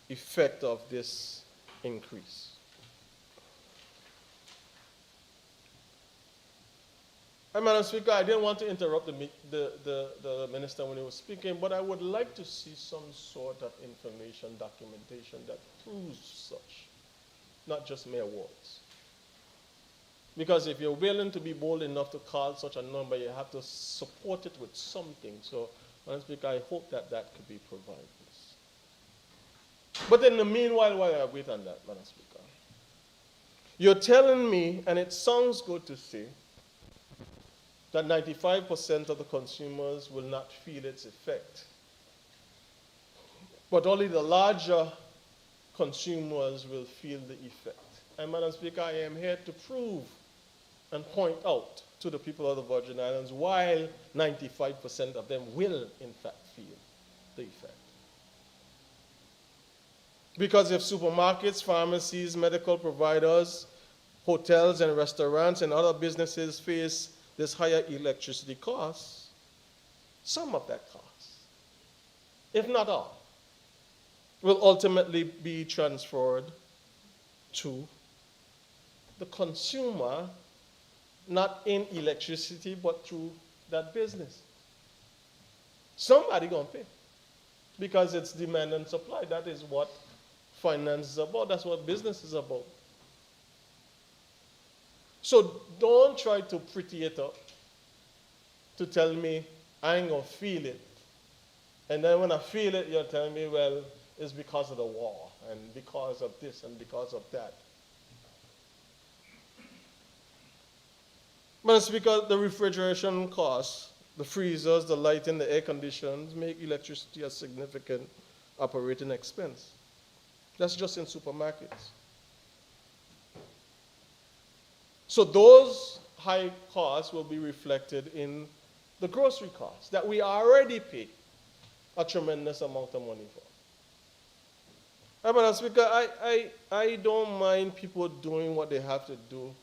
effect of this increase." And, Madam Speaker, I didn't want to interrupt the minister when he was speaking, but I would like to see some sort of information, documentation that proves such, not just mere words. Because if you're willing to be bold enough to call such a number, you have to support it with something. So, Madam Speaker, I hope that that could be provided. But in the meanwhile, while I wait on that, Madam Speaker, you're telling me, and it sounds good to say, that 95% of the consumers will not feel its effect. But only the larger consumers will feel the effect. And, Madam Speaker, I am here to prove and point out to the people of the Virgin Islands why 95% of them will, in fact, feel the effect. Because if supermarkets, pharmacies, medical providers, hotels and restaurants and other businesses face this higher electricity costs, some of that cost, if not all, will ultimately be transferred to the consumer, not in electricity, but through that business. Somebody gonna pay, because it's demand and supply. That is what finance is about. That's what business is about. So don't try to pretty it up to tell me I ain't gonna feel it. And then when I feel it, you're telling me, well, it's because of the war and because of this and because of that. Madam Speaker, the refrigeration costs, the freezers, the lighting, the air conditions make electricity a significant operating expense. That's just in supermarkets. So those high costs will be reflected in the grocery costs that we already pay a tremendous amount of money for. Madam Speaker, I don't mind people doing what they have to do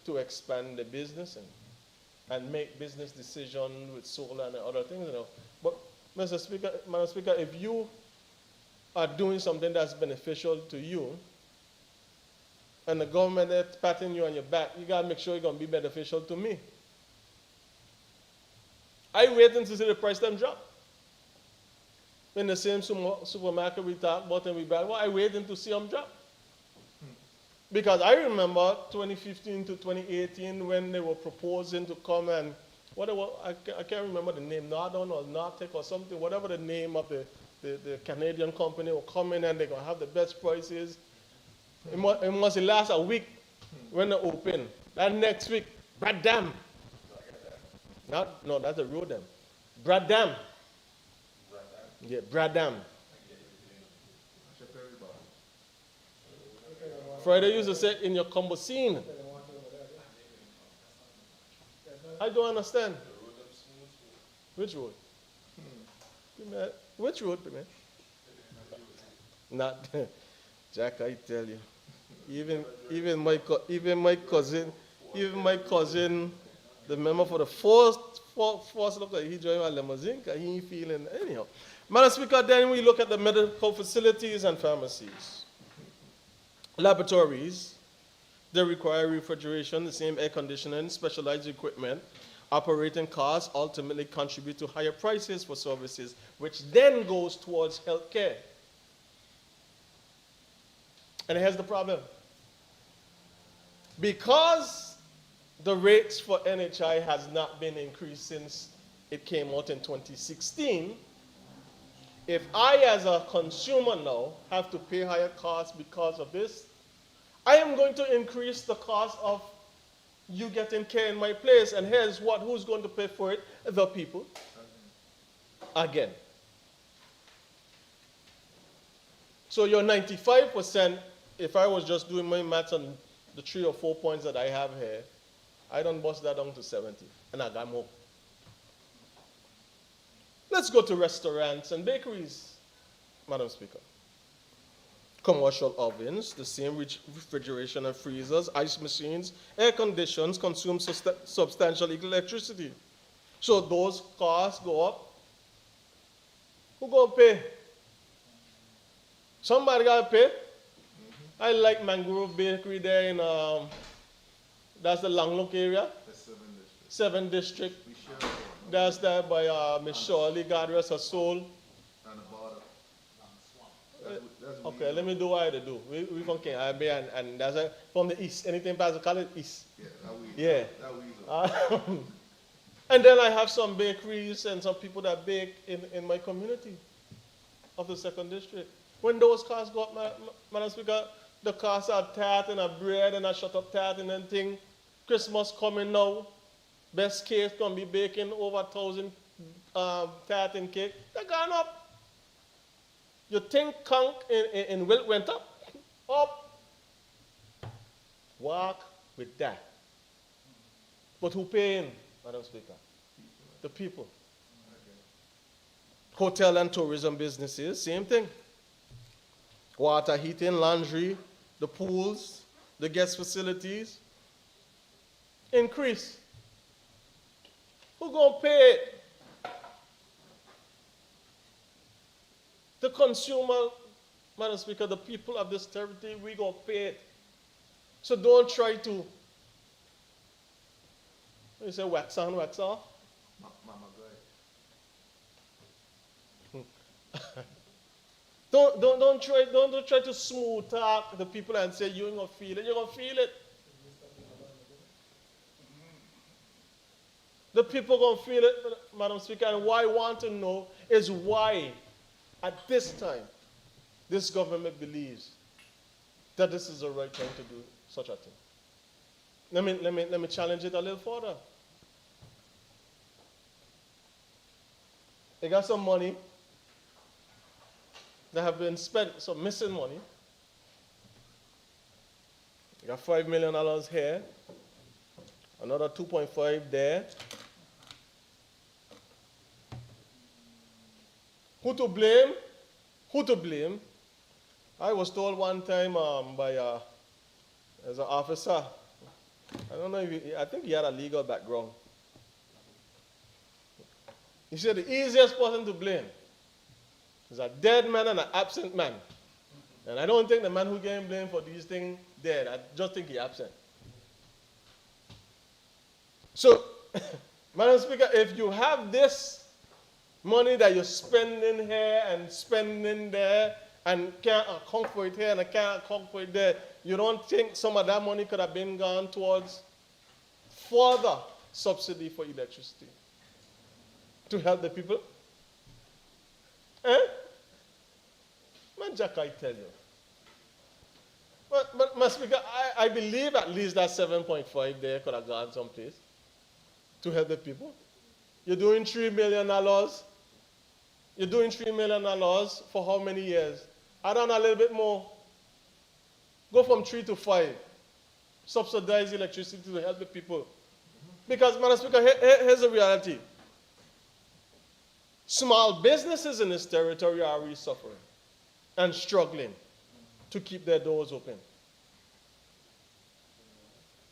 to expand the business and make business decisions with solar and other things, you know. But, Mr. Speaker, Madam Speaker, if you are doing something that's beneficial to you, and the government is patting you on your back, you got to make sure it's going to be beneficial to me. I waiting to see the price them drop. In the same supermarket we talk about and we buy, well, I waiting to see them drop. Because I remember 2015 to 2018 when they were proposing to come and, I can't remember the name, Nordon or Nortec or something, whatever the name of the Canadian company will come in and they're going to have the best prices. It must last a week when they open. That next week, Bradam. No, that's a road dam. Bradam. Yeah, Bradam. Friday used to say in your combo scene. I don't understand. Which road? Which road, man? Not Jack. I tell you, even my cousin, the member for the first look, he drove a limousine. 'Cause he ain't feeling anyhow. Madam Speaker, then we look at the medical facilities and pharmacies, laboratories. They require refrigeration, the same air conditioning, specialized equipment. Operating costs ultimately contribute to higher prices for services, which then goes towards healthcare. And here's the problem. Because the rates for NHI has not been increased since it came out in 2016, if I as a consumer now have to pay higher costs because of this, I am going to increase the cost of you getting care in my place. And here's what, who's going to pay for it? The people. Again. So your 95%, if I was just doing my maths on the 3 or 4 points that I have here, I don't bust that down to 70. And I got more. Let's go to restaurants and bakeries, Madam Speaker. Commercial ovens, the same refrigeration and freezers, ice machines, air conditions consume substantial electricity. So those costs go up. Who gonna pay? Somebody gotta pay. I like Mangrove Bakery there in, that's the Langlook area. The 7th District. That's there by Miss Shirley, God rest her soul. Okay, let me do what I do. We from King Abbey and that's from the east. Anything past the college east. Yeah. And then I have some bakeries and some people that bake in my community of the 2nd District. When those costs go up, Madam Speaker, the costs are tart and a bread and a shut up tart and anything. Christmas coming now. Best case can be baking over 1,000 tart and cake. They're gone up. You think conch in Wilt went up? Up. Walk with that. But who paying, Madam Speaker? The people. Hotel and tourism businesses, same thing. Water, heating, laundry, the pools, the guest facilities. Increase. Who gonna pay it? The consumer, Madam Speaker, the people of this territory, we gonna pay it. So don't try to, you say wax on, wax off. Mama, Don't try to smooth talk the people and say you ain't gonna feel it. You're gonna feel it. The people gonna feel it, Madam Speaker. And what I want to know is why, at this time, this government believes that this is the right time to do such a thing. Let me challenge it a little further. They got some money that have been spent, some missing money. They got $5 million here, another 2.5 there. Who to blame? Who to blame? I was told one time by as an officer, I don't know if I think he had a legal background. He said the easiest person to blame is a dead man and an absent man. And I don't think the man who getting blamed for these things dead. I just think he's absent. So, Madam Speaker, if you have this money that you're spending here and spending there and can't account for it here and I can't account for it there, you don't think some of that money could have been gone towards further subsidy for electricity to help the people? Man, Jack, I tell you. But Mr. Speaker, I believe at least that 7.5 there could have gone someplace to help the people. You're doing $3 million. You're doing $3 million for how many years? Add on a little bit more. Go from 3 to 5. Subsidize electricity to help the people. Because, Madam Speaker, here's the reality. Small businesses in this territory are really suffering and struggling to keep their doors open.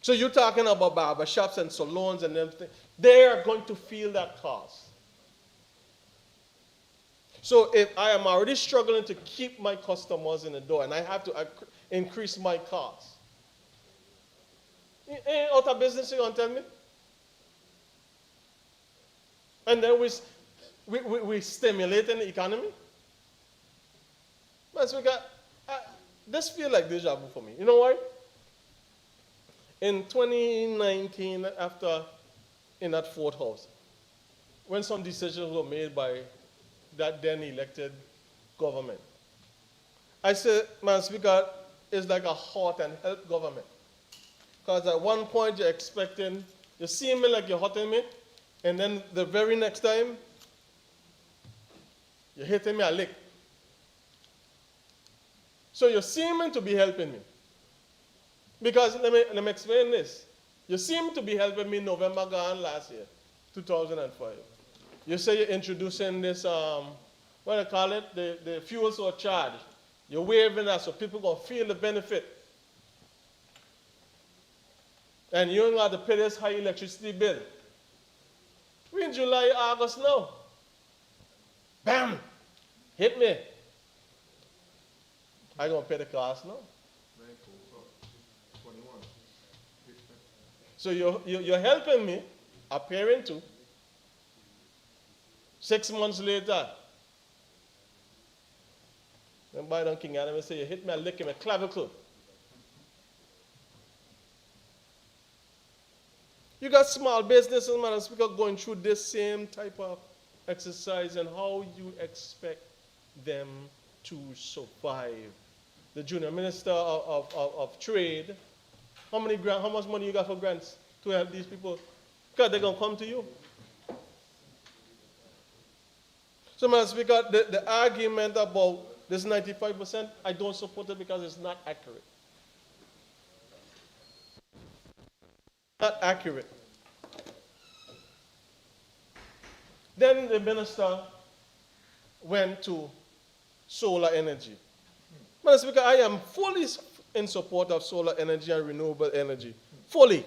So you're talking about barber shops and salons and everything. They are going to feel that cost. So if I am already struggling to keep my customers in the door and I have to increase my costs, ain't out of business, you gonna tell me? And then we stimulating the economy? But this feels like deja vu for me. You know why? In 2019, in that fourth house, when some decisions were made by that then elected government, I said, Madam Speaker, it's like a heart and help government. Because at one point you're expecting, you see me like you're hurting me, and then the very next time, you're hitting me a lick. So you're seeming to be helping me. Because let me explain this. You seem to be helping me November gone last year, 2005. You say you're introducing this, what do you call it? The fuel surcharge. You're waiving that so people going to feel the benefit. And you don't have to pay this high electricity bill. We're in July, August now. Bam! Hit me. I'm going to pay the cost now. So you're helping me, appearing to. 6 months later, then by down King Adam and say, you hit me a lick in my clavicle. You got small businesses, Madam Speaker, going through this same type of exercise, and how you expect them to survive. The Junior Minister of Trade, how much money you got for grants to help these people? Because they're going to come to you. So, Madam Speaker, the argument about this 95%, I don't support it because it's not accurate. Not accurate. Then the minister went to solar energy. Madam Speaker, I am fully in support of solar energy and renewable energy. Fully.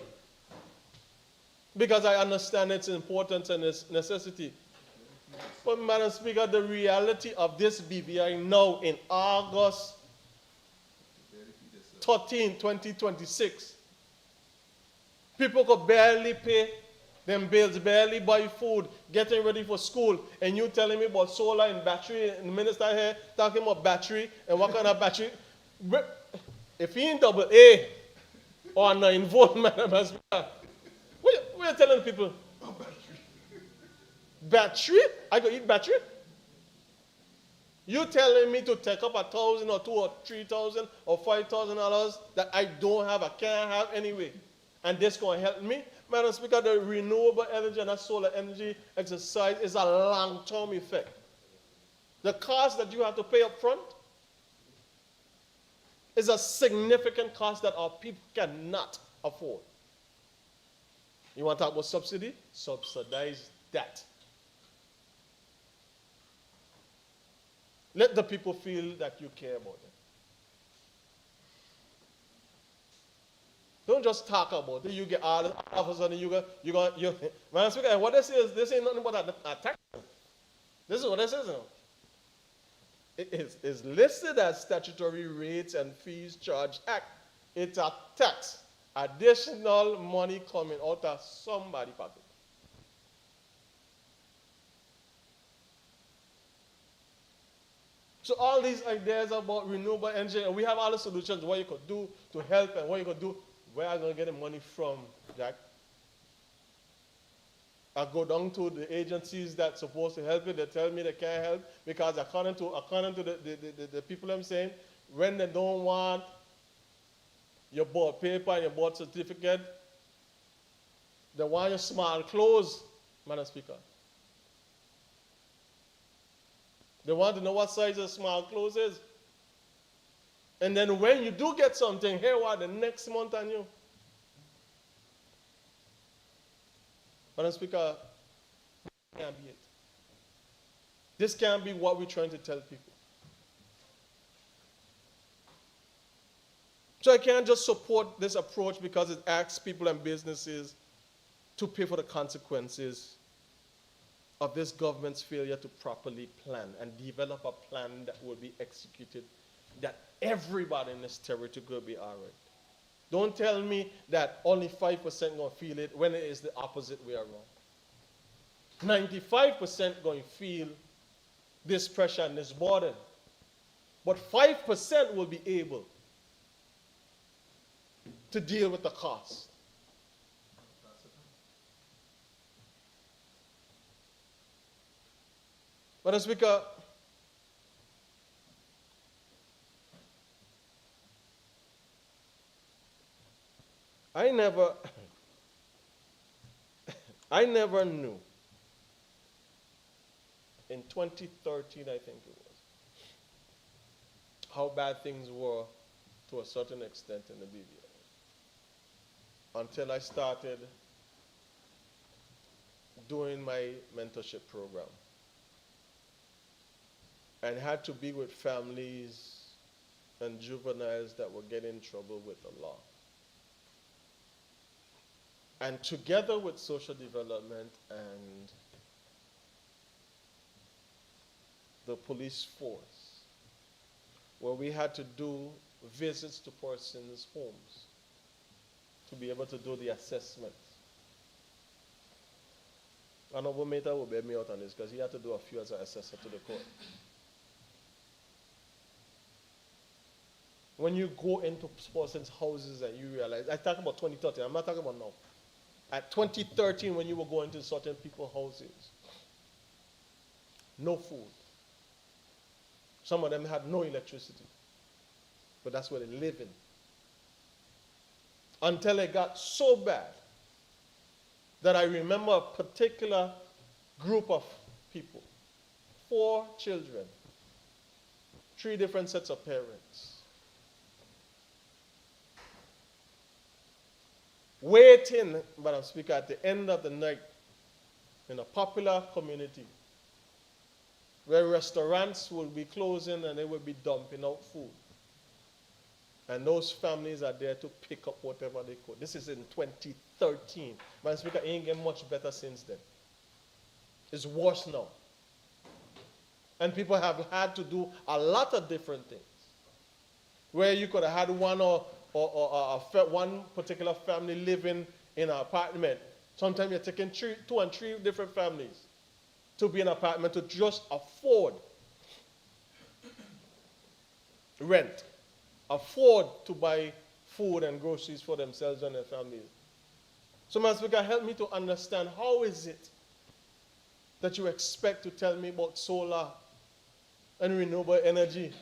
Because I understand its importance and its necessity. But, Madam Speaker, the reality of this BVI now in August 13, 2026, people could barely pay them bills, barely buy food, getting ready for school, and you telling me about solar and battery, and the minister here talking about battery, and what kind of battery. If he ain't double A or 9 volt, Madam Speaker, what are you telling people? Battery? I go eat battery? You telling me to take up $1,000 or $2,000 or $3,000 or $5,000 that I don't have, I can't have anyway, and this going to help me? Madam Speaker, the renewable energy and that solar energy exercise is a long-term effect. The cost that you have to pay up front is a significant cost that our people cannot afford. You want to talk about subsidy? Subsidize that. Let the people feel that you care about them. Don't just talk about it. You get all of a sudden Madam Speaker, what this is, this ain't nothing but a tax. This is what this is now. It is listed as statutory rates and fees charged act. It's a tax. Additional money coming out of somebody's pocket. So all these ideas about renewable energy, and we have all the solutions, what you could do to help and what you could do. Where are you going to get the money from, Jack? I go down to the agencies that's supposed to help you. They tell me they can't help because according to the people I'm saying, when they don't want you bought paper and you bought certificate. They want your small clothes, Madam Speaker. They want to know what size your small clothes is. And then when you do get something, here what the next month on you. Madam Speaker, this can't be it. This can't be what we're trying to tell people. So I can't just support this approach because it asks people and businesses to pay for the consequences of this government's failure to properly plan and develop a plan that will be executed, that everybody in this territory will be all right. Don't tell me that only 5% going to feel it when it is the opposite way around. 95% going to feel this pressure and this burden. But 5% will be able to deal with the cost. Madam Speaker, I never knew in 2013, I think it was, how bad things were to a certain extent in the BVI. Until I started doing my mentorship program and had to be with families and juveniles that were getting in trouble with the law. And together with social development and the police force, where we had to do visits to persons' homes to be able to do the assessment. Honorable Meta will bear me out on this because he had to do a few as an assessor to the court. When you go into persons' houses and you realize, I talk about 2013, I'm not talking about now. At 2013, when you were going to certain people's houses, no food. Some of them had no electricity, but that's where they live in. Until it got so bad that I remember a particular group of people, 4 children, 3 different sets of parents, waiting, Madam Speaker, at the end of the night in a popular community where restaurants will be closing and they will be dumping out food. And those families are there to pick up whatever they could. This is in 2013. Madam Speaker, it ain't getting much better since then. It's worse now. And people have had to do a lot of different things. Where you could have had one one particular family living in an apartment. Sometimes you're taking 2 and 3 different families to be in an apartment to just afford rent, afford to buy food and groceries for themselves and their families. So, Madam Speaker, help me to understand, how is it that you expect to tell me about solar and renewable energy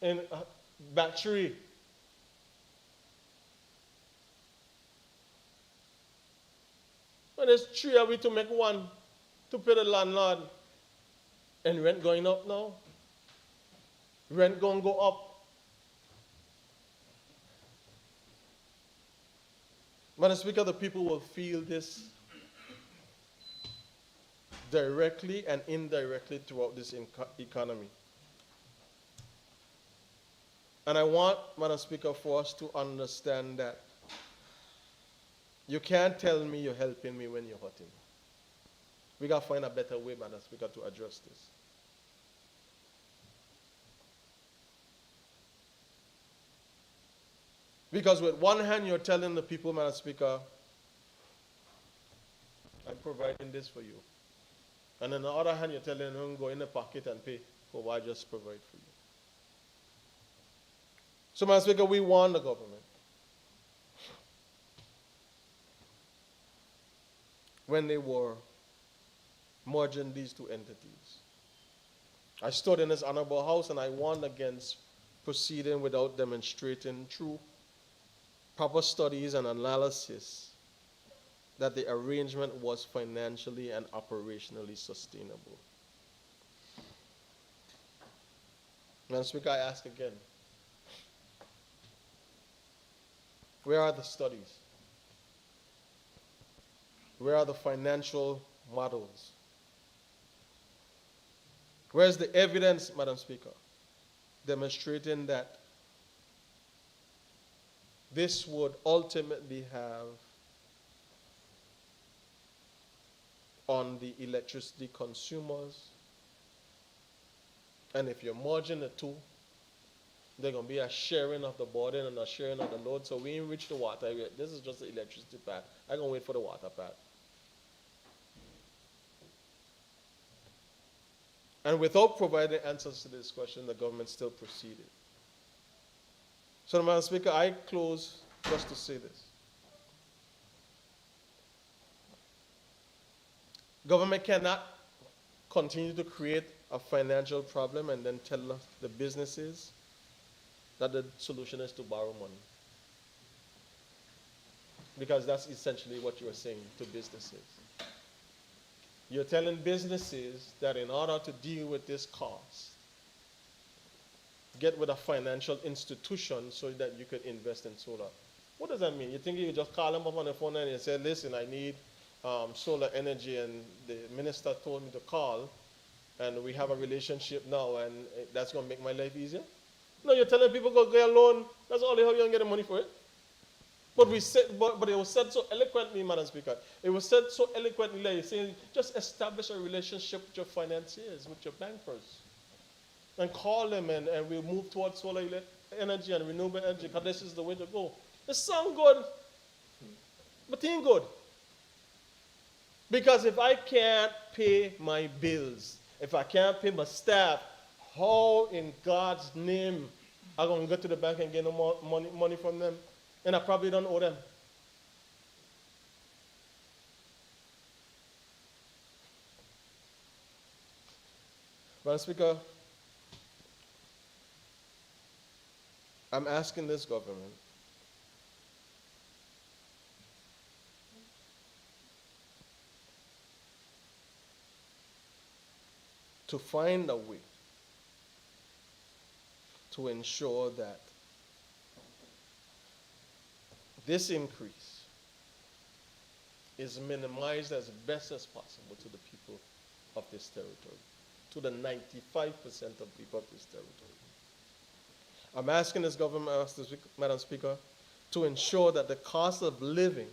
and battery when there's 3 of we to make one to pay the landlord, and rent going up now? Rent going to go up. Madam Speaker, the people will feel this directly and indirectly throughout this economy. And I want, Madam Speaker, for us to understand that you can't tell me you're helping me when you're hurting. We got to find a better way, Madam Speaker, to address this. Because with one hand, you're telling the people, Madam Speaker, I'm providing this for you. And on the other hand, you're telling them, go in the pocket and pay for what I just provide for you. So, Madam Speaker, we warn the government. When they were merging these 2 entities, I stood in this honorable house and I warned against proceeding without demonstrating through proper studies and analysis that the arrangement was financially and operationally sustainable. Madam Speaker, I ask again, where are the studies? Where are the financial models? Where's the evidence, Madam Speaker, demonstrating that this would ultimately have on the electricity consumers? And if you're merging the two, there's going to be a sharing of the burden and a sharing of the load. So we ain't reach the water yet. This is just the electricity part. I'm going to wait for the water part. And without providing answers to this question, the government still proceeded. So, Madam Speaker, I close just to say this. Government cannot continue to create a financial problem and then tell the businesses that the solution is to borrow money. Because that's essentially what you are saying to businesses. You're telling businesses that in order to deal with this cost, get with a financial institution so that you could invest in solar. What does that mean? You think you just call them up on the phone and you say, listen, I need solar energy, and the minister told me to call, and we have a relationship now, and that's going to make my life easier? No, you're telling people go get a loan. That's all how you're going to get the money for it. But it was said so eloquently, Madam Speaker. It was said so eloquently, like saying, just establish a relationship with your financiers, with your bankers, and call them, and we'll move towards solar energy and renewable energy, because this is the way to go. It sounds good, but it ain't good. Because if I can't pay my bills, if I can't pay my staff, how in God's name am I going to go to the bank and get no more money from them? And I probably don't owe them. Madam Speaker, I'm asking this government to find a way to ensure that this increase is minimized as best as possible to the people of this territory, to the 95% of people of this territory. I'm asking this government, Madam Speaker, to ensure that the cost of living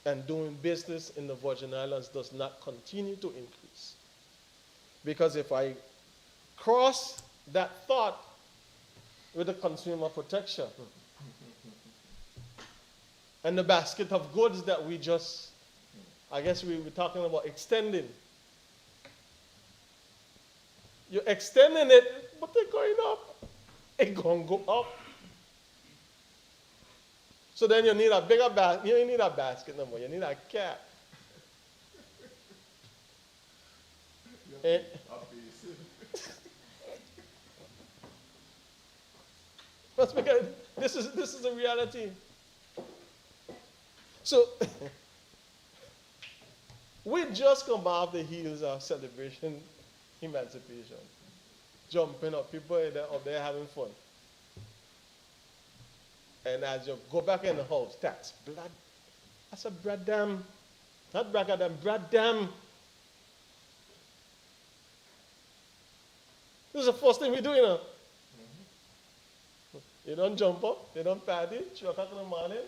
and doing business in the Virgin Islands does not continue to increase. Because if I cross that thought with the consumer protection and the basket of goods that we just, I guess we were talking about extending. You're extending it, but they're going up. It's going to go up. So then you need a bigger basket. You don't need a basket no more. You need a cap. That's because this is the reality. So we just come off the heels of celebration emancipation. Jumping up, people up there having fun. And as you go back in the house, that's blood. I said, blood damn. Not bragadam, blood damn. This is the first thing we do, you know. You don't jump up, you don't party, 3 o'clock in the morning.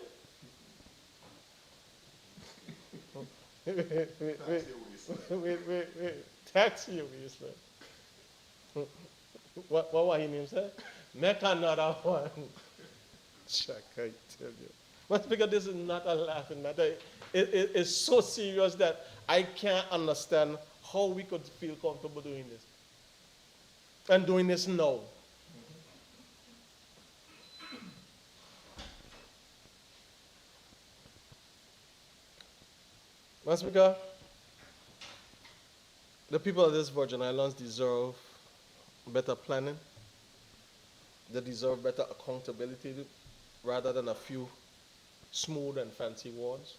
wait. Taxi you, wasteland. What his name said? Make another one. Chuck, I tell you. But Speaker, this is not a laughing matter. It is so serious that I can't understand how we could feel comfortable doing this. And doing this now. Madam Speaker, the people of this Virgin Islands deserve better planning. They deserve better accountability rather than a few smooth and fancy words.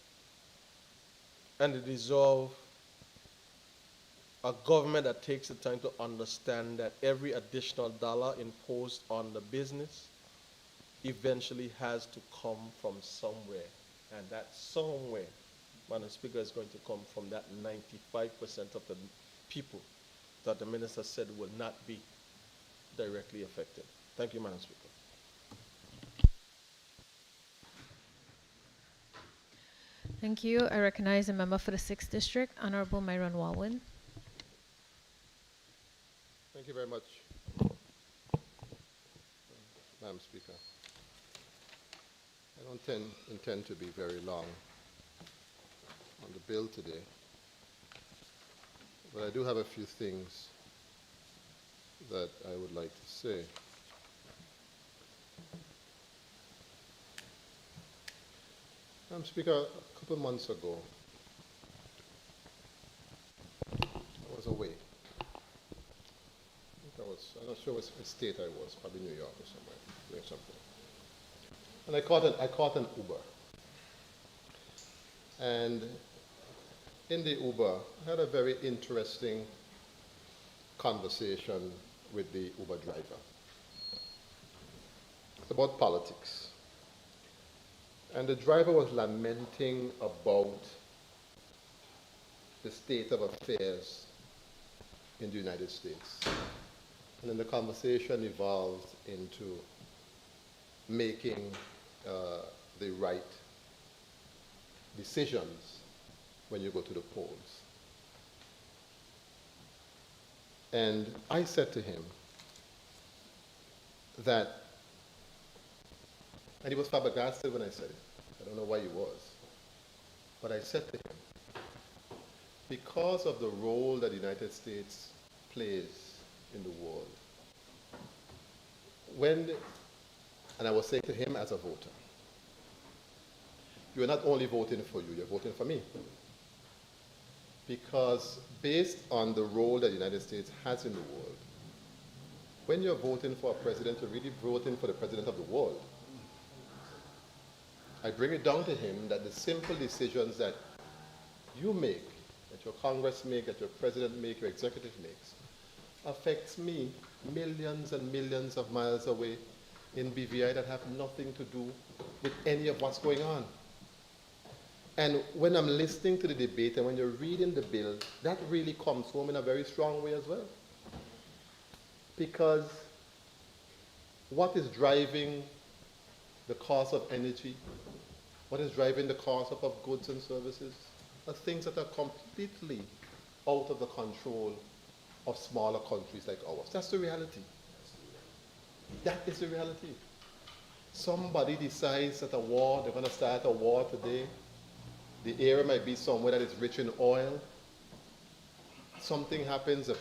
And they deserve a government that takes the time to understand that every additional dollar imposed on the business eventually has to come from somewhere. And that somewhere, Madam Speaker, is going to come from that 95% of the people that the minister said will not be directly affected. Thank you, Madam Speaker. Thank you. I recognize the member for the 6th District, Honorable Myron Walwin. Thank you very much, Madam Speaker. I don't intend to be very long on the bill today, but I do have a few things that I would like to say. Madam Speaker, a couple of months ago, I was away. I'm not sure what state I was, probably New York or somewhere, doing something. And I caught an Uber. And in the Uber, I had a very interesting conversation with the Uber driver. It's about politics. And the driver was lamenting about the state of affairs in the United States. And then the conversation evolved into making the right decisions when you go to the polls. And I said to him that, and he was flabbergasted when I said it. I don't know why he was. But I said to him, because of the role that the United States plays in the world, and I was saying to him as a voter, you're not only voting for you, you're voting for me. Because based on the role that the United States has in the world, when you're voting for a president, you're really voting for the president of the world. I bring it down to him that the simple decisions that you make, that your Congress make, that your president make, your executive makes, affects me millions and millions of miles away in BVI that have nothing to do with any of what's going on. And when I'm listening to the debate and when you're reading the bill, that really comes home in a very strong way as well. Because what is driving the cost of energy, what is driving the cost of goods and services, are things that are completely out of the control of smaller countries like ours. That's the reality. That is the reality. Somebody decides that they're going to start a war today. The area might be somewhere that is rich in oil. Something happens, the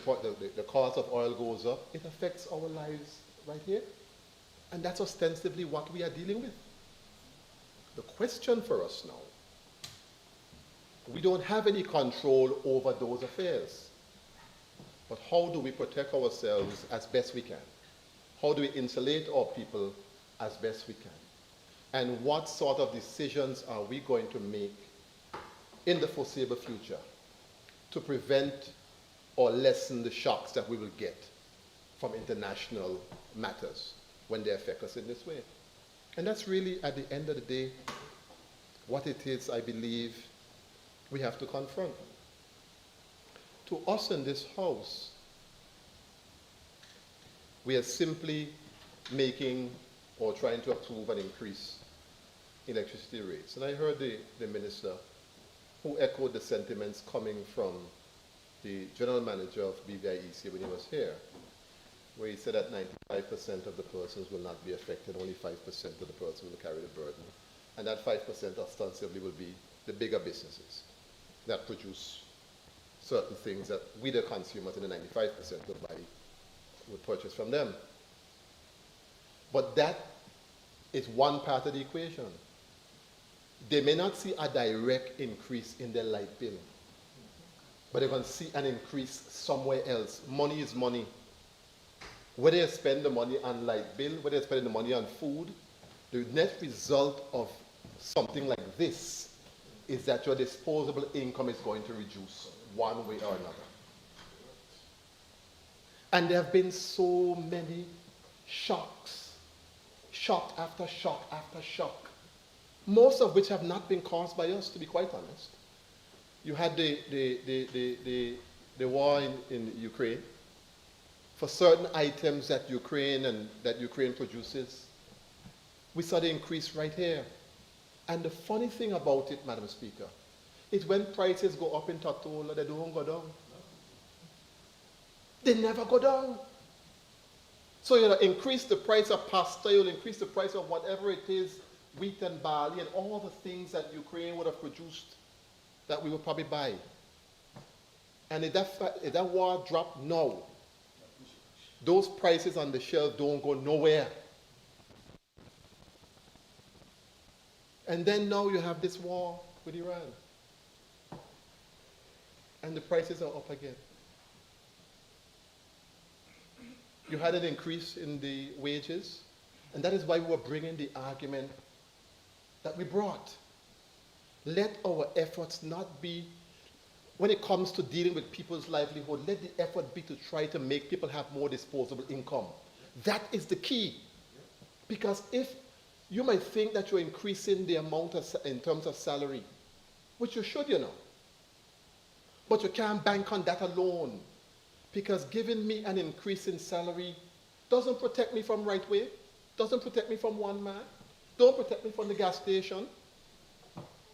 cost of oil goes up. It affects our lives right here. And that's ostensibly what we are dealing with. The question for us now, we don't have any control over those affairs. But how do we protect ourselves as best we can? How do we insulate our people as best we can? And what sort of decisions are we going to make in the foreseeable future to prevent or lessen the shocks that we will get from international matters when they affect us in this way? And that's really, at the end of the day, what it is, I believe, we have to confront. To us in this House, we are simply making or trying to approve an increase in electricity rates. And I heard the minister who echoed the sentiments coming from the general manager of BVIEC when he was here, where he said that 95% of the persons will not be affected, only 5% of the persons will carry the burden. And that 5% ostensibly will be the bigger businesses that produce certain things that we, the consumers, in the 95% would purchase from them. But that is one part of the equation. They may not see a direct increase in their light bill, but they're going to see an increase somewhere else. Money is money. whether you spend the money on light bill, whether you spend the money on food, the net result of something like this is that your disposable income is going to reduce one way or another. And there have been so many shocks, shock after shock after shock, most of which have not been caused by us, to be quite honest. You had the war in Ukraine. For certain items that Ukraine produces, we saw the increase right here. And the funny thing about it, Madam Speaker, is when prices go up in TORTOLA, they don't go down. They never go down. So you'll increase the price of pasta, you'll increase the price of whatever it is, wheat and barley, and all the things that Ukraine would have produced that we would probably buy. And if that war dropped now, those prices on the shelf don't go nowhere. And then now you have this war with Iran. And the prices are up again. You had an increase in the wages, and that is why we were bringing the argument that we brought. Let our efforts not be, when it comes to dealing with people's livelihood, let the effort be to try to make people have more disposable income. That is the key. Because if you might think that you're increasing the amount in terms of salary, which you should, you know, but you can't bank on that alone. Because giving me an increase in salary doesn't protect me from right way, doesn't protect me from one man, don't protect me from the gas station.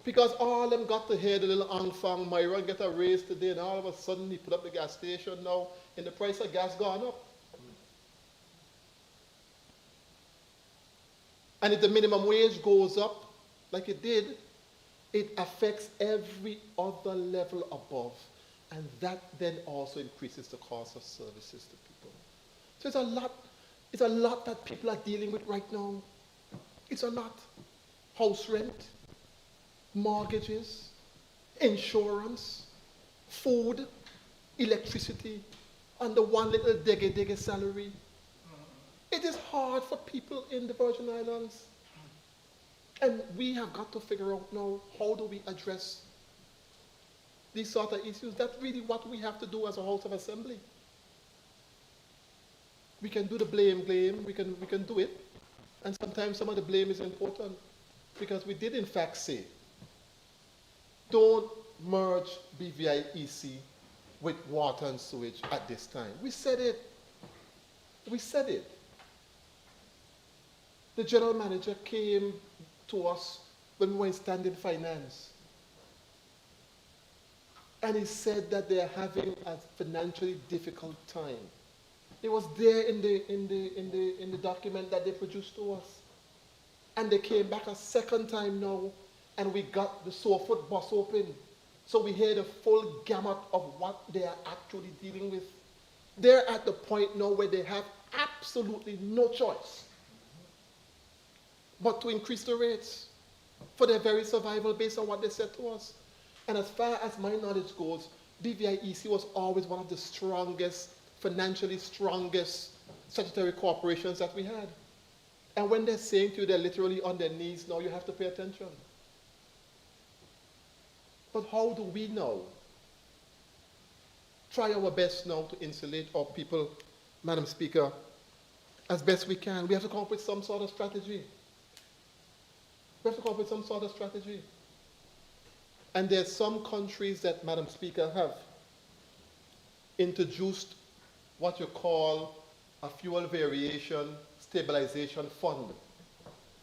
Because all them got to hear the little enfant Myron get a raise today, and all of a sudden he put up the gas station now, and the price of gas gone up. And if the minimum wage goes up, like it did, it affects every other level above. And that then also increases the cost of services to people. So it's a lot that people are dealing with right now. It's a lot. House rent, mortgages, insurance, food, electricity, and the one little dege salary. It is hard for people in the Virgin Islands. And we have got to figure out now, how do we address these sort of issues? That's really what we have to do as a House of Assembly. We can do the blame, we can do it. And sometimes some of the blame is important, because we did in fact say, don't merge BVI-EC with water and sewage at this time. We said it. We said it. The general manager came to us when we were in standing finance. And he said that they are having a financially difficult time. It was there in the document that they produced to us. And they came back a second time now, and we got the sore-foot bus open. So we hear the full gamut of what they are actually dealing with. They're at the point now where they have absolutely no choice but to increase the rates for their very survival based on what they said to us. And as far as my knowledge goes, BVI-EC was always one of the strongest, financially strongest statutory corporations that we had. And when they're saying to you they're literally on their knees now, you have to pay attention. But how do we now try our best now to insulate our people, Madam Speaker, as best we can? We have to come up with some sort of strategy. We have to come up with some sort of strategy. And there's some countries that, Madam Speaker, have introduced what you call a fuel variation stabilization fund.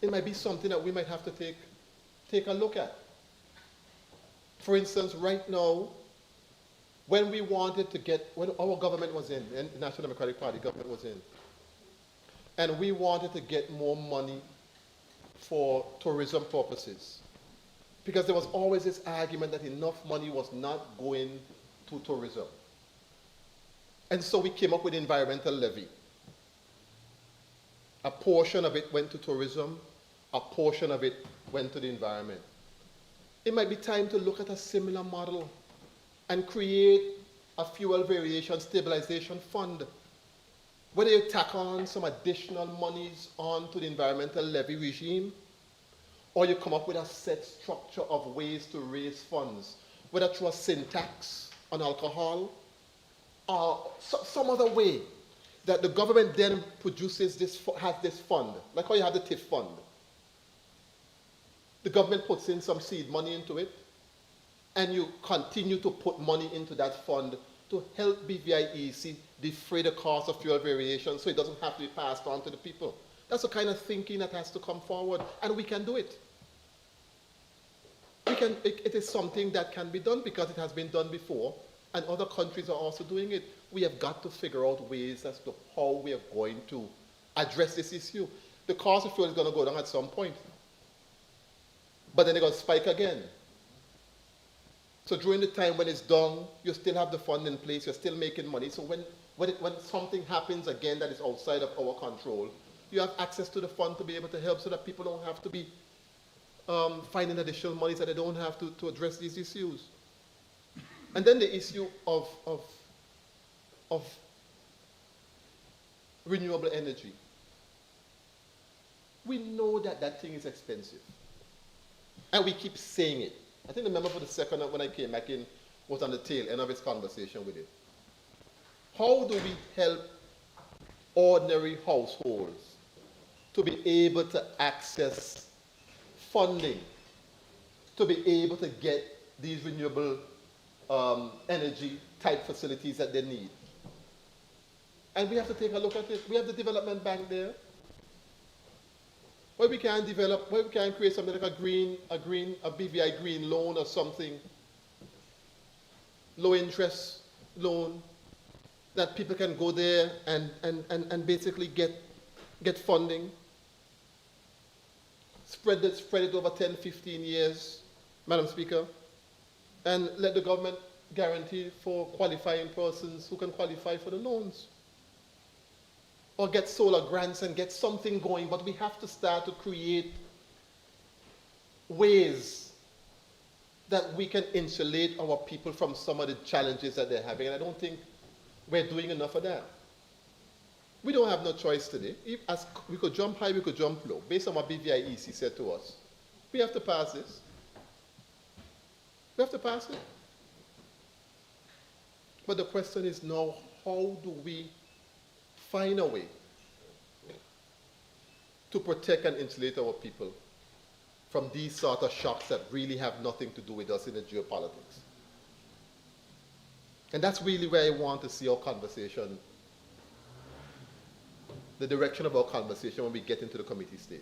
It might be something that we might have to take a look at. For instance, right now, when our government was in, the National Democratic Party government was in, and we wanted to get more money for tourism purposes, because there was always this argument that enough money was not going to tourism. And so we came up with environmental levy. A portion of it went to tourism, a portion of it went to the environment. It might be time to look at a similar model and create a fuel variation stabilization fund whether you tack on some additional monies onto the environmental levy regime, or you come up with a set structure of ways to raise funds, whether through a sin tax on alcohol, or some other way that the government then produces has this fund, like how you have the TIF fund. The government puts in some seed money into it, and you continue to put money into that fund to help BVIEC defray the cost of fuel variation so it doesn't have to be passed on to the people. That's the kind of thinking that has to come forward, and we can do it. It is something that can be done because it has been done before, and other countries are also doing it. We have got to figure out ways as to how we are going to address this issue. The cost of fuel is going to go down at some point, but then they're going to spike again. So during the time when it's down, you still have the fund in place, you're still making money. So when something happens again that is outside of our control, you have access to the fund to be able to help so that people don't have to be finding additional money so they don't have to address these issues. And then the issue of renewable energy. We know that that thing is expensive. And we keep saying it. I think the member for the second when I came back in was on the tail end of his conversation with it. How do we help ordinary households to be able to access funding, to be able to get these renewable energy type facilities that they need? And we have to take a look at it. We have the development bank there. Where we can develop, where we can create something like a BVI green loan or something, low interest loan, that people can go there and basically get funding. Spread it over 10, 15 years, Madam Speaker, and let the government guarantee for qualifying persons who can qualify for the loans. Or get solar grants and get something going, but we have to start to create ways that we can insulate our people from some of the challenges that they're having. And I don't think we're doing enough of that. We don't have no choice today. As we could jump high, we could jump low, based on what BVIEC said to us. We have to pass this. We have to pass it. But the question is now, how do we find a way to protect and insulate our people from these sort of shocks that really have nothing to do with us in the geopolitics? And that's really where I want to see our conversation, the direction of our conversation when we get into the committee stage.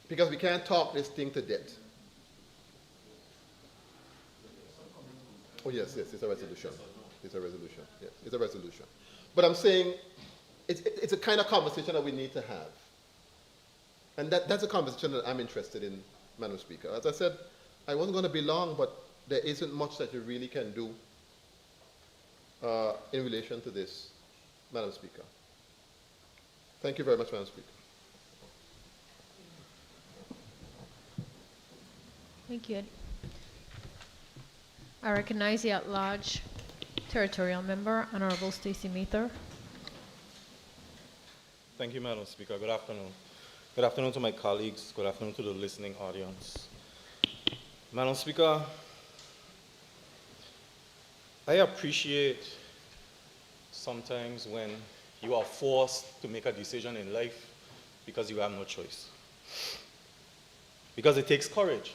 Because we can't talk this thing to death. Oh yes, it's a resolution. It's a resolution, yes, it's a resolution. But I'm saying it's a kind of conversation that we need to have. And that's a conversation that I'm interested in, Madam Speaker. As I said, I wasn't going to be long, but there isn't much that you really can do in relation to this, Madam Speaker. Thank you very much, Madam Speaker. Thank you. I recognize the at-large territorial member, Honorable Stacey Mather. Thank you, Madam Speaker. Good afternoon. Good afternoon to my colleagues. Good afternoon to the listening audience. Madam Speaker, I appreciate sometimes when you are forced to make a decision in life because you have no choice. Because it takes courage.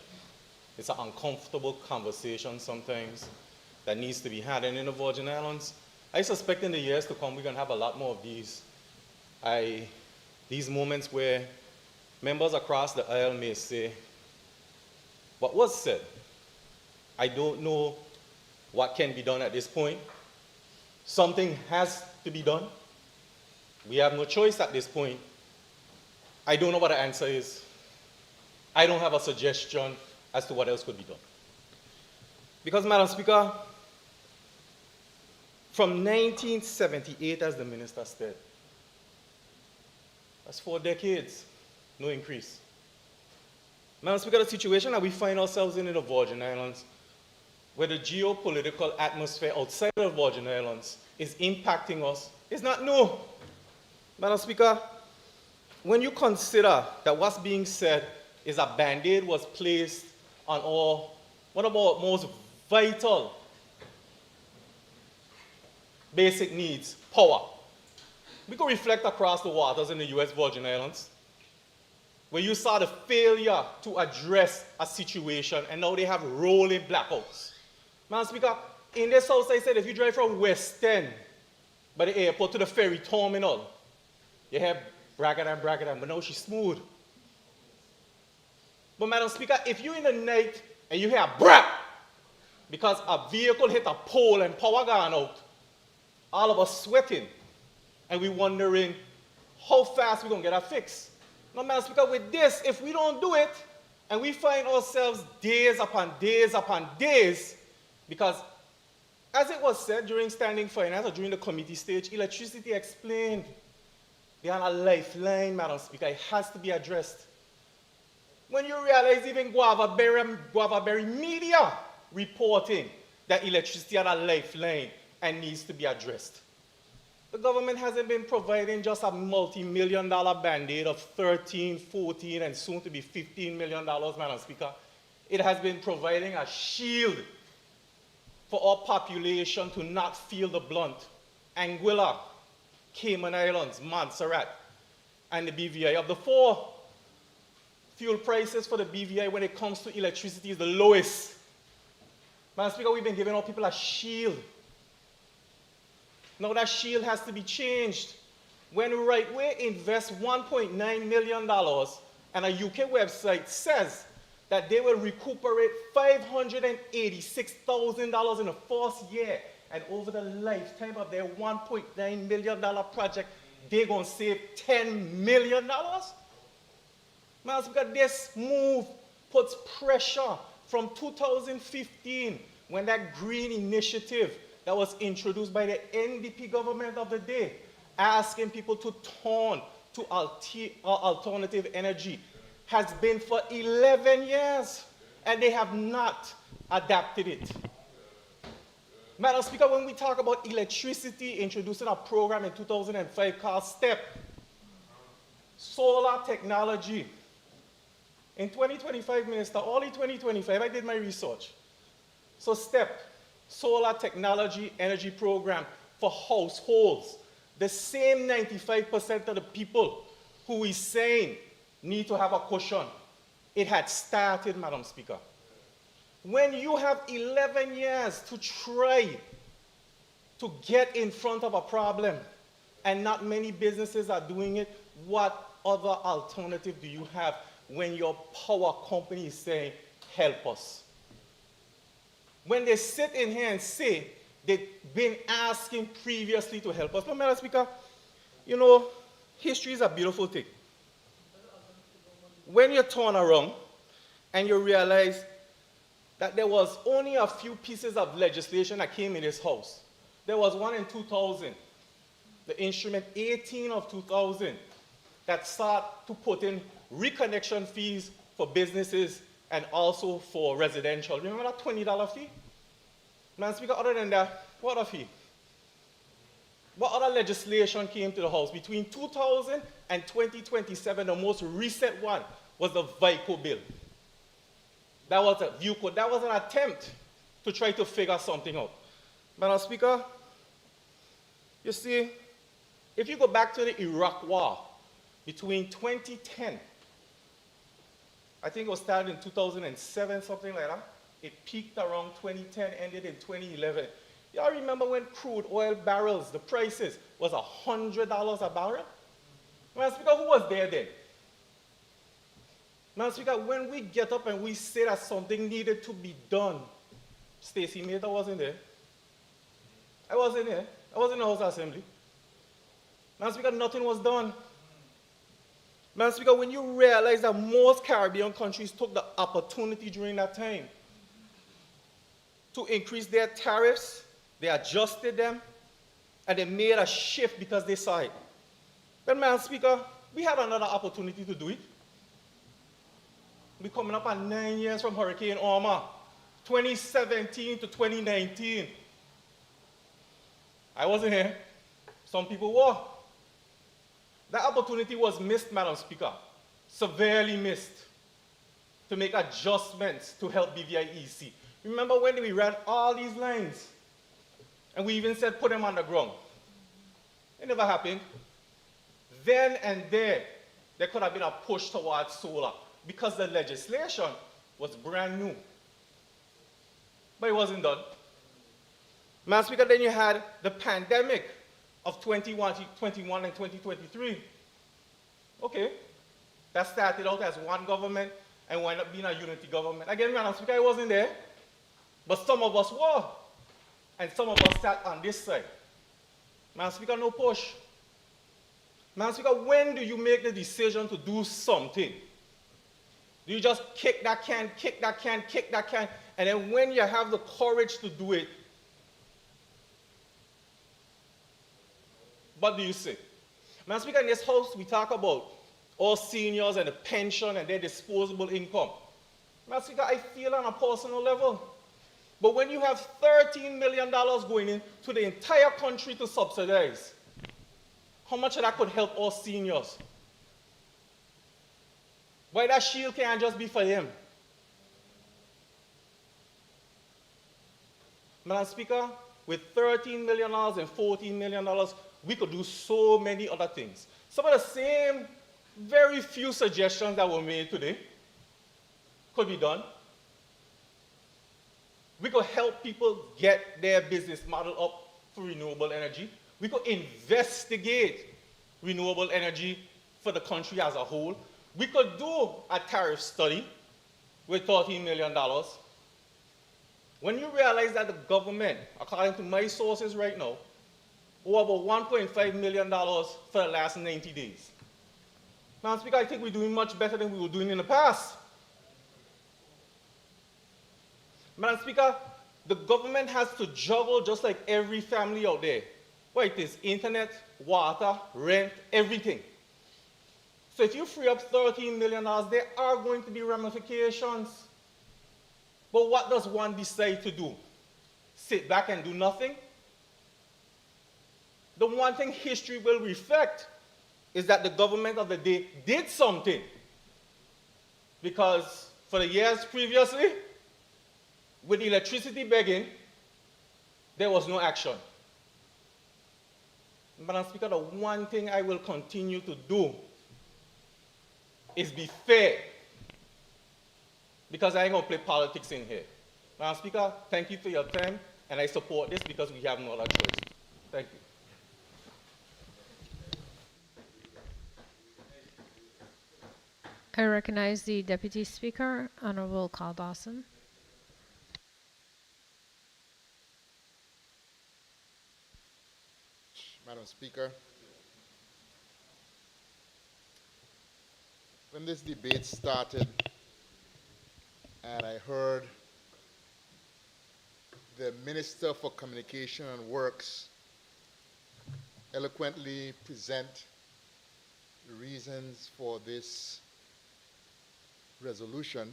It's an uncomfortable conversation sometimes that needs to be had. And in the Virgin Islands, I suspect in the years to come, we're going to have a lot more of these moments where members across the aisle may say, what was said? I don't know what can be done at this point. Something has to be done. We have no choice at this point. I don't know what the answer is. I don't have a suggestion as to what else could be done. Because, Madam Speaker, from 1978, as the minister said, that's 4 decades, no increase. Madam Speaker, the situation that we find ourselves in the Virgin Islands, where the geopolitical atmosphere outside of Virgin Islands is impacting us is not new. Madam Speaker, when you consider that what's being said is a Band-Aid was placed on one of our most vital basic needs, power. We can reflect across the waters in the U.S. Virgin Islands, where you saw the failure to address a situation, and now they have rolling blackouts. Madam Speaker, in this house, I said if you drive from West End by the airport to the ferry terminal, you have braggadam, but now she's smooth. But Madam Speaker, if you're in the night and you hear a brap because a vehicle hit a pole and power gone out, all of us sweating, and we're wondering how fast we're going to get a fix. Now, Madam Speaker, with this, if we don't do it, and we find ourselves days upon days, because as it was said during standing finance or during the committee stage, electricity explained they are a lifeline, Madam Speaker. It has to be addressed. When you realize even Guava Berry media reporting that electricity are a lifeline and needs to be addressed. The government hasn't been providing just a multi-million-dollar Band-Aid of 13, 14, and soon to be $15 million, Madam Speaker. It has been providing a shield for our population to not feel the blunt. Anguilla, Cayman Islands, Montserrat, and the BVI. Of the four, fuel prices for the BVI when it comes to electricity is the lowest. Madam Speaker, we've been giving our people a shield. Now that shield has to be changed. When Right Way invests $1.9 million, and a UK website says that they will recuperate $586,000 in the first year, and over the lifetime of their $1.9 million project, they're going to save $10 million? Madam Speaker, this move puts pressure from 2015, when that green initiative that was introduced by the NDP government of the day, asking people to turn to alternative energy, has been for 11 years, and they have not adapted it. Madam Speaker, when we talk about electricity, introducing a program in 2005 called STEP, solar technology. In 2025, Minister, early 2025, I did my research. So STEP, Solar Technology Energy Program for households. The same 95% of the people who is saying need to have a cushion. It had started, Madam Speaker. When you have 11 years to try to get in front of a problem and not many businesses are doing it, what other alternative do you have when your power company is saying, help us? When they sit in here and say they've been asking previously to help us. But Madam Speaker, you know, history is a beautiful thing. When you turn around and you realize that there was only a few pieces of legislation that came in this House. There was one in 2000, the instrument 18 of 2000, that sought to put in reconnection fees for businesses and also for residential. Remember that $20 fee? Madam Speaker, other than that, what other fee? What other legislation came to the House? Between 2000 and 2027, the most recent one was the VICO bill. That was an attempt to try to figure something out. Madam Speaker, you see, if you go back to the Iraq War, between 2010, I think it was started in 2007, something like that. It peaked around 2010, ended in 2011. Y'all remember when crude oil barrels, the prices was $100 a barrel? Madam Speaker, who was there then? Madam Speaker, when we get up and we say that something needed to be done, Stacey Mater wasn't there. I wasn't there. I was in the House Assembly. Madam Speaker, nothing was done. Madam Speaker, when you realize that most Caribbean countries took the opportunity during that time to increase their tariffs, they adjusted them, and they made a shift because they saw it. But Madam Speaker, we had another opportunity to do it. We're coming up on 9 years from Hurricane Irma, 2017 to 2019. I wasn't here. Some people were. That opportunity was missed, Madam Speaker, severely missed, to make adjustments to help BVIEC. Remember when we ran all these lines, and we even said put them underground? It never happened. Then and there could have been a push towards solar because the legislation was brand new. But it wasn't done. Madam Speaker, then you had the pandemic of 2021 and 2023. Okay, that started out as one government and wound up being a unity government. Again, Madam Speaker, I wasn't there, but some of us were, and some of us sat on this side. Madam Speaker, no push. Madam Speaker, when do you make the decision to do something? Do you just kick that can, kick that can, kick that can, and then when you have the courage to do it, what do you say? Madam Speaker, in this house, we talk about all seniors and the pension and their disposable income. Madam Speaker, I feel on a personal level. But when you have $13 million going into the entire country to subsidize, how much of that could help all seniors? Why that shield can't just be for them? Madam Speaker, with $13 million and $14 million, we could do so many other things. Some of the same very few suggestions that were made today could be done. We could help people get their business model up for renewable energy. We could investigate renewable energy for the country as a whole. We could do a tariff study with $13 million. When you realize that the government, according to my sources right now, owe about $1.5 million for the last 90 days. Madam Speaker, I think we're doing much better than we were doing in the past. Madam Speaker, the government has to juggle just like every family out there. Well, it is internet, water, rent, everything. So if you free up $13 million, there are going to be ramifications. But what does one decide to do? Sit back and do nothing? The one thing history will reflect is that the government of the day did something. Because for the years previously, with electricity begging, there was no action. Madam Speaker, the one thing I will continue to do is be fair, because I ain't gonna play politics in here. Madam Speaker, thank you for your time, and I support this because we have no other choice. Thank you. I recognize the Deputy Speaker, Honorable Carl Dawson. Madam Speaker, when this debate started and I heard the Minister for Communication and Works eloquently present the reasons for this resolution,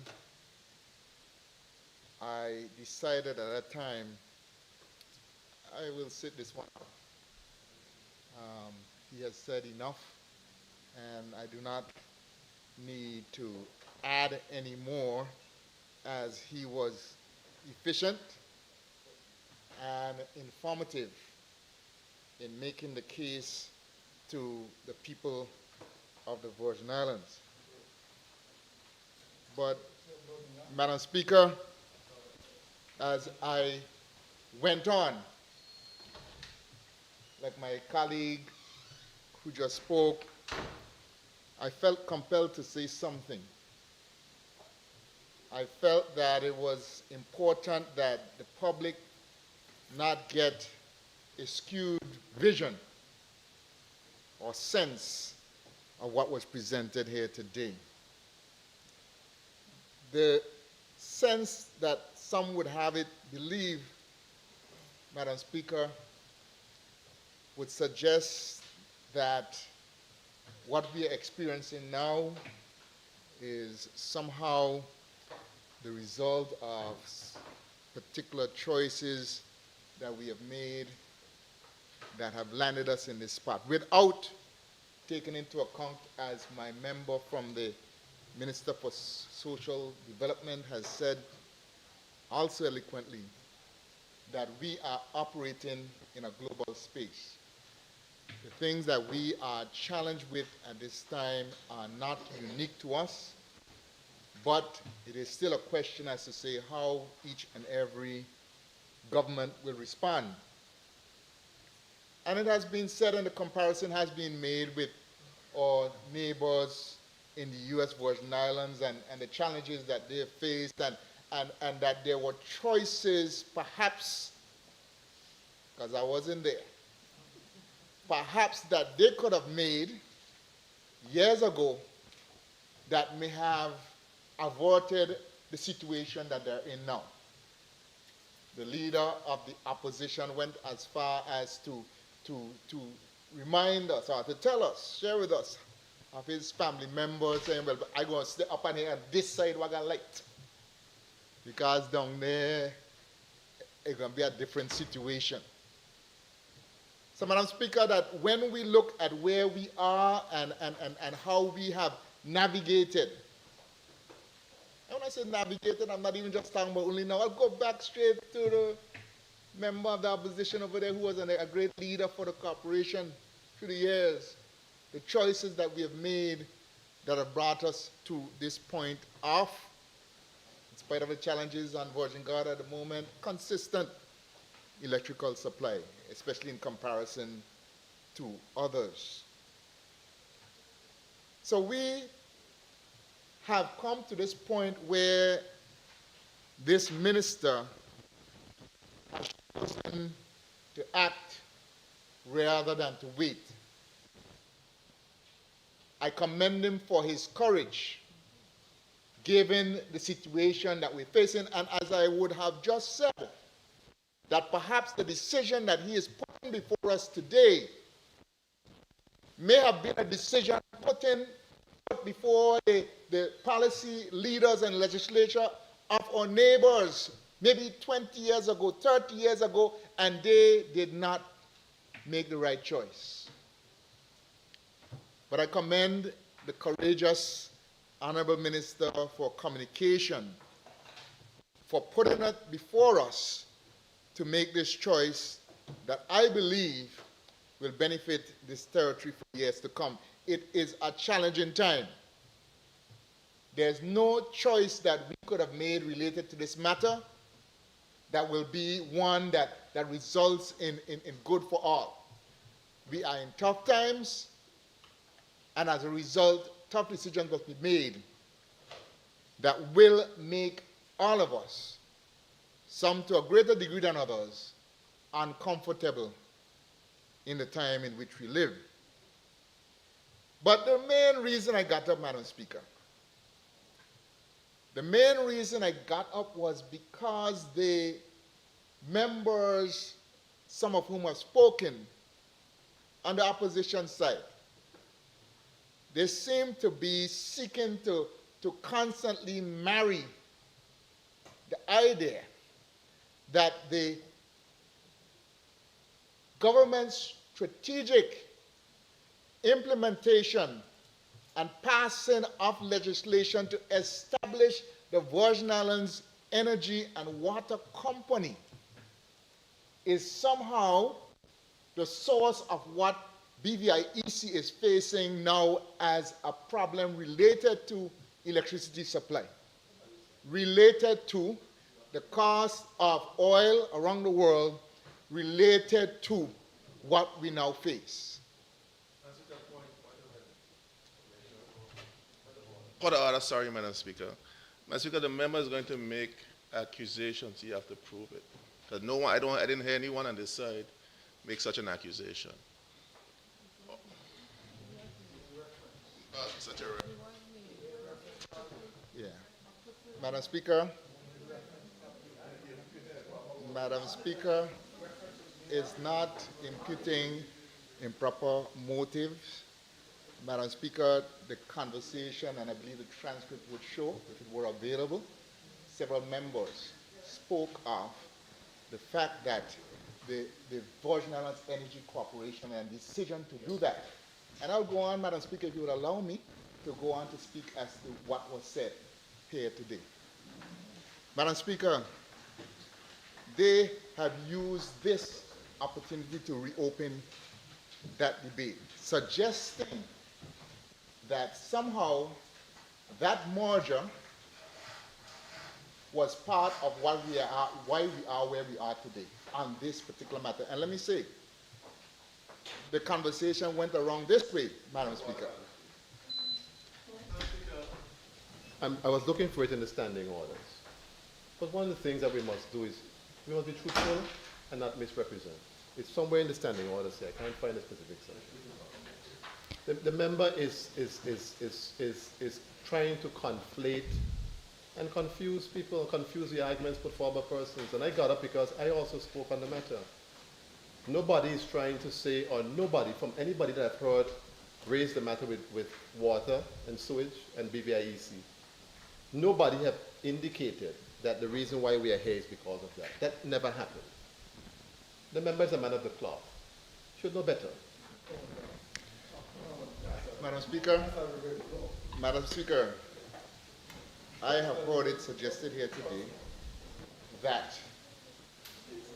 I decided at that time I will sit this one out. He has said enough, and I do not need to add any more, as he was efficient and informative in making the case to the people of the Virgin Islands. But, Madam Speaker, as I went on, like my colleague who just spoke, I felt compelled to say something. I felt that it was important that the public not get a skewed vision or sense of what was presented here today. The sense that some would have it believe, Madam Speaker, would suggest that what we are experiencing now is somehow the result of particular choices that we have made that have landed us in this spot, without taking into account, as my member from the Minister for Social Development has said also eloquently, that we are operating in a global space. The things that we are challenged with at this time are not unique to us, but it is still a question as to say how each and every government will respond. And it has been said, and the comparison has been made with our neighbors in the U.S. Virgin Islands and the challenges that they faced, and that there were choices, perhaps, because I wasn't there, perhaps that they could have made years ago that may have averted the situation that they're in now. The leader of the opposition went as far as to remind us, or to tell us, share with us, of his family members saying, well, I'm going to stay up on here on this side where I light. Because down there, it's going to be a different situation. So, Madam Speaker, that when we look at where we are and how we have navigated, and when I say navigated, I'm not even just talking about only now. I'll go back straight to the member of the opposition over there who was a great leader for the corporation through the years. The choices that we have made that have brought us to this point of, in spite of the challenges on Virgin Gorda at the moment, consistent electrical supply, especially in comparison to others. So we have come to this point where this minister has chosen to act rather than to wait. I commend him for his courage, given the situation that we're facing, and as I would have just said, that perhaps the decision that he is putting before us today may have been a decision put before the policy leaders and legislature of our neighbors, maybe 20 years ago, 30 years ago, and they did not make the right choice. But I commend the courageous Honorable Minister for Communication for putting it before us to make this choice that I believe will benefit this territory for years to come. It is a challenging time. There's no choice that we could have made related to this matter that will be one that results in good for all. We are in tough times, and as a result, tough decisions must be made that will make all of us, some to a greater degree than others, uncomfortable in the time in which we live. But the main reason I got up, Madam Speaker, the main reason I got up was because the members, some of whom have spoken on the opposition side, they seem to be seeking to constantly marry the idea that the government's strategic implementation and passing of legislation to establish the Virgin Islands Energy and Water Company is somehow the source of what BVIEC is facing now as a problem related to electricity supply, related to the cost of oil around the world, related to what we now face. For the order, sorry, Madam Speaker. Madam Speaker, the member is going to make accusations. You have to prove it. Because no one, I didn't hear anyone on this side make such an accusation. Such a Yeah. Madam Speaker, is not imputing improper motives. Madam Speaker, the conversation, and I believe the transcript would show, if it were available, several members spoke of the fact that the Virgin Islands Energy Corporation and decision to do that. And I'll go on, Madam Speaker, if you would allow me to go on to speak as to what was said here today. Madam Speaker, they have used this opportunity to reopen that debate, suggesting that somehow that merger was part of why we are where we are today on this particular matter. And let me say, the conversation went around this way, Madam Speaker. I was looking for it in the standing orders. But one of the things that we must do is we must be truthful and not misrepresent. It's somewhere in the standing orders here. I can't find the specific section. The member is trying to conflate and confuse people, confuse the arguments put forward by persons. And I got up because I also spoke on the matter. Nobody is trying to say, or nobody from anybody that I've heard raise the matter with water and sewage and BVIEC. Nobody have indicated that the reason why we are here is because of that. That never happened. The member is a man of the cloth. Should know better. Madam Speaker, I have heard it suggested here today that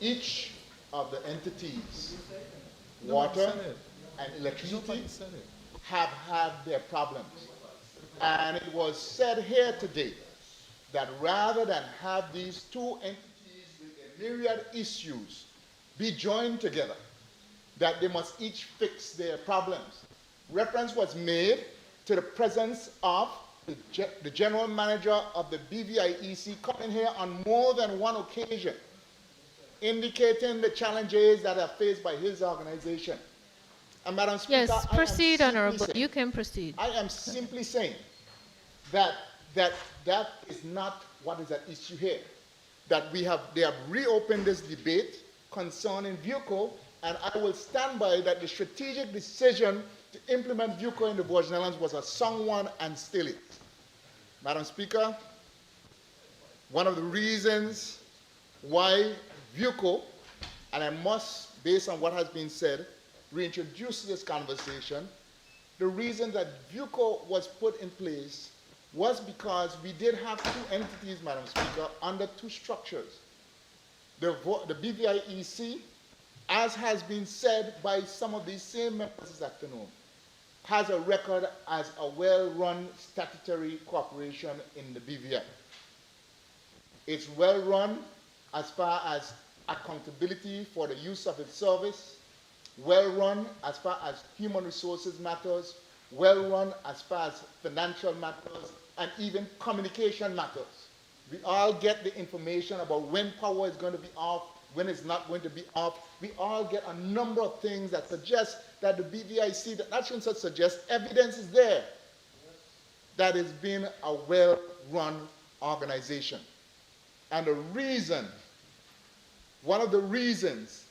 each of the entities, water and electricity, have had their problems. And it was said here today that rather than have these two entities with a myriad issues be joined together, that they must each fix their problems. Reference was made to the presence of the general manager of the BVIEC coming here on more than one occasion, indicating the challenges that are faced by his organization. And Madam Speaker, Yes, proceed, Honorable. You can proceed. I am simply saying that is not what is at issue here. That they have reopened this debate concerning VUCO, and I will stand by that the strategic decision to implement VUCO in the Virgin Islands was a sound one and still is. Madam Speaker, one of the reasons why VUCO, and I must, based on what has been said, reintroduce this conversation, the reason that VUCO was put in place was because we did have two entities, Madam Speaker, under two structures. The BVIEC, as has been said by some of these same members this afternoon, has a record as a well-run statutory corporation in the BVI. It's well-run as far as accountability for the use of its service, well-run as far as human resources matters, well-run as far as financial matters, and even communication matters. We all get the information about when power is going to be off, when it's not going to be off. We all get a number of things that suggest that the BVIC, that shouldn't suggest, evidence is there that it's been a well-run organization. And the reason, one of the reasons,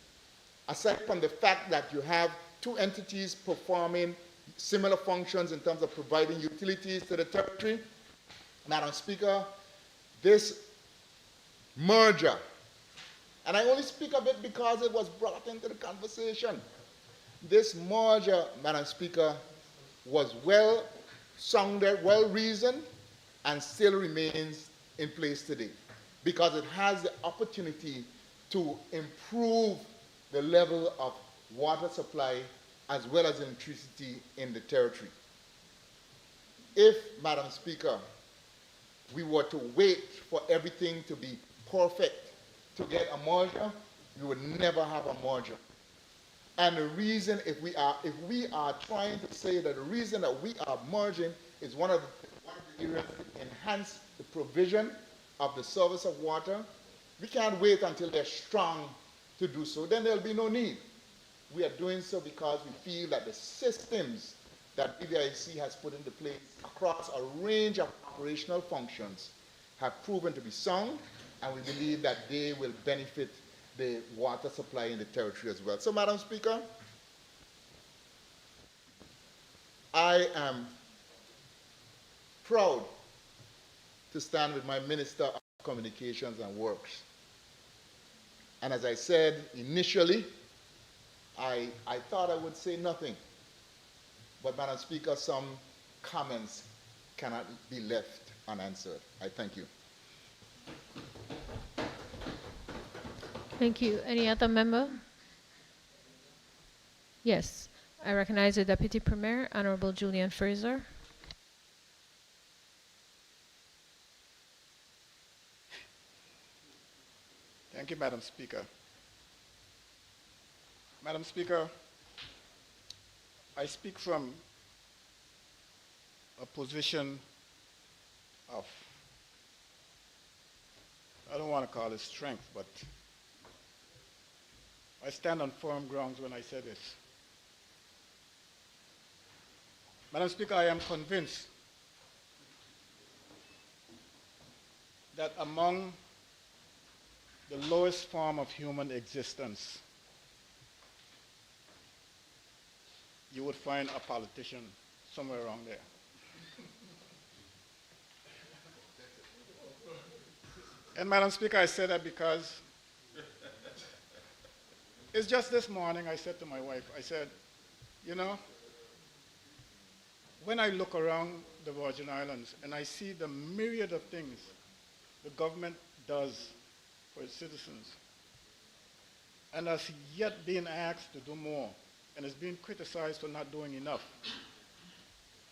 aside from the fact that you have two entities performing similar functions in terms of providing utilities to the territory, Madam Speaker, this merger, and I only speak of it because it was brought into the conversation. This merger, Madam Speaker, was well-sounded, well-reasoned, and still remains in place today because it has the opportunity to improve the level of water supply as well as electricity in the territory. If, Madam Speaker, we were to wait for everything to be perfect to get a merger, we would never have a merger. And the reason, if we are trying to say that the reason that we are merging is one of the areas to enhance the provision of the service of water, we can't wait until they're strong to do so. Then there'll be no need. We are doing so because we feel that the systems that BVIC has put into place across a range of operational functions have proven to be sound, and we believe that they will benefit the water supply in the territory as well. So, Madam Speaker, I am proud to stand with my Minister of Communications and Works And as I said initially, I thought I would say nothing. But Madam Speaker, some comments cannot be left unanswered. I thank you. Thank you. Any other member? Yes. I recognize the Deputy Premier, Honorable Julian Fraser. Thank you, Madam Speaker. Madam Speaker, I speak from a position of, I don't want to call it strength, but I stand on firm grounds when I say this. Madam Speaker, I am convinced that among the lowest form of human existence, you would find a politician somewhere around there. And Madam Speaker, I say that because it's just this morning I said to my wife, I said, you know, when I look around the Virgin Islands and I see the myriad of things the government does for its citizens, and has yet been asked to do more, and is being criticized for not doing enough,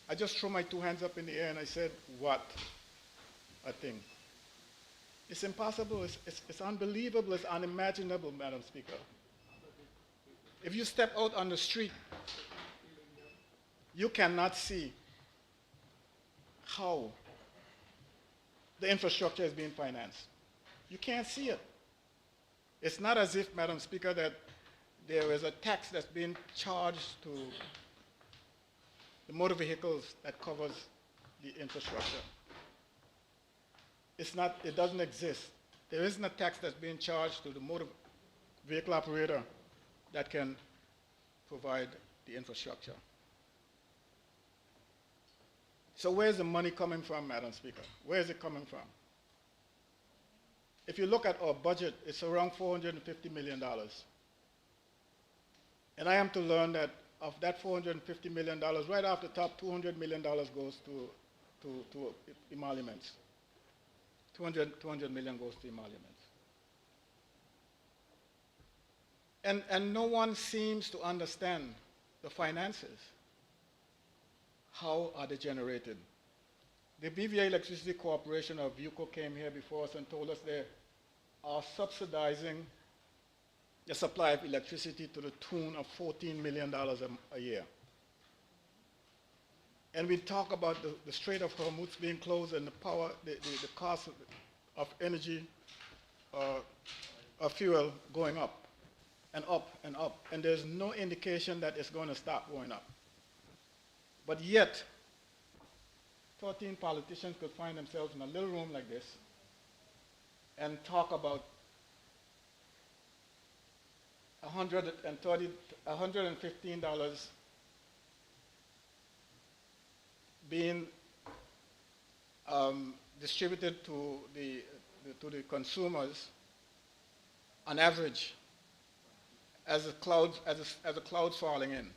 I just threw my two hands up in the air and I said, what a thing. It's impossible, it's unbelievable, it's unimaginable, Madam Speaker. If you step out on the street, you cannot see how the infrastructure is being financed. You can't see it. It's not as if, Madam Speaker, that there is a tax that's being charged to the motor vehicles that covers the infrastructure. It's not, it doesn't exist. There isn't a tax that's being charged to the motor vehicle operator that can provide the infrastructure. So where's the money coming from, Madam Speaker? Where is it coming from? If you look at our budget, it's around $450 million. And I am to learn that of that $450 million, right off the top, $200 million goes to emoluments. 200 million goes to emoluments. And no one seems to understand the finances. How are they generated? The BVA Electricity Corporation of VUCO came here before us and told us they are subsidizing the supply of electricity to the tune of $14 million a year. And we talk about the Strait of Hormuz being closed and the power, the cost of energy, of fuel going up and up and up. And there's no indication that it's going to stop going up. But yet, 13 politicians could find themselves in a little room like this and talk about $115 being distributed to the consumers on average as the clouds falling in.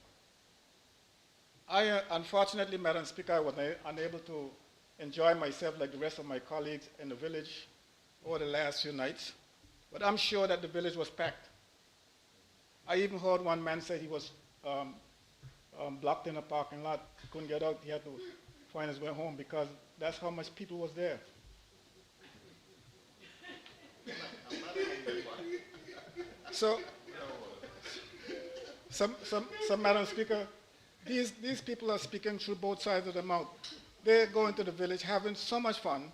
Unfortunately, Madam Speaker, I was unable to enjoy myself like the rest of my colleagues in the village over the last few nights, but I'm sure that the village was packed. I even heard one man say he was blocked in a parking lot, couldn't get out, he had to find his way home because that's how much people was there. So, Madam Speaker, these people are speaking through both sides of the mouth. They go into the village having so much fun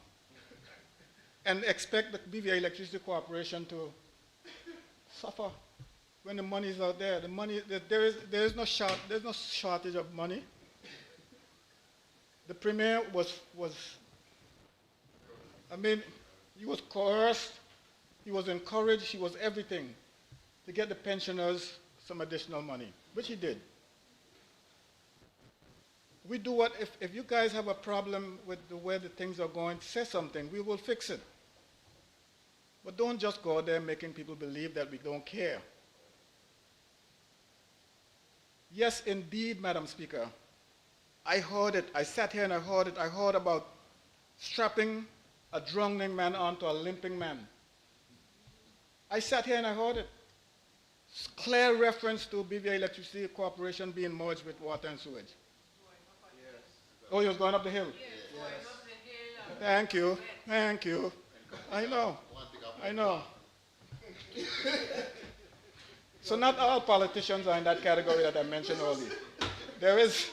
and expect the BVA Electricity Corporation to suffer when the money is out there. The money, there's no shortage of money. The Premier he was coerced, he was encouraged, he was everything to get the pensioners some additional money, which he did. We do what, if you guys have a problem with the way the things are going, say something, we will fix it. But don't just go there making people believe that we don't care. Yes, indeed, Madam Speaker. I heard it. I sat here and I heard it. I heard about strapping a drowning man onto a limping man. I sat here and I heard it. Clear reference to BVA Electricity Corporation being merged with water and sewage. Oh, he was going up the hill? Yes. Thank you. Thank you. I know. I know. So not all politicians are in that category that I mentioned earlier. There is.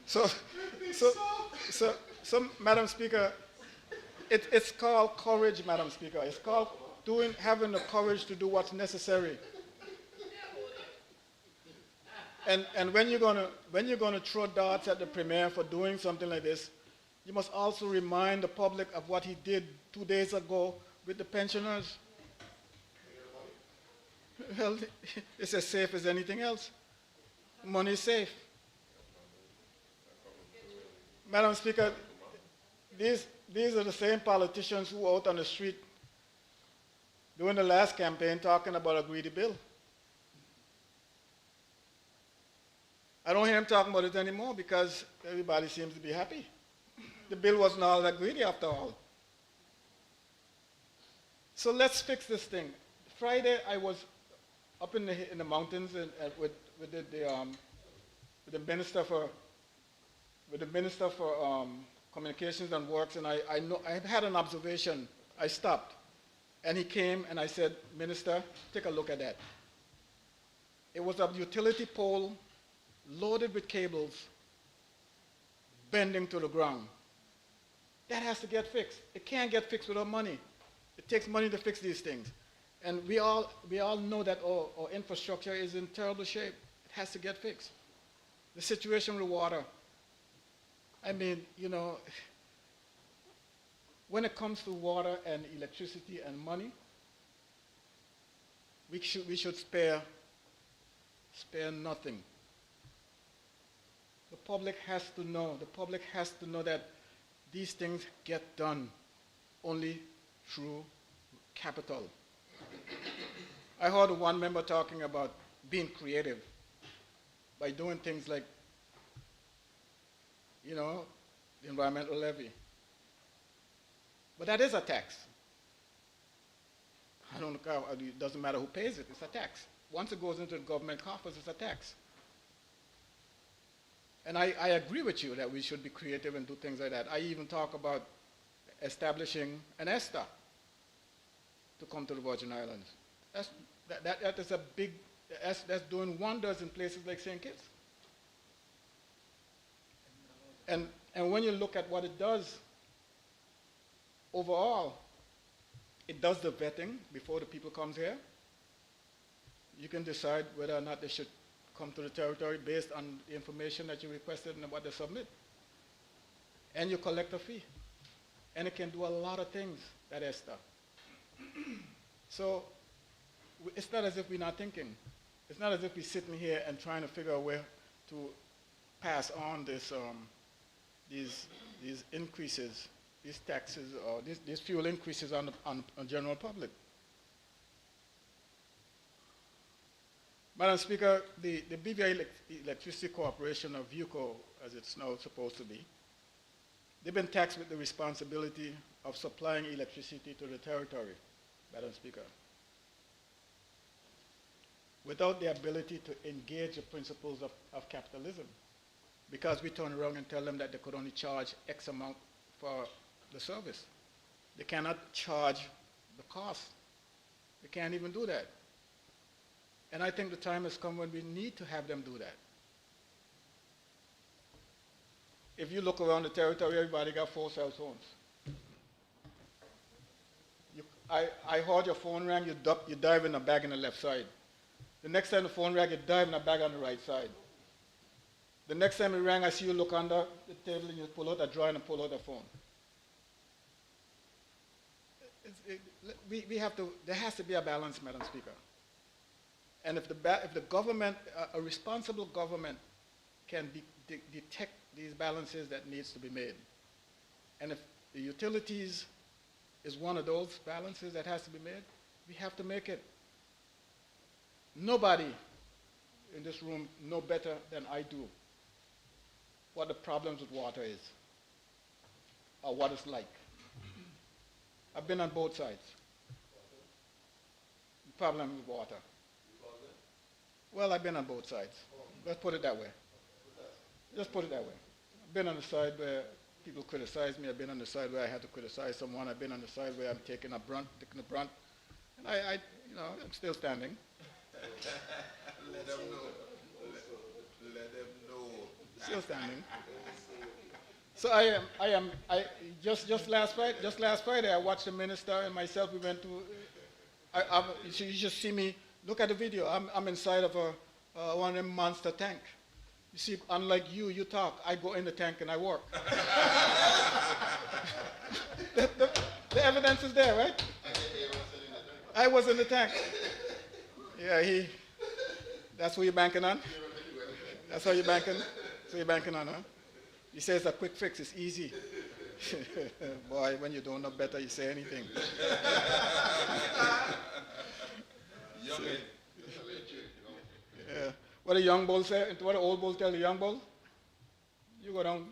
So, Madam Speaker, it's called courage, Madam Speaker. It's called having the courage to do what's necessary. And when you're gonna throw darts at the premier for doing something like this, you must also remind the public of what he did 2 days ago with the pensioners. Well, it's as safe as anything else. Money is safe. Madam Speaker, these are the same politicians who were out on the street during the last campaign talking about a greedy bill. I don't hear him talking about it anymore because everybody seems to be happy. The bill wasn't all that greedy after all. So let's fix this thing. Friday I was up in the mountains with the minister for communications and works, and I had an observation. I stopped, and he came and I said, Minister, take a look at that. It was a utility pole loaded with cables bending to the ground. That has to get fixed. It can't get fixed without money. It takes money to fix these things. And we all know that our infrastructure is in terrible shape. It has to get fixed. The situation with water. I mean, you know, when it comes to water and electricity and money, we should spare nothing. The public has to know that these things get done only through capital. I heard one member talking about being creative by doing things like, you know, the environmental levy. But that is a tax. I don't know, it doesn't matter who pays it, it's a tax. Once it goes into the government coffers, it's a tax. And I agree with you that we should be creative and do things like that. I even talk about establishing an ESTA to come to the Virgin Islands. That is a big, that's doing wonders in places like St. Kitts. And when you look at what it does, overall, it does the vetting before the people comes here. You can decide whether or not they should come to the territory based on the information that you requested and what they submit. And you collect a fee. And it can do a lot of things, that ESTA. So it's not as if we're not thinking. It's not as if we're sitting here and trying to figure out where to pass on this, these increases, these taxes, or these fuel increases on the general public. Madam Speaker, the BVI Electricity Corporation, or VUCO, as it's now supposed to be, they've been taxed with the responsibility of supplying electricity to the territory, Madam Speaker, without the ability to engage the principles of capitalism, because we turn around and tell them that they could only charge X amount for the service. They cannot charge the cost. They can't even do that. And I think the time has come when we need to have them do that. If you look around the territory, everybody got 4 cell phones. I heard your phone rang, you dive in a bag on the left side. The next time the phone rang, you dive in a bag on the right side. The next time it rang, I see you look under the table and you pull out a drawer and pull out a phone. There has to be a balance, Madam Speaker. And if the government, a responsible government, can detect these balances that needs to be made, and the utilities is one of those balances that has to be made. We have to make it. Nobody in this room know better than I do what the problems with water is or what it's like. I've been on both sides. The problem with water. Well, I've been on both sides. Let's put it that way. Just put it that way. I've been on the side where people criticize me. I've been on the side where I had to criticize someone. I've been on the side where I'm taking the brunt. And I'm still standing. Let them know. Let them know. Still standing. So just last Friday, I watched the minister and myself, we went to, you just see me, look at the video. I'm inside of one of them monster tank. You see, unlike you talk, I go in the tank and I work. the evidence is there, right? I was in the tank. Yeah, that's who you're banking on? That's how you're banking? So you're banking on, huh? You say it's a quick fix, it's easy. Boy, when you don't know better, you say anything. Yeah. What the young bull say, what the old bull tell the young bull? You go down,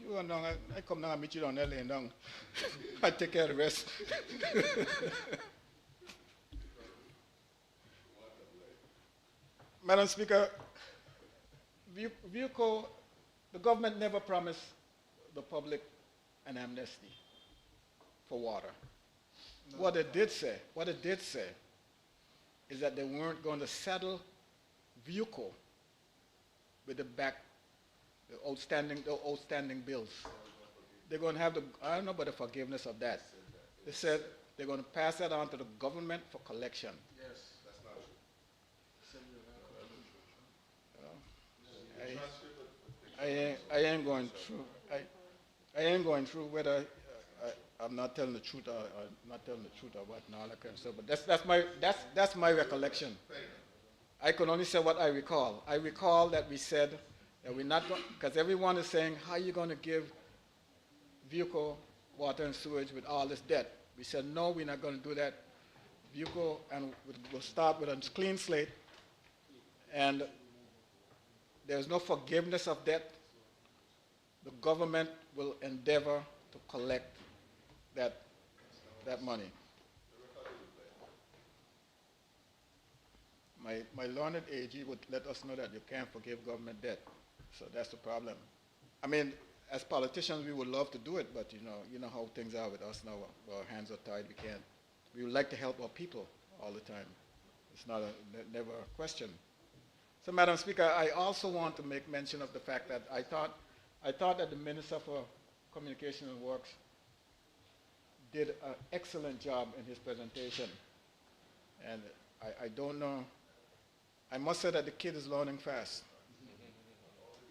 I come down and meet you down there laying down. I take care of the rest. Madam Speaker, VUCO, the government never promised the public an amnesty for water. No. What it did say is that they weren't going to settle VUCO with the outstanding bills. They're going to have I don't know about the forgiveness of that. They said they're going to pass that on to the government for collection. Yes, that's not true. I ain't going through. I ain't going through whether I'm not telling the truth or not telling the truth or what and all that kind of stuff. But that's my recollection. I can only say what I recall. I recall that we said that we're not going, because everyone is saying, how are you going to give VUCO water and sewage with all this debt? We said, no, we're not going to do that. VUCO, and we'll start with a clean slate, and there's no forgiveness of debt. The government will endeavor to collect that money. My learned AG would let us know that you can't forgive government debt. So that's the problem. I mean, as politicians, we would love to do it, but you know how things are with us now. Our hands are tied. We can't. We would like to help our people all the time. It's not never a question. So, Madam Speaker, I also want to make mention of the fact that I thought that the Minister for Communication and Works did an excellent job in his presentation. And I don't know, I must say that the kid is learning fast.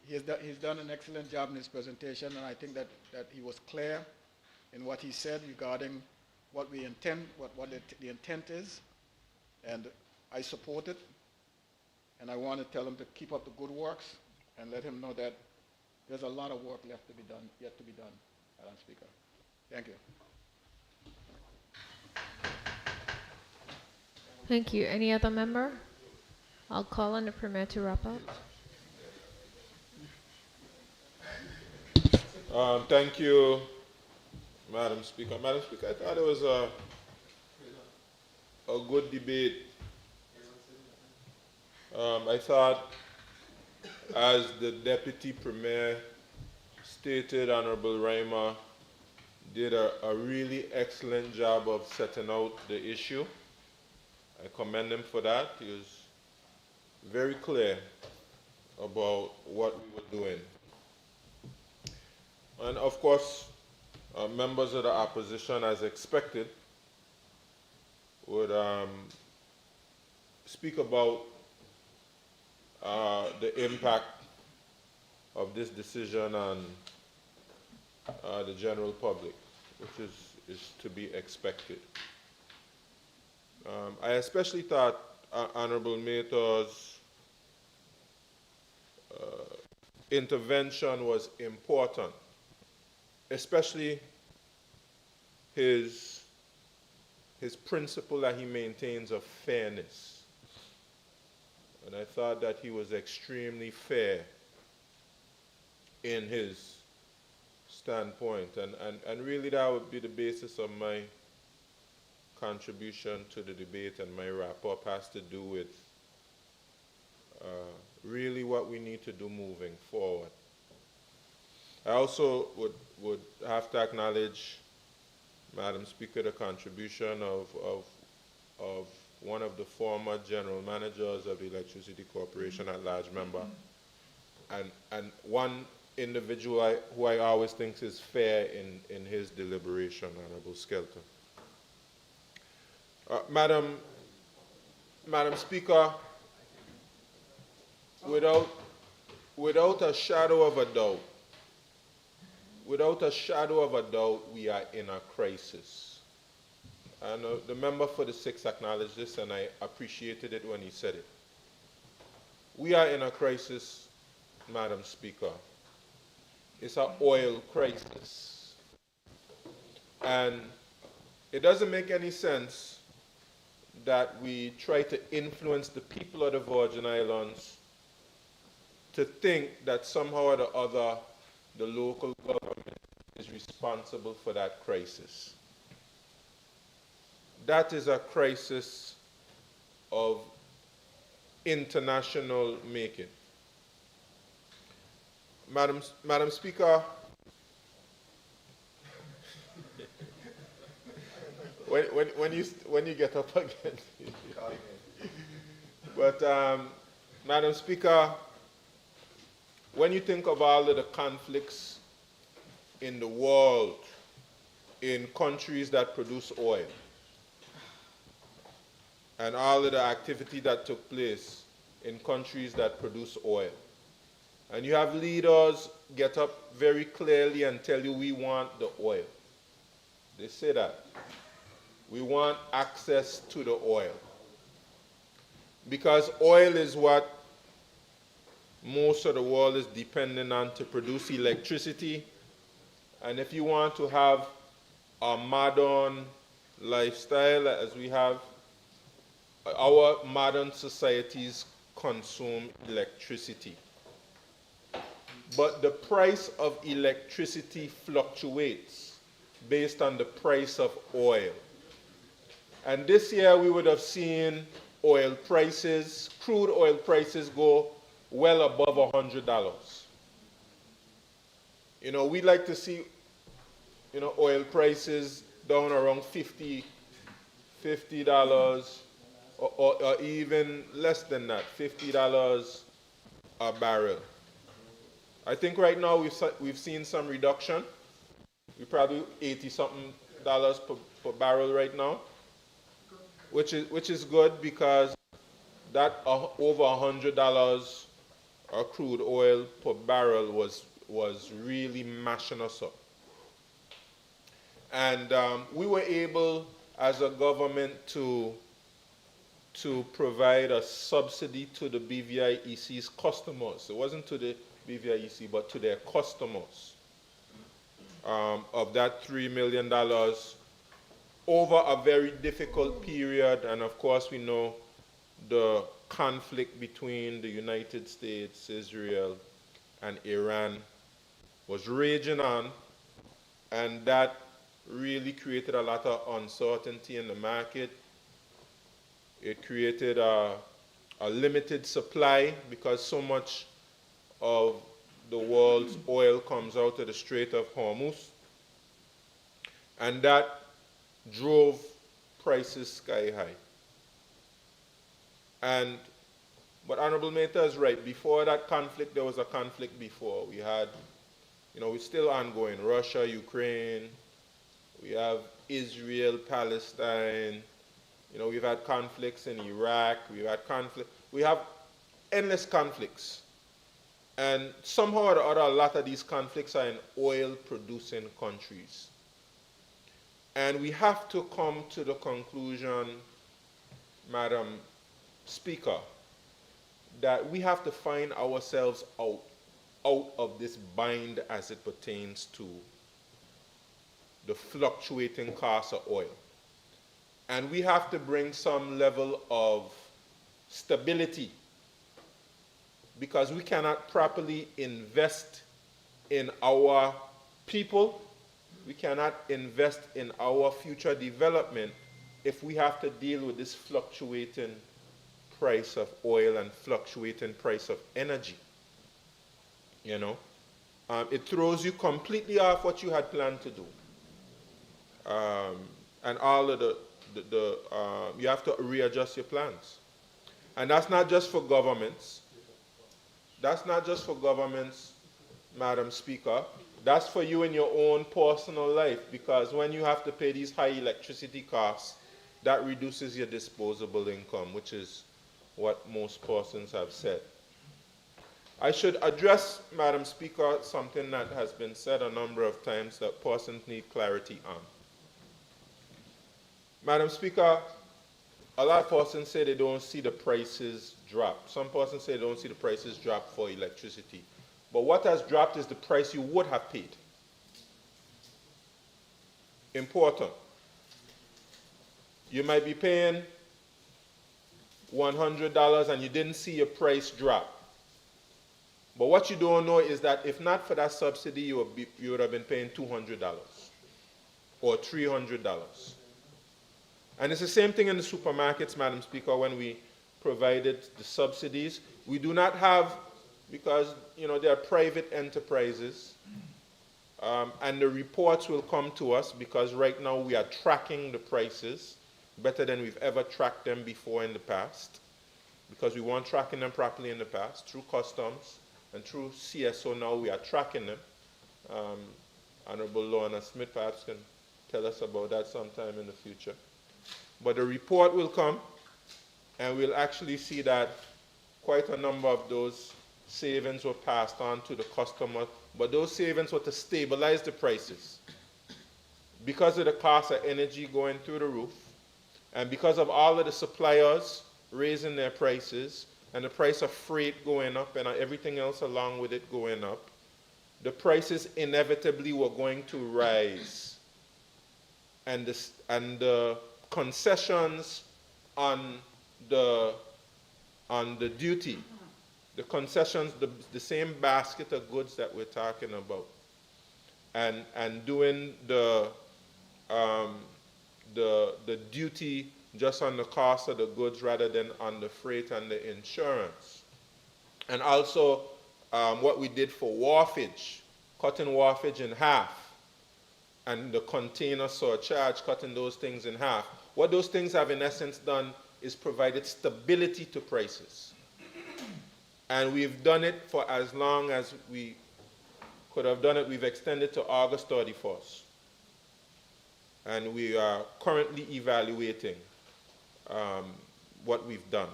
He's done an excellent job in his presentation, and I think that he was clear in what he said regarding what we intend, what the intent is, and I support it. And I want to tell him to keep up the good works and let him know that there's a lot of work yet to be done, Madam Speaker. Thank you. Thank you. Any other member? I'll call on the Premier to wrap up. Thank you, Madam Speaker. Madam Speaker, I thought it was a good debate. I thought, as the Deputy Premier stated, Honorable Raima did a really excellent job of setting out the issue. I commend him for that. He was very clear about what we were doing. And of course, members of the opposition, as expected, would speak about the impact of this decision on the general public, which is to be expected. I especially thought Honorable Mator's intervention was important, especially his principle that he maintains of fairness. And I thought that he was extremely fair in his standpoint. And really that would be the basis of my contribution to the debate, and my wrap-up has to do with really what we need to do moving forward. I also would have to acknowledge, Madam Speaker, the contribution of one of the former general managers of the Electricity Corporation at large member, and one individual who I always think is fair in his deliberation, Honorable Skelton. Madam Speaker, without a shadow of a doubt, we are in a crisis. And the member for the 6th acknowledged this, and I appreciated it when he said it. We are in a crisis, Madam Speaker. It's an oil crisis. And it doesn't make any sense that we try to influence the people of the Virgin Islands to think that somehow or the other the local government is responsible for that crisis. That is a crisis of international making. Madam Speaker, when you get up again. But Madam Speaker, when you think of all of the conflicts in the world, in countries that produce oil, and all of the activity that took place in countries that produce oil, and you have leaders get up very clearly and tell you, we want the oil. They say that. We want access to the oil. Because oil is what most of the world is dependent on to produce electricity. And if you want to have a modern lifestyle as we have, our modern societies consume electricity. But the price of electricity fluctuates based on the price of oil. And this year we would have seen oil prices, crude oil prices, go well above $100. You know, we'd like to see, you know, oil prices down around $50 or even less than that, $50 a barrel. I think right now we've seen some reduction. We're probably $80-something per barrel right now, which is good, because that over $100 crude oil per barrel was really mashing us up. And we were able, as a government, to provide a subsidy to the BVIEC's customers. It wasn't to the BVIEC, but to their customers, of that $3 million over a very difficult period. And of course, we know the conflict between the United States, Israel, and Iran was raging on, and that really created a lot of uncertainty in the market. It created a limited supply, because so much of the world's oil comes out of the Strait of Hormuz, and that drove prices sky high. But Honorable Mehta is right. Before that conflict, there was a conflict before. We had, you know, it's still ongoing. Russia, Ukraine. We have Israel, Palestine. You know, we've had conflicts in Iraq. We've had conflict. We have endless conflicts. And somehow or other, a lot of these conflicts are in oil-producing countries. And we have to come to the conclusion, Madam Speaker, that we have to find ourselves out of this bind as it pertains to the fluctuating cost of oil. And we have to bring some level of stability, because we cannot properly invest in our people, we cannot invest in our future development if we have to deal with this fluctuating price of oil and fluctuating price of energy. You know, it throws you completely off what you had planned to do. And all of you have to readjust your plans. And that's not just for governments. That's not just for governments, Madam Speaker. That's for you in your own personal life, because when you have to pay these high electricity costs, that reduces your disposable income, which is what most persons have said. I should address, Madam Speaker, something that has been said a number of times that persons need clarity on. Madam Speaker, a lot of persons say they don't see the prices drop. Some persons say they don't see the prices drop for electricity. But what has dropped is the price you would have paid. Important. You might be paying $100 and you didn't see your price drop. But what you don't know is that if not for that subsidy, you would have been paying $200 or $300. And it's the same thing in the supermarkets, Madam Speaker, when we provided the subsidies. We do not have, because they are private enterprises, and the reports will come to us, because right now we are tracking the prices better than we've ever tracked them before in the past, because we weren't tracking them properly in the past through customs and through CSO. Now we are tracking them. Honorable Lorna Smith perhaps can tell us about that sometime in the future. But the report will come, and we'll actually see that quite a number of those savings were passed on to the customer, but those savings were to stabilize the prices. Because of the cost of energy going through the roof, and because of all of the suppliers raising their prices, and the price of freight going up, and everything else along with it going up, the prices inevitably were going to rise. And the concessions on the duty, the concessions, the same basket of goods that we're talking about, and doing the duty just on the cost of the goods rather than on the freight and the insurance. And also what we did for wharfage, cutting wharfage in half, and the container surcharge, cutting those things in half. What those things have in essence done is provided stability to prices. And we've done it for as long as we could have done it. We've extended to August 31st. And we are currently evaluating what we've done.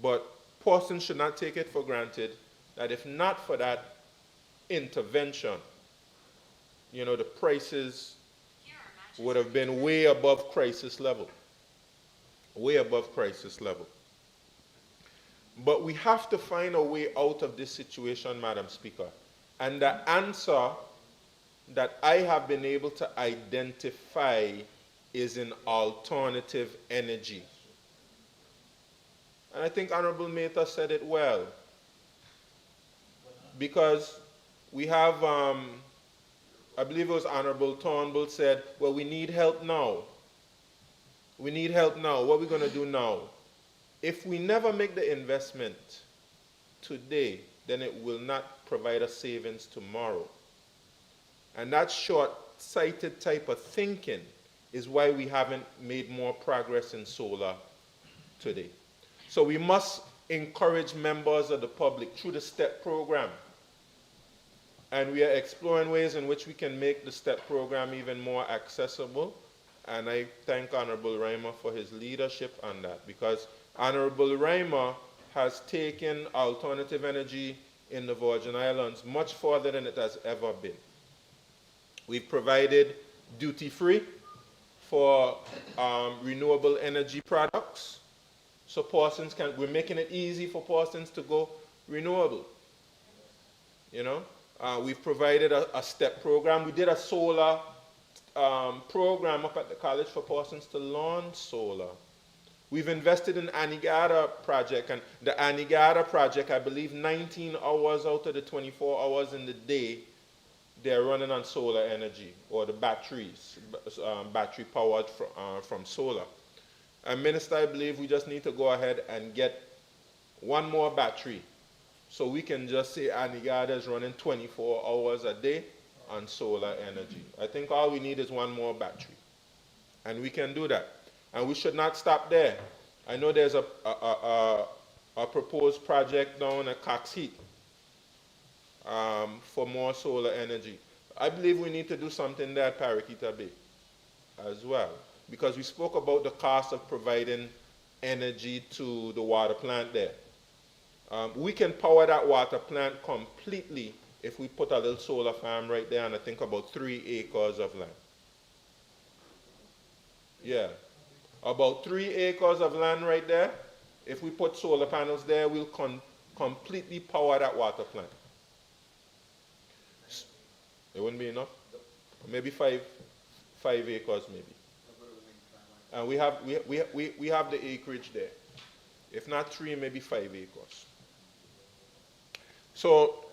But persons should not take it for granted that if not for that intervention, the prices would have been way above crisis level. Way above crisis level. But we have to find a way out of this situation, Madam Speaker. And the answer that I have been able to identify is in alternative energy. And I think Honorable Mehta said it well. Because we have, I believe it was Honorable Turnbull said, well, we need help now. We need help now. What are we going to do now? If we never make the investment today, then it will not provide us savings tomorrow. And that short-sighted type of thinking is why we haven't made more progress in solar today. So we must encourage members of the public through the STEP program. And we are exploring ways in which we can make the STEP program even more accessible. And I thank Honorable Reimer for his leadership on that, because Honorable Reimer has taken alternative energy in the Virgin Islands much further than it has ever been. We've provided duty-free for renewable energy products. So persons we're making it easy for persons to go renewable. We've provided a STEP program. We did a solar program up at the college for persons to launch solar. We've invested in Anigada project, and the Anigada project, I believe 19 hours out of the 24 hours in the day, they're running on solar energy, or the batteries, battery powered from solar. And Minister, I believe we just need to go ahead and get one more battery, so we can just say Anigada is running 24 hours a day on solar energy. I think all we need is one more battery, and we can do that. And we should not stop there. I know there's a proposed project down at Cox Heat for more solar energy. I believe we need to do something there at Paraquita Bay as well, because we spoke about the cost of providing energy to the water plant there. We can power that water plant completely if we put a little solar farm right there, and I think about 3 acres of land. Yeah, about 3 acres of land right there. If we put solar panels there, we'll completely power that water plant. It wouldn't be enough? Maybe 5 acres maybe. And we have the acreage there. If not 3, maybe 5 acres. So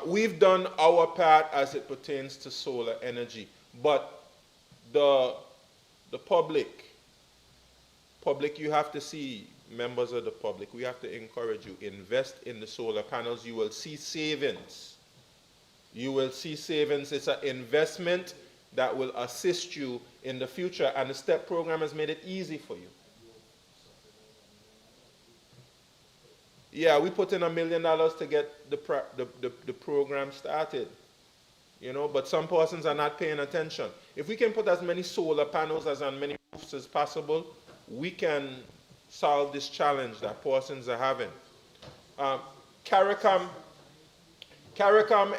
we've done our part as it pertains to solar energy, but the public, you have to see, members of the public, we have to encourage you, invest in the solar panels. You will see savings. You will see savings. It's an investment that will assist you in the future, and the STEP program has made it easy for you. Yeah, we put in $1 million to get the program started, you know, but some persons are not paying attention. If we can put as many solar panels as on many roofs as possible, we can solve this challenge that persons are having. CARICOM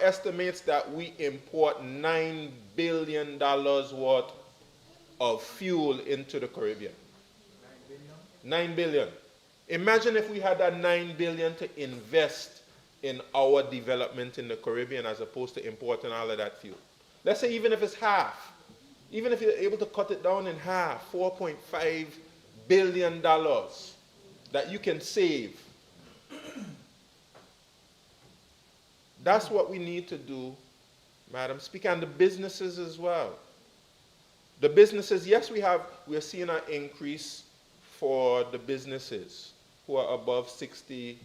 estimates that we import $9 billion worth of fuel into the Caribbean. 9 billion. Imagine if we had that 9 billion to invest in our development in the Caribbean as opposed to importing all of that fuel. Let's say even if it's half, even if you're able to cut it down in half, $4.5 billion that you can save. That's what we need to do, Madam Speaker, and the businesses as well. The businesses, yes, we are seeing an increase for the businesses who are above 60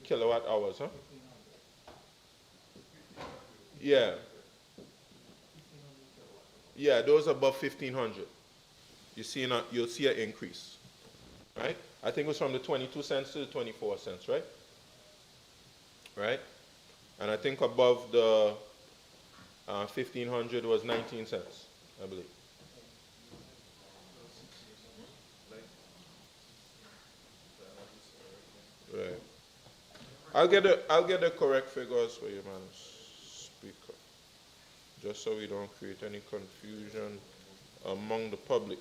kilowatt hours, huh? Yeah. Yeah, those above 1,500. You'll see an increase, right? I think it was from the 22 cents to the 24 cents, right? Right? And I think above the 1,500 was 19 cents, I believe. Right. I'll get the correct figures for you, Madam Speaker, just so we don't create any confusion among the public.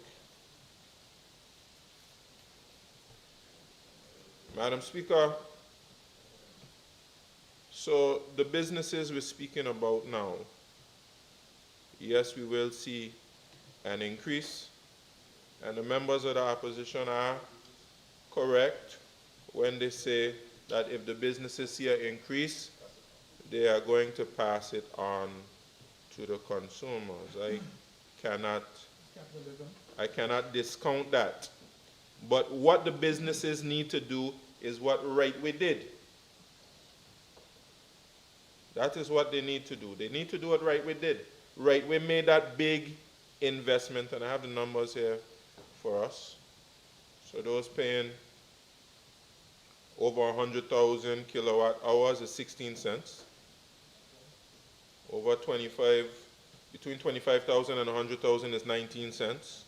Madam Speaker, so the businesses we're speaking about now, yes, we will see an increase, and the members of the opposition are correct when they say that if the businesses see an increase, they are going to pass it on to the consumers. I cannot discount that. But what the businesses need to do is what Right Way did. That is what they need to do. They need to do what Right Way did. Right Way made that big investment, and I have the numbers here for us. So those paying over 100,000 kilowatt hours is 16 cents. Over 25, between 25,000 and 100,000 is 19 cents.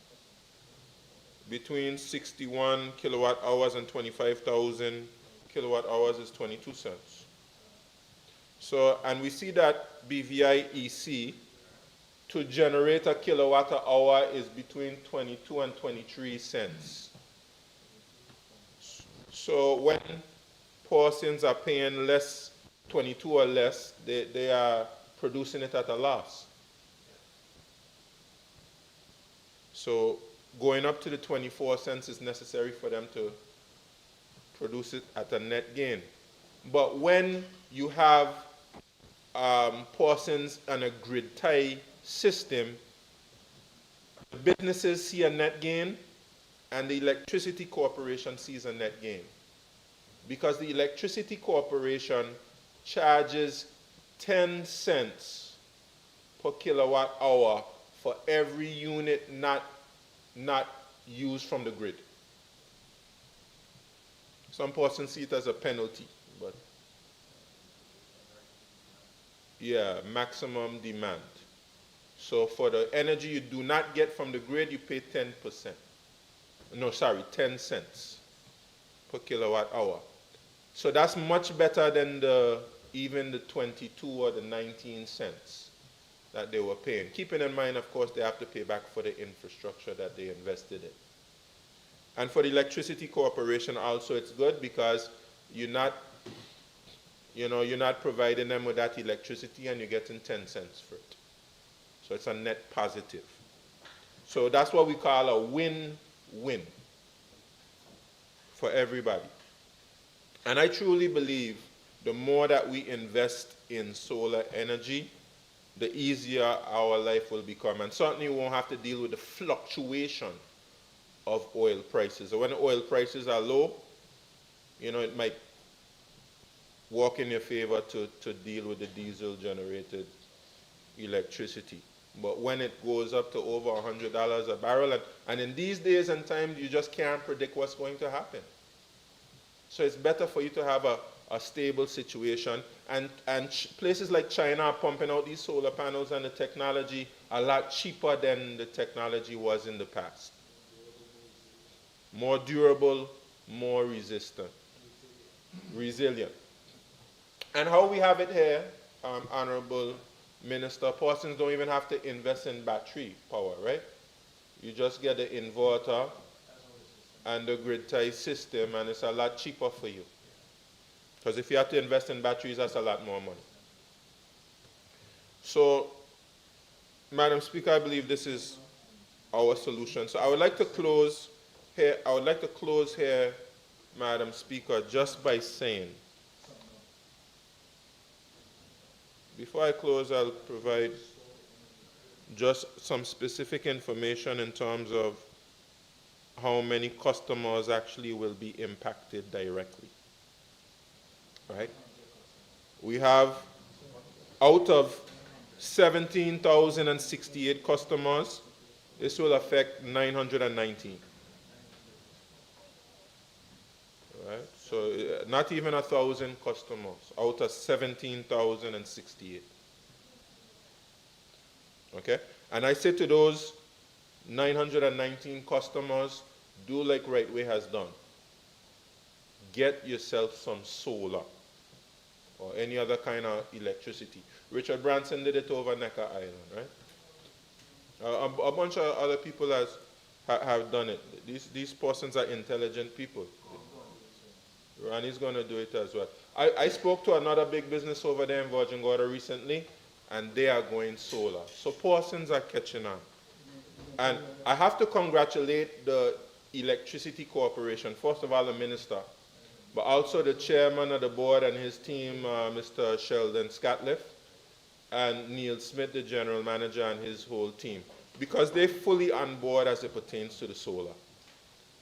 Between 61 kilowatt hours and 25,000 kilowatt hours is 22 cents. So, and we see that BVI EC to generate a kilowatt hour is between 22 and 23 cents. So when persons are paying less, 22 or less, they are producing it at a loss. So going up to the 24 cents is necessary for them to produce it at a net gain. But when you have portions and a grid tie system, businesses see a net gain and the electricity corporation sees a net gain. Because the electricity corporation charges 10 cents per kilowatt hour for every unit not used from the grid. Some persons see it as a penalty, but yeah, maximum demand. So for the energy you do not get from the grid, you pay 10%. No, sorry, 10 cents per kilowatt hour. So that's much better than even the 22 or the 19 cents that they were paying. Keeping in mind, of course, they have to pay back for the infrastructure that they invested in. And for the electricity corporation also, it's good because you're not providing them with that electricity and you're getting 10 cents for it. So it's a net positive. So that's what we call a win-win for everybody. And I truly believe the more that we invest in solar energy, the easier our life will become. And certainly we won't have to deal with the fluctuation of oil prices. So when oil prices are low, it might work in your favor to deal with the diesel-generated electricity. But when it goes up to over $100 a barrel, and in these days and times, you just can't predict what's going to happen. So it's better for you to have a stable situation. And places like China are pumping out these solar panels and the technology a lot cheaper than the technology was in the past. More durable, more resistant, resilient. And how we have it here, Honorable Minister, persons don't even have to invest in battery power, right? You just get the inverter and the grid tie system, and it's a lot cheaper for you. Because if you have to invest in batteries, that's a lot more money. So, Madam Speaker, I believe this is our solution. So I would like to close here, Madam Speaker, just by saying, before I close, I'll provide just some specific information in terms of how many customers actually will be impacted directly. Right? We have, out of 17,068 customers, this will affect 919. Right? So not even 1,000 customers out of 17,068. Okay? And I say to those 919 customers, do like Right Way has done. Get yourself some solar or any other kind of electricity. Richard Branson did it over Necker Island, right? A bunch of other people have done it. These persons are intelligent people. And he's going to do it as well. I spoke to another big business over there in Virgin Gorda recently, and they are going solar. So persons are catching on. And I have to congratulate the Electricity Corporation, first of all the minister, but also the chairman of the board and his team, Mr. Sheldon Scatliff, and Neil Smith, the general manager, and his whole team, because they're fully on board as it pertains to the solar.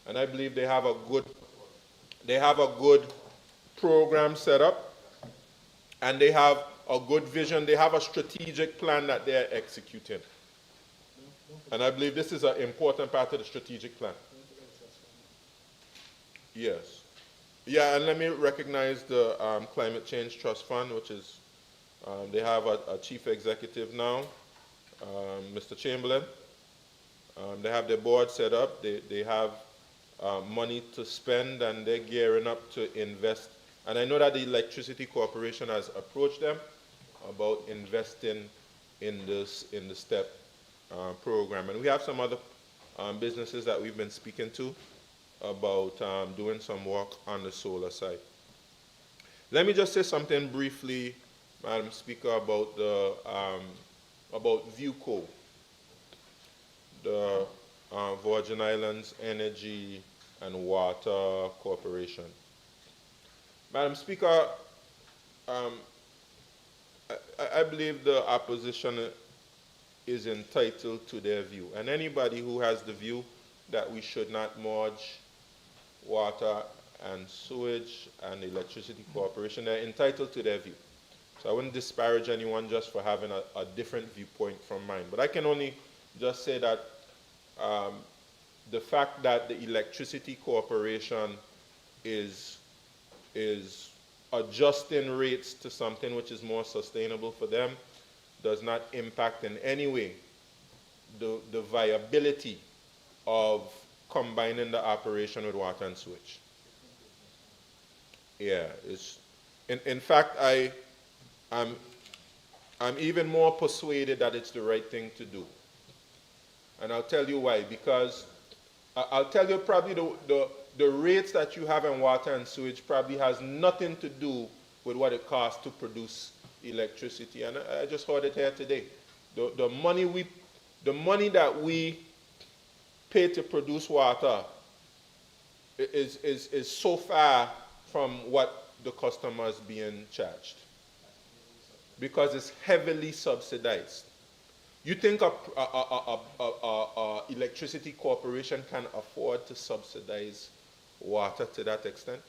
And I believe they have a good program set up, and they have a good vision. They have a strategic plan that they're executing. And I believe this is an important part of the strategic plan. Yes. Yeah, and let me recognize the Climate Change Trust Fund, which is, they have a chief executive now, Mr. Chamberlain. They have their board set up. They have money to spend, and they're gearing up to invest. And I know that the Electricity Corporation has approached them about investing in the STEP program. And we have some other businesses that we've been speaking to about doing some work on the solar side. Let me just say something briefly, Madam Speaker, about the about ViewCo, the Virgin Islands Energy and Water Corporation. Madam Speaker, um, I believe the opposition is entitled to their view. And anybody who has the view that we should not merge water and sewage and electricity corporation, they're entitled to their view. So I wouldn't disparage anyone just for having a different viewpoint from mine. But I can only just say that the fact that the electricity corporation is adjusting rates to something which is more sustainable for them does not impact in any way the viability of combining the operation with water and sewage. Yeah, in fact, I'm even more persuaded that it's the right thing to do. And I'll tell you why. Because I'll tell you probably the rates that you have in water and sewage probably has nothing to do with what it costs to produce electricity. And I just heard it here today. The money that we pay to produce water is so far from what the customer is being charged, because it's heavily subsidized. You think a electricity corporation can afford to subsidize water to that extent?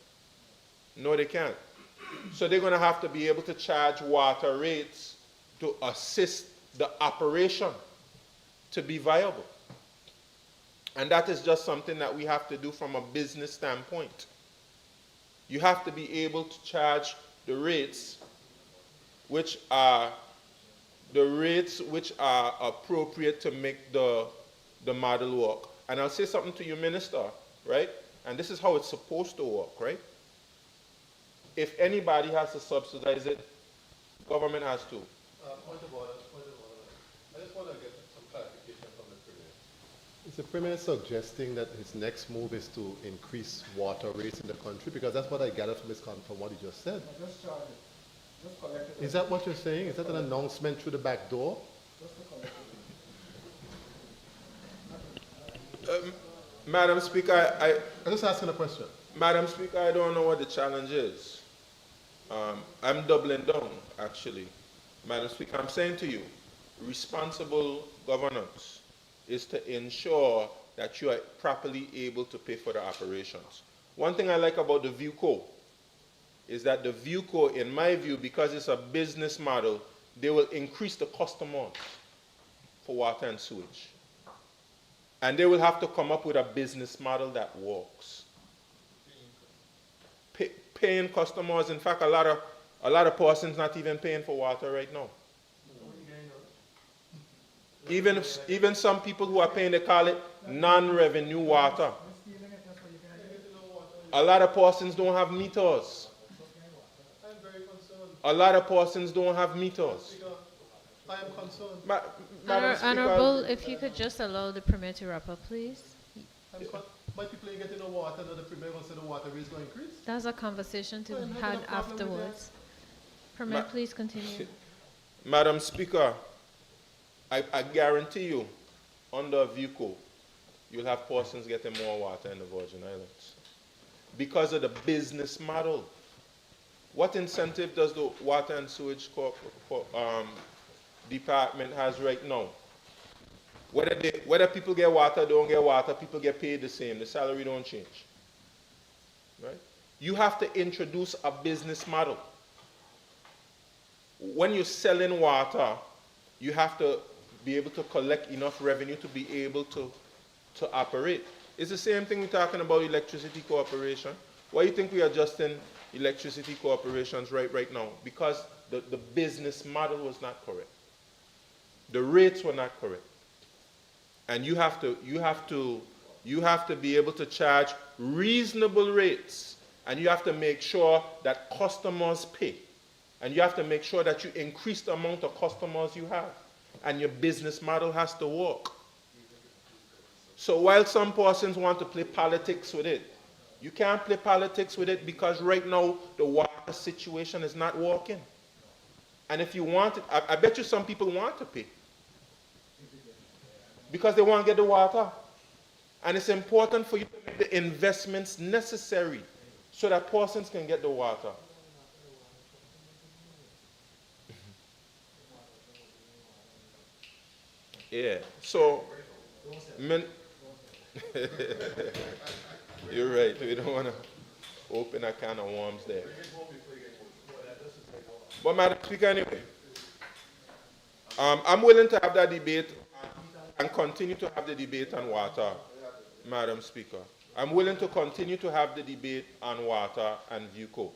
No, they can't. So they're going to have to be able to charge water rates to assist the operation to be viable. And that is just something that we have to do from a business standpoint. You have to be able to charge the rates which are appropriate to make the model work. And I'll say something to you, Minister, right? And this is how it's supposed to work, right? If anybody has to subsidize it, government has to. Point of order. I just want to get some clarification from the Premier. Is the Premier suggesting that his next move is to increase water rates in the country? Because that's what I gathered from what he just said. Just charge it. Just collect it. Is that what you're saying? Is that an announcement through the back door? Just to collect it. Madam Speaker, I'm just asking a question. Madam Speaker, I don't know what the challenge is. I'm doubling down, actually. Madam Speaker, I'm saying to you, responsible governance is to ensure that you are properly able to pay for the operations. One thing I like about the ViewCo is that the ViewCo, in my view, because it's a business model, they will increase the customers for water and sewage. And they will have to come up with a business model that works. Paying customers, in fact, a lot of persons not even paying for water right now. Even some people who are paying, they call it non-revenue water. A lot of persons don't have meters. A lot of persons don't have meters. I am concerned. Madam Speaker, Honorable, if you could just allow the Premier to wrap up, please. My people ain't getting no water, and the Premier will say the water is going to increase. That's a conversation to Well, be I'm had having a problem with afterwards. Premier, please continue. Madam Speaker, I guarantee you, under ViewCo, you'll have persons getting more water in the Virgin Islands because of the business model. What incentive does the Water and Sewage Department has right now? Whether people get water, don't get water, people get paid the same. The salary don't change. Right? You have to introduce a business model. When you're selling water, you have to be able to collect enough revenue to be able to operate. It's the same thing we're talking about electricity corporation. Why do you think we are adjusting electricity corporations right now? Because the business model was not correct. The rates were not correct. And you have to be able to charge reasonable rates, and you have to make sure that customers pay. And you have to make sure that you increase the amount of customers you have. And your business model has to work. So while some persons want to play politics with it, you can't play politics with it because right now the water situation is not working. And if you want it, I bet you some people want to pay because they want to get the water. And it's important for you to make the investments necessary so that persons can get the water. Yeah, so, you're right, we don't want to open a can of worms there. But Madam Speaker, anyway, I'm willing to have that debate and continue to have the debate on water, Madam Speaker. I'm willing to continue to have the debate on water and VUCO.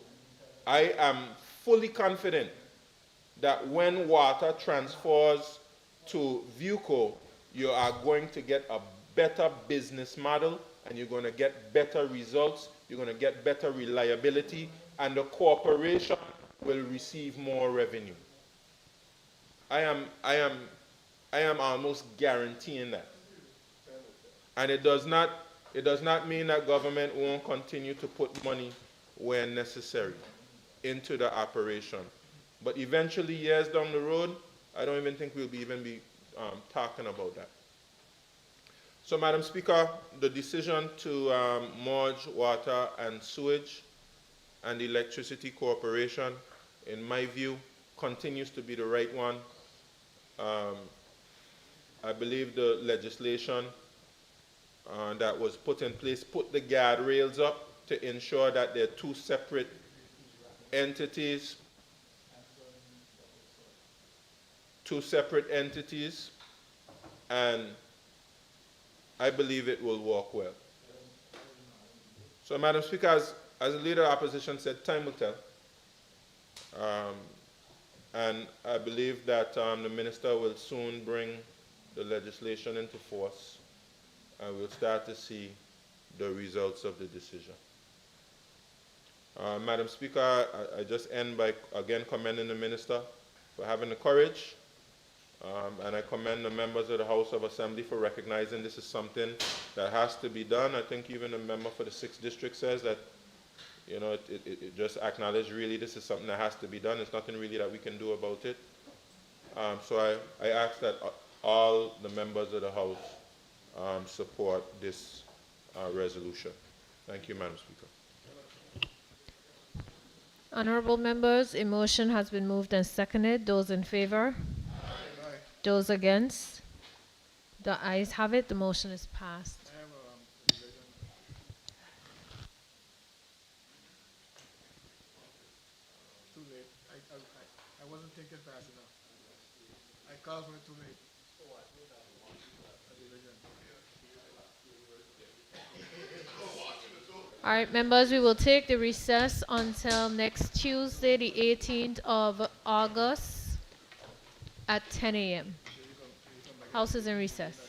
I am fully confident that when water transfers to VUCO, you are going to get a better business model and you're going to get better results, you're going to get better reliability, and the corporation will receive more revenue. I am almost guaranteeing that. And it does not mean that government won't continue to put money where necessary into the operation. But eventually, years down the road, I don't even think we'll even be talking about that. So, Madam Speaker, the decision to merge water and sewage and electricity corporation, in my view, continues to be the right one. I believe the legislation that was put in place put the guardrails up to ensure that they're two separate entities, and I believe it will work well. So, Madam Speaker, as the Leader of Opposition said, time will tell. And I believe that the Minister will soon bring the legislation into force, and we'll start to see the results of the decision. Madam Speaker, I just end by again commending the Minister for having the courage, and I commend the members of the House of Assembly for recognizing this is something that has to be done. I think even the member for the 6th District says that, you know, it just acknowledged really this is something that has to be done. There's nothing really that we can do about it. So I ask that all the members of the House support this resolution. Thank you, Madam Speaker. Honorable members, a motion has been moved and seconded. Those in favor? Aye. Those against? The ayes have it. The motion is passed. I have a revision. Too late. I wasn't thinking fast enough. I called for it too late. A revision. All right, members, we will take the recess until next Tuesday, the 18th of August at 10 a.m. House is in recess.